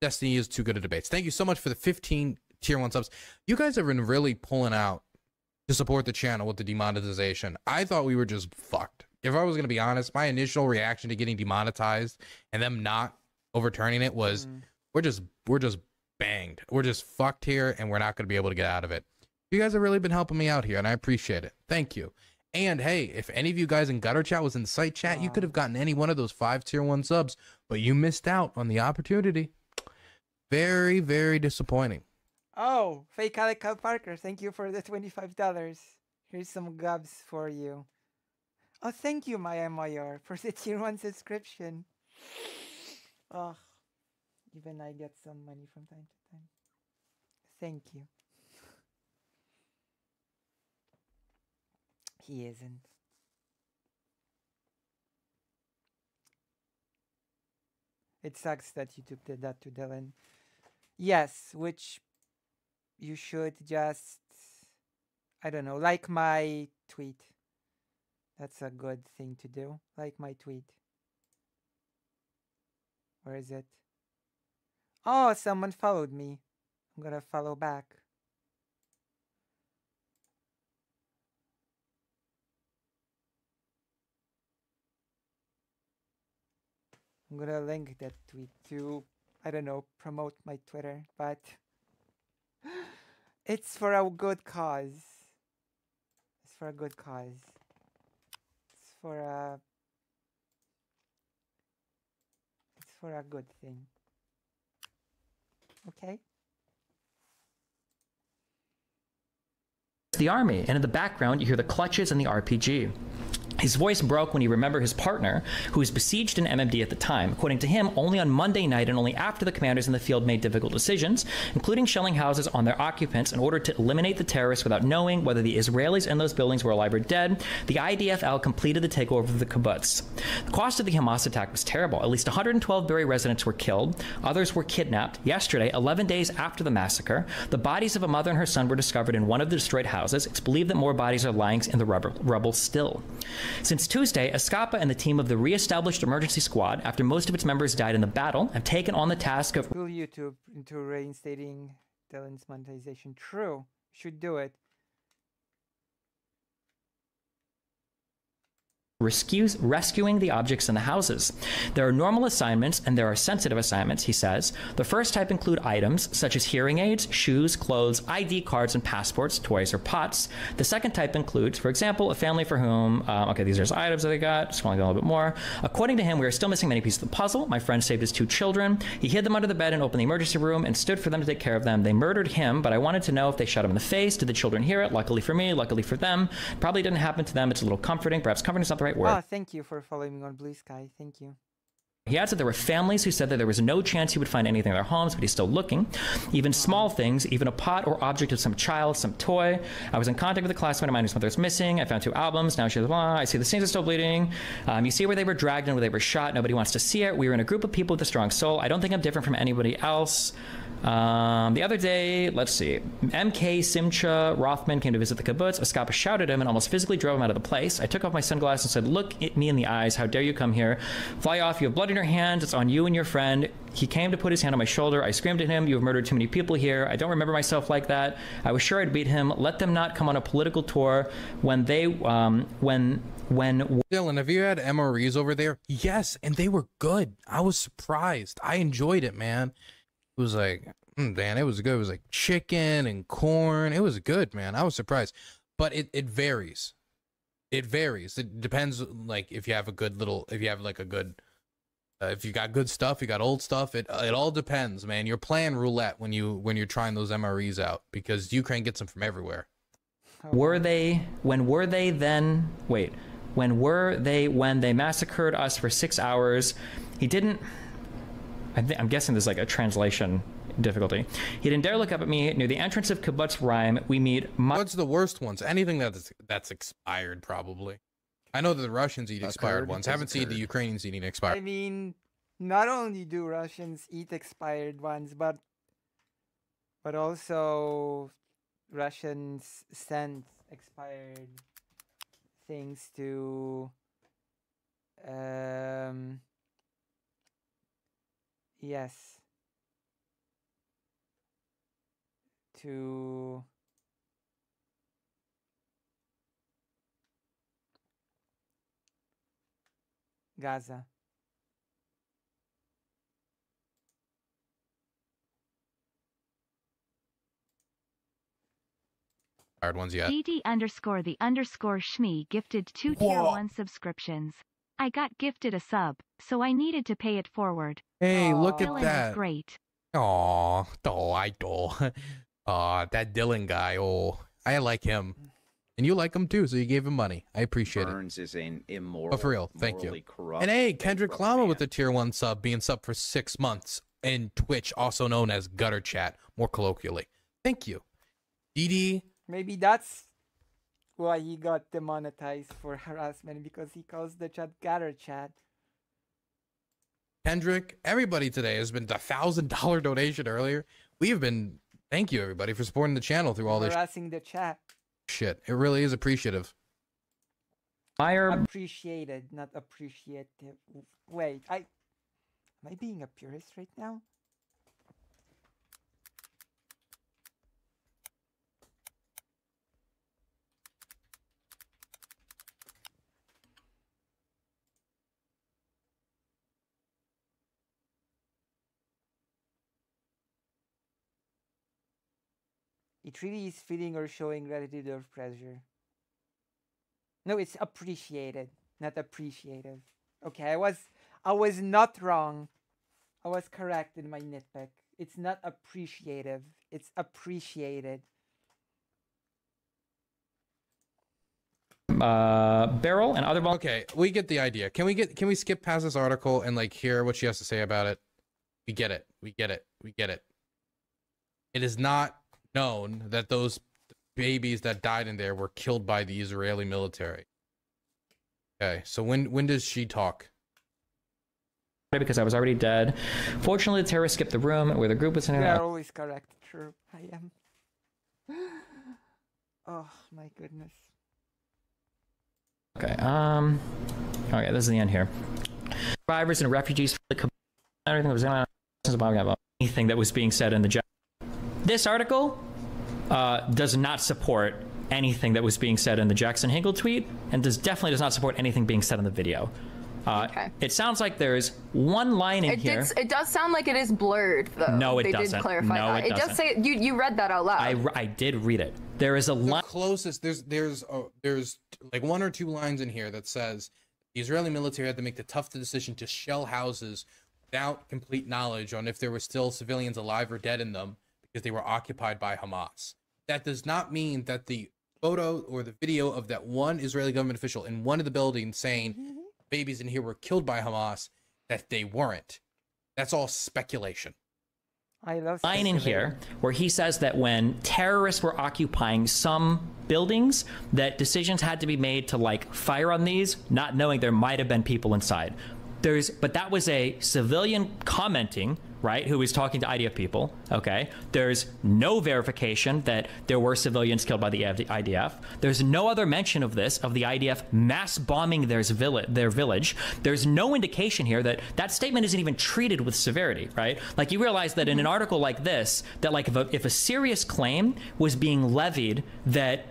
Destiny is too good at debates. Thank you so much for the 15 tier 1 subs. You guys have been really pulling out to support the channel with the demonetization. I thought we were just fucked. If I was going to be honest, my initial reaction to getting demonetized and them not overturning it was, we're just banged. We're just fucked here, and we're not going to be able to get out of it. You guys have really been helping me out here, and I appreciate it. Thank you. And hey, if any of you guys in Gutter Chat was in the site chat, you could have gotten any one of those 5 tier 1 subs, but you missed out on the opportunity. Very, very disappointing. Oh, fake Cal Parker, thank you for the $25. Here's some gobs for you. Oh, thank you, Maya Mayor, for the tier 1 subscription. Oh, even I get some money from time to time. Thank you. He isn't. It sucks that YouTube did that to Dylan. Yes, which you should just, I don't know, like my tweet. That's a good thing to do. Like my tweet. Where is it? Oh, someone followed me. I'm gonna follow back. I'm gonna link that tweet to, I don't know, promote my Twitter, but it's for a good cause. It's for a good cause. It's for a good thing. Okay? The army, and in the background you hear the clutches and the RPG. His voice broke when he remembered his partner, who was besieged in MMD at the time. According to him, only on Monday night and only after the commanders in the field made difficult decisions, including shelling houses on their occupants in order to eliminate the terrorists without knowing whether the Israelis in those buildings were alive or dead, the IDFL completed the takeover of the kibbutz. The cost of the Hamas attack was terrible. At least 112 Berry residents were killed. Others were kidnapped. Yesterday, 11 days after the massacre, the bodies of a mother and her son were discovered in one of the destroyed houses. It's believed that more bodies are lying in the rubble still. Since Tuesday, Escapa and the team of the re-established emergency squad, after most of its members died in the battle, have taken on the task of Will YouTube into reinstating Dylan's monetization. True. Should do it. rescuing the objects in the houses. There are normal assignments and there are sensitive assignments, he says. The first type include items such as hearing aids, shoes, clothes, ID cards, and passports, toys, or pots. The second type includes, for example, a family for whom, okay, these are his items that they got, scrolling down a little bit more. According to him, we are still missing many pieces of the puzzle. My friend saved his 2 children. He hid them under the bed and opened the emergency room and stood for them to take care of them. They murdered him, but I wanted to know if they shot him in the face. Did the children hear it? Luckily for me, luckily for them. Probably didn't happen to them. It's a little comforting. Perhaps comforting is not the right word. Oh, thank you for following me on Blue Sky. Thank you. He adds that there were families who said that there was no chance he would find anything in their homes, but he's still looking. Even small things, even a pot or object of some child, some toy. I was in contact with a classmate of mine whose mother is missing. I found 2 albums. Now she's blah. I see the stains are still bleeding. You see where they were dragged and where they were shot. Nobody wants to see it. We were in a group of people with a strong soul. I don't think I'm different from anybody else. The other day, let's see, MK Simcha Rothman came to visit the kibbutz. Escapa shouted at him and almost physically drove him out of the place. I took off my sunglasses and said, look at me in the eyes. How dare you come here? Fly off. You have blood in your hands. It's on you and your friend. He came to put his hand on my shoulder. I screamed at him. You have murdered too many people here. I don't remember myself like that. I was sure I'd beat him. Let them not come on a political tour when they, when Dylan, have you had MREs over there? Yes, and they were good. I was surprised. I enjoyed it, man. It was like, man, it was good. It was like chicken and corn. It was good, man. I was surprised. But it varies. It varies. It depends, like, if you have a good little, if you have like a good, if you got good stuff, you got old stuff. It all depends, man. You're playing roulette when you're trying those MREs out, because Ukraine gets them from everywhere. When they massacred us for 6 hours? He didn't, I'm guessing there's like a translation difficulty. He didn't dare look up at me. Near the entrance of Kibbutz Rhyme, we meet... What's the worst ones? Anything that's expired, probably. I know that the Russians eat expired ones. I haven't seen the Ukrainians eating expired. I mean, not only do Russians eat expired ones, but also Russians send expired things to Yes. To Gaza. Hard ones yet. DD_the_Shmee gifted 2 tier 1 subscriptions. I got gifted a sub, so I needed to pay it forward. Hey, look at Dylan that. is great. Aw, that Dylan guy. Oh, I like him. And you like him too, so you gave him money. I appreciate Burns is an immoral, but for real, thank you. morally corrupt, And hey, Kendrick bankrupt Lama man. with the tier 1 sub, being sub for 6 months in Twitch, also known as Gutter Chat, more colloquially. Thank you. DD. Maybe that's why he got demonetized for harassment, because he calls the chat gutter chat. Kendrick, everybody today has been $1,000 donation earlier. We have been, thank you everybody for supporting the channel through all this Harassing the chat. shit. It really is appreciative. Appreciated, not appreciative. Wait, am I being a purist right now? It really is feeling or showing gratitude or pleasure. No, it's appreciated, not appreciative. Okay, I was not wrong. I was correct in my nitpick. It's not appreciative. It's appreciated. Beryl and other. Okay, we get the idea. Can we skip past this article and like hear what she has to say about it? We get it. We get it. We get it. It is not known that those babies that died in there were killed by the Israeli military. Okay, so when does she talk? Because I was already dead. Fortunately, the terrorists skipped the room where the group was in. You are always correct. True, I am. Oh my goodness. Okay. Okay, this is the end here. Survivors and refugees. Everything that was anything that was being said in the. This article does not support anything that was being said in the Jackson Hinkle tweet, and definitely does not support anything being said in the video. Okay. It sounds like there's one line in here. It does sound like it is blurred, though. No, it they doesn't. did clarify No, that. it does doesn't. say you read that out loud. I did read it. There is a line. Closest there's like 1 or 2 lines in here that says the Israeli military had to make the tough decision to shell houses without complete knowledge on if there were still civilians alive or dead in them because they were occupied by Hamas. That does not mean that the photo or the video of that one Israeli government official in one of the buildings saying babies in here were killed by Hamas, that they weren't. That's all speculation. I love line in here where he says that when terrorists were occupying some buildings, that decisions had to be made to like fire on these, not knowing there might have been people inside. But that was a civilian commenting, right, who was talking to IDF people, okay? There's no verification that there were civilians killed by the IDF. There's no other mention of this, of the IDF mass bombing their village. There's no indication here that that statement isn't even treated with severity, right? Like, you realize that in an article like this, that like if a serious claim was being levied that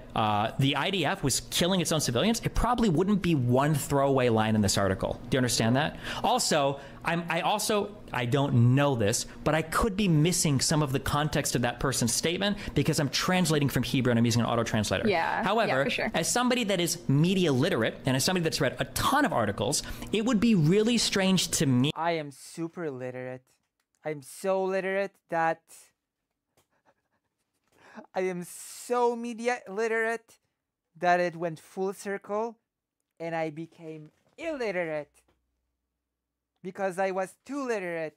the IDF was killing its own civilians, it probably wouldn't be one throwaway line in this article. Do you understand that? Also, I don't know this, but I could be missing some of the context of that person's statement because I'm translating from Hebrew and I'm using an auto translator. Yeah. However, for sure. as somebody that is media literate and as somebody that's read a ton of articles, it would be really strange to me. I am super literate. I'm so literate that I am so media literate that it went full circle and I became illiterate because I was too literate.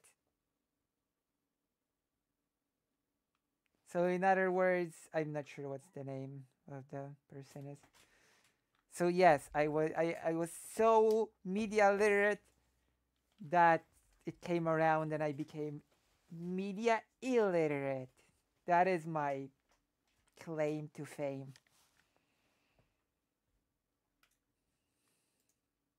So in other words, I'm not sure what's the name of the person is. So yes, I was so media literate that it came around and I became media illiterate. That is my claim to fame.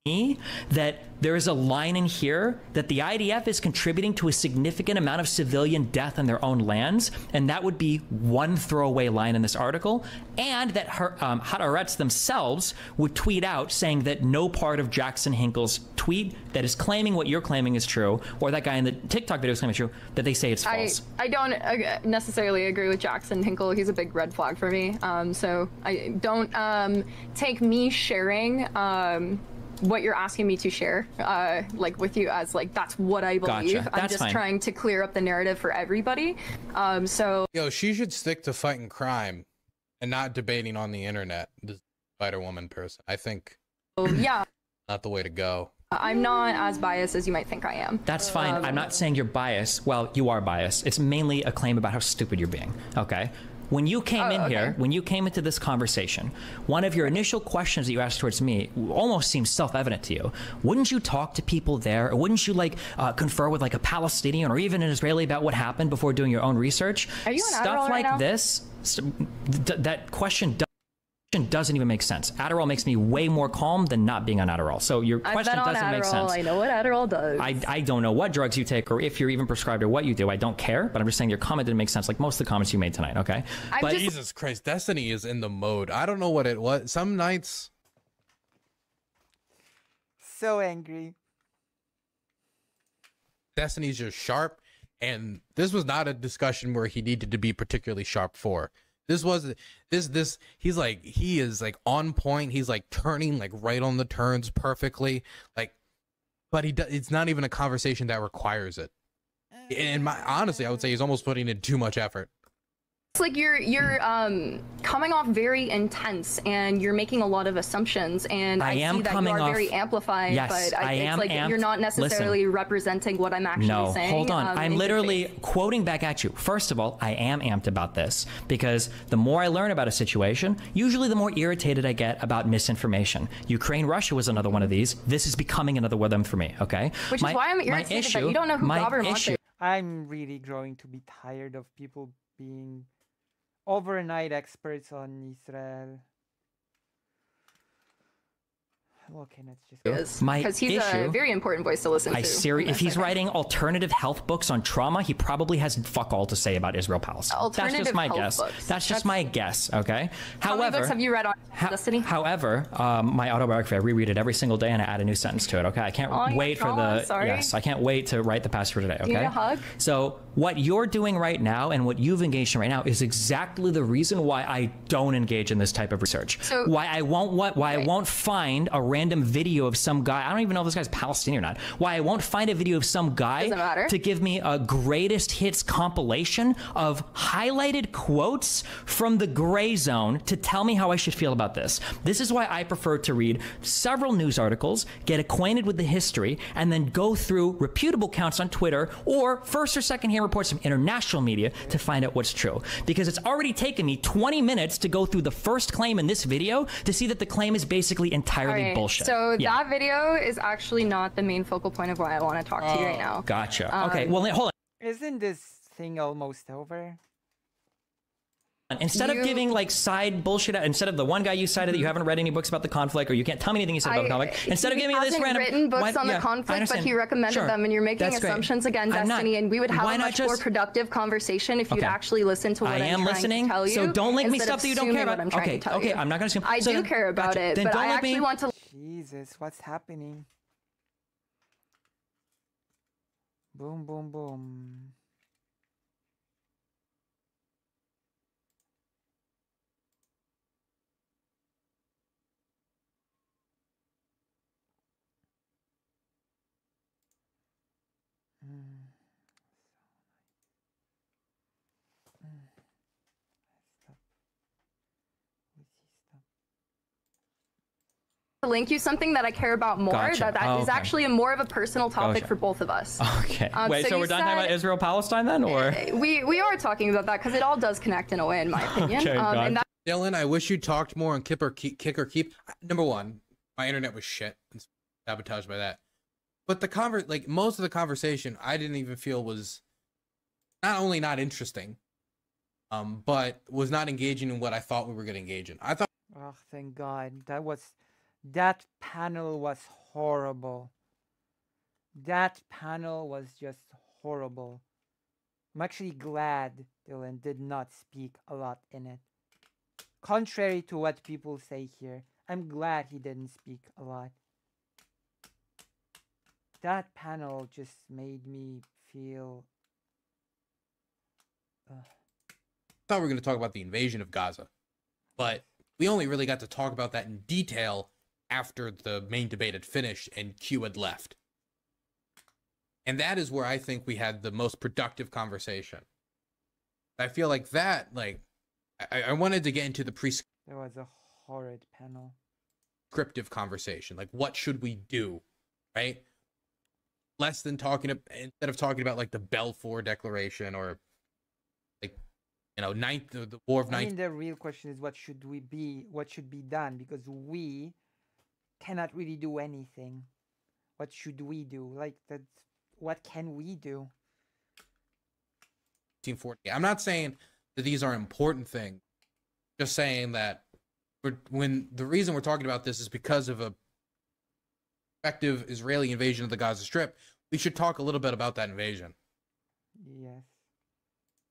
me that there is a line in here that the IDF is contributing to a significant amount of civilian death on their own lands, and that would be one throwaway line in this article, and that Haaretz themselves would tweet out saying that no part of Jackson Hinkle's tweet that is claiming what you're claiming is true, or that guy in the TikTok video is claiming true, that they say it's false. I don't necessarily agree with Jackson Hinkle. He's a big red flag for me. So I don't take me sharing what you're asking me to share, like with you as like, that's what I believe. Gotcha. I'm just trying to clear up the narrative for everybody. So Yo, she should stick to fighting crime and not debating on the internet. This Spider-Woman person, I think. Yeah. Not the way to go. I'm not as biased as you might think I am. That's fine. I'm not saying you're biased. Well, you are biased. It's mainly a claim about how stupid you're being. Okay. When you came in here, when you came into this conversation, one of your initial questions that you asked towards me almost seems self-evident to you. Wouldn't you talk to people there? Or wouldn't you like confer with like a Palestinian or even an Israeli about what happened before doing your own research? Are you on Stuff Adderall like right now? this, that question doesn't even make sense. Adderall makes me way more calm than not being on Adderall. So your question doesn't make sense. I know what Adderall does. I don't know what drugs you take or if you're even prescribed or what you do. I don't care, but I'm just saying your comment didn't make sense like most of the comments you made tonight, okay? But Jesus Christ, Destiny is in the mode. I don't know what it was. Some nights... So angry. Destiny's just sharp, and this was not a discussion where he needed to be particularly sharp for. This was he's like, he is like on point. He's like turning like right on the turns perfectly. Like, but it's not even a conversation that requires it. And honestly, I would say he's almost putting in too much effort. It's like you're coming off very intense and you're making a lot of assumptions, and I see that you are very amplified, yes, but it's like amped. you're not necessarily representing what I'm actually saying. Hold on. I'm literally face. quoting back at you. First of all, I am amped about this because the more I learn about a situation, usually the more irritated I get about misinformation. Ukraine, Russia was another one of these. This is becoming another one of them for me, okay? Which is why I'm irritated that you don't know who Robert Monte is. I'm really growing to be tired of people being overnight experts on Israel. Okay, let's just because he's a very important voice to listen to. If he's writing alternative health books on trauma, he probably has fuck all to say about Israel Palestine. That's just my guess. That's just my guess. Okay. How many books have you read on Destiny? However, my autobiography, I reread it every single day and I add a new sentence to it. Okay. I can't wait for the I can't wait to write the past for today. Okay. You need a hug? So what you're doing right now and what you've engaged in right now is exactly the reason why I don't engage in this type of research. So why I won't find a random video of some guy. I don't even know if this guy's Palestinian or not. Why I won't find a video of some guy to give me a greatest hits compilation of highlighted quotes from the gray zone to tell me how I should feel about this. This is why I prefer to read several news articles, get acquainted with the history, and then go through reputable accounts on Twitter or first or second hand reports from international media to find out what's true. Because it's already taken me 20 minutes to go through the first claim in this video to see that the claim is basically entirely bullshit. So that video is actually not the main focal point of why I want to talk to you right now. Gotcha. Okay, well, hold on. Isn't this thing almost over? Instead of giving like side bullshit, instead of the one guy you cited that you haven't read any books about the conflict or you can't tell me anything you said about the conflict, instead of giving me this random... written books on the conflict, but he recommended them, and you're making assumptions again, Destiny, and we would have a much more productive conversation if you'd actually listen to what I'm trying to tell you. So don't link me stuff that you don't care about. Okay, I'm not going to assume. I do care about it, but I actually want to... Jesus, what's happening? Boom, boom, boom. link you something that I care about more. Gotcha. That is actually more of a personal topic for both of us. Okay. Wait, so we're done talking about Israel Palestine then, or we are talking about that because it all does connect in a way, in my opinion. Okay, and that Dylan, I wish you talked more on kick or keep. Number one, my internet was shit and sabotaged by that. But the most of the conversation, I didn't even feel was not only not interesting, but was not engaging in what I thought we were going to engage in. I thought. Oh, thank God. That was That panel was horrible. That panel was just horrible. I'm actually glad Dylan did not speak a lot in it. Contrary to what people say here, I'm glad he didn't speak a lot. That panel just made me feel... I thought we were going to talk about the invasion of Gaza, but we only really got to talk about that in detail after the main debate had finished and Q had left. And that is where I think we had the most productive conversation. I feel like that, like, I wanted to get into the There was a horrid panel. prescriptive conversation. Like, what should we do, right? Less than instead of talking about, like, the Balfour Declaration or, like, you know, the War of I mean, the real question is what should be done? Because we cannot really do anything. What should we do? Like, what can we do? 1940. I'm not saying that these are important things. Just saying that when the reason we're talking about this is because of a effective Israeli invasion of the Gaza Strip, we should talk a little bit about that invasion. Yes.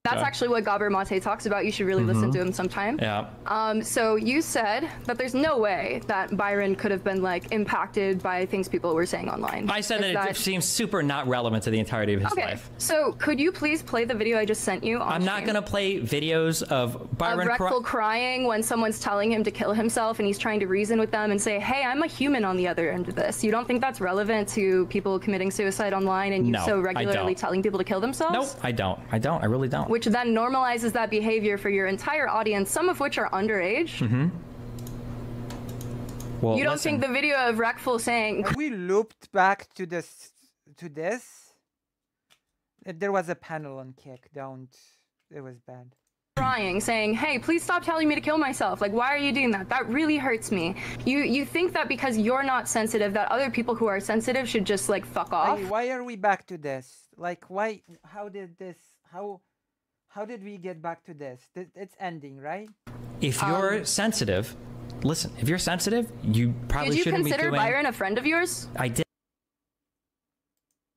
That's actually what Gabor Mate talks about. You should really listen to him sometime. Yeah. So you said that there's no way that Byron could have been like impacted by things people were saying online. I said that it seems super not relevant to the entirety of his okay. life. So could you please play the video I just sent you? I'm not going to play videos of Byron crying when someone's telling him to kill himself and he's trying to reason with them and say, hey, I'm a human on the other end of this. You don't think that's relevant to people committing suicide online and you so regularly telling people to kill themselves? Nope, I don't. I really don't. Which then normalizes that behavior for your entire audience, some of which are underage. Well, you don't think the video of Reckful saying... We looped back to this. There was a panel on Kick. It was bad. Crying, saying, hey, please stop telling me to kill myself. Like, why are you doing that? That really hurts me. You think that because you're not sensitive, that other people who are sensitive should just, like, fuck off? Why are we back to this? Like, why? How did we get back to this? It's ending, right? If you're sensitive, listen, if you're sensitive, you probably shouldn't be doing... Did you consider Byron a friend of yours? I did.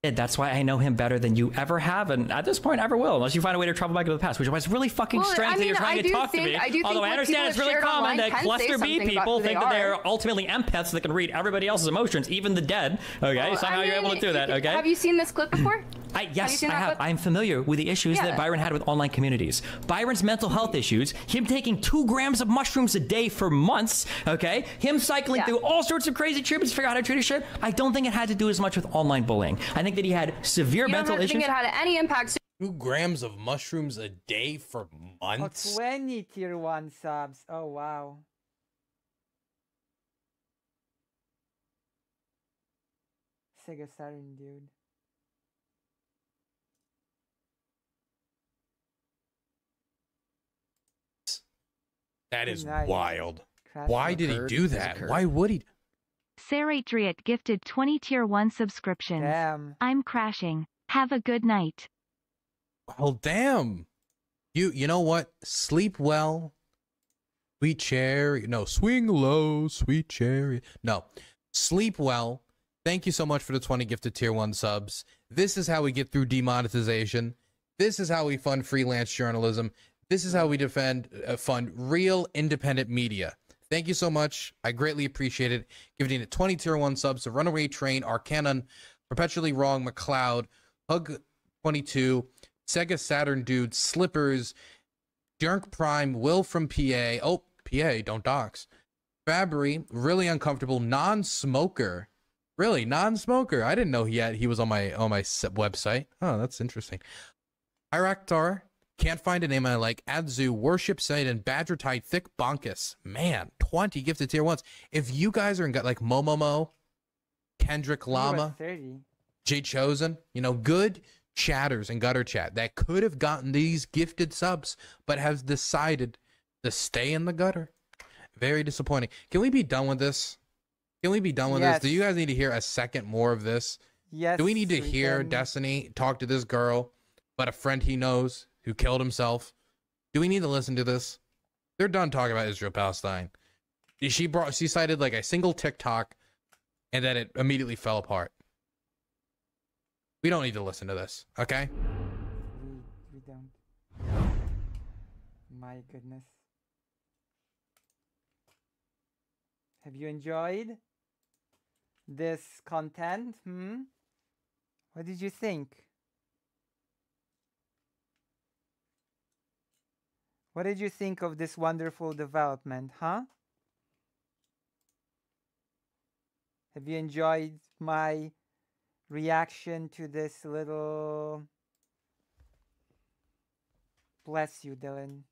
That's why I know him better than you ever have, and at this point ever will, unless you find a way to travel back into the past, which is really fucking strange that you're trying to talk to me. Although I understand it's really common that cluster B people think that they're ultimately empaths that can read everybody else's emotions, even the dead. Okay, somehow you're able to do that. Okay. Have you seen this clip before? Yes, I have. I'm familiar with the issues that Byron had with online communities. Byron's mental health issues, him taking 2 grams of mushrooms a day for months, okay? Him cycling through all sorts of crazy treatments to figure out how to treat his shit. I don't think it had to do as much with online bullying. I think that he had severe mental issues. I don't think it had any impact. 2 grams of mushrooms a day for months? Oh, 20 tier 1 subs. Oh, wow. Sega Saturn, dude. That is wild. Why did he do that? Why would he? Saratriot gifted 20 tier 1 subscriptions. Damn. I'm crashing. Have a good night. Well, damn. You know what? Sleep well. Sweet cherry. No, swing low, sweet cherry. No. Sleep well. Thank you so much for the 20 gifted tier 1 subs. This is how we get through demonetization. This is how we fund freelance journalism. This is how we fund real independent media. Thank you so much. I greatly appreciate it. Giving it 20 tier 1 subs to Runaway Train, Arcanon, Perpetually Wrong, McLeod, Hug 22, Sega Saturn Dude, Slippers, Junk Prime, Will from PA. Oh, PA, don't dox. Fabry, Really Uncomfortable, Non-Smoker. Really, Non-Smoker. I didn't know he was on my website. Oh, that's interesting. Iraktar. Can't find a name I like. Adzu, Worship Site, and Badger Tide, Thick Bonkus. Man, 20 gifted tier 1s. If you guys are in like Momomo, Kendrick Lama, Jay Chosen, you know, good chatters in Gutter Chat that could have gotten these gifted subs, but have decided to stay in the gutter. Very disappointing. Can we be done with this? Can we be done with this? Do you guys need to hear a second more of this? Yes. Do we need to hear Destiny talk to this girl, but a friend he knows who killed himself? Do we need to listen to this? They're done talking about Israel-Palestine. She cited like a single TikTok, and then it immediately fell apart. We don't need to listen to this, okay? We don't. My goodness. Have you enjoyed this content? What did you think? What did you think of this wonderful development, huh? Have you enjoyed my reaction to this little... Bless you, Dylan.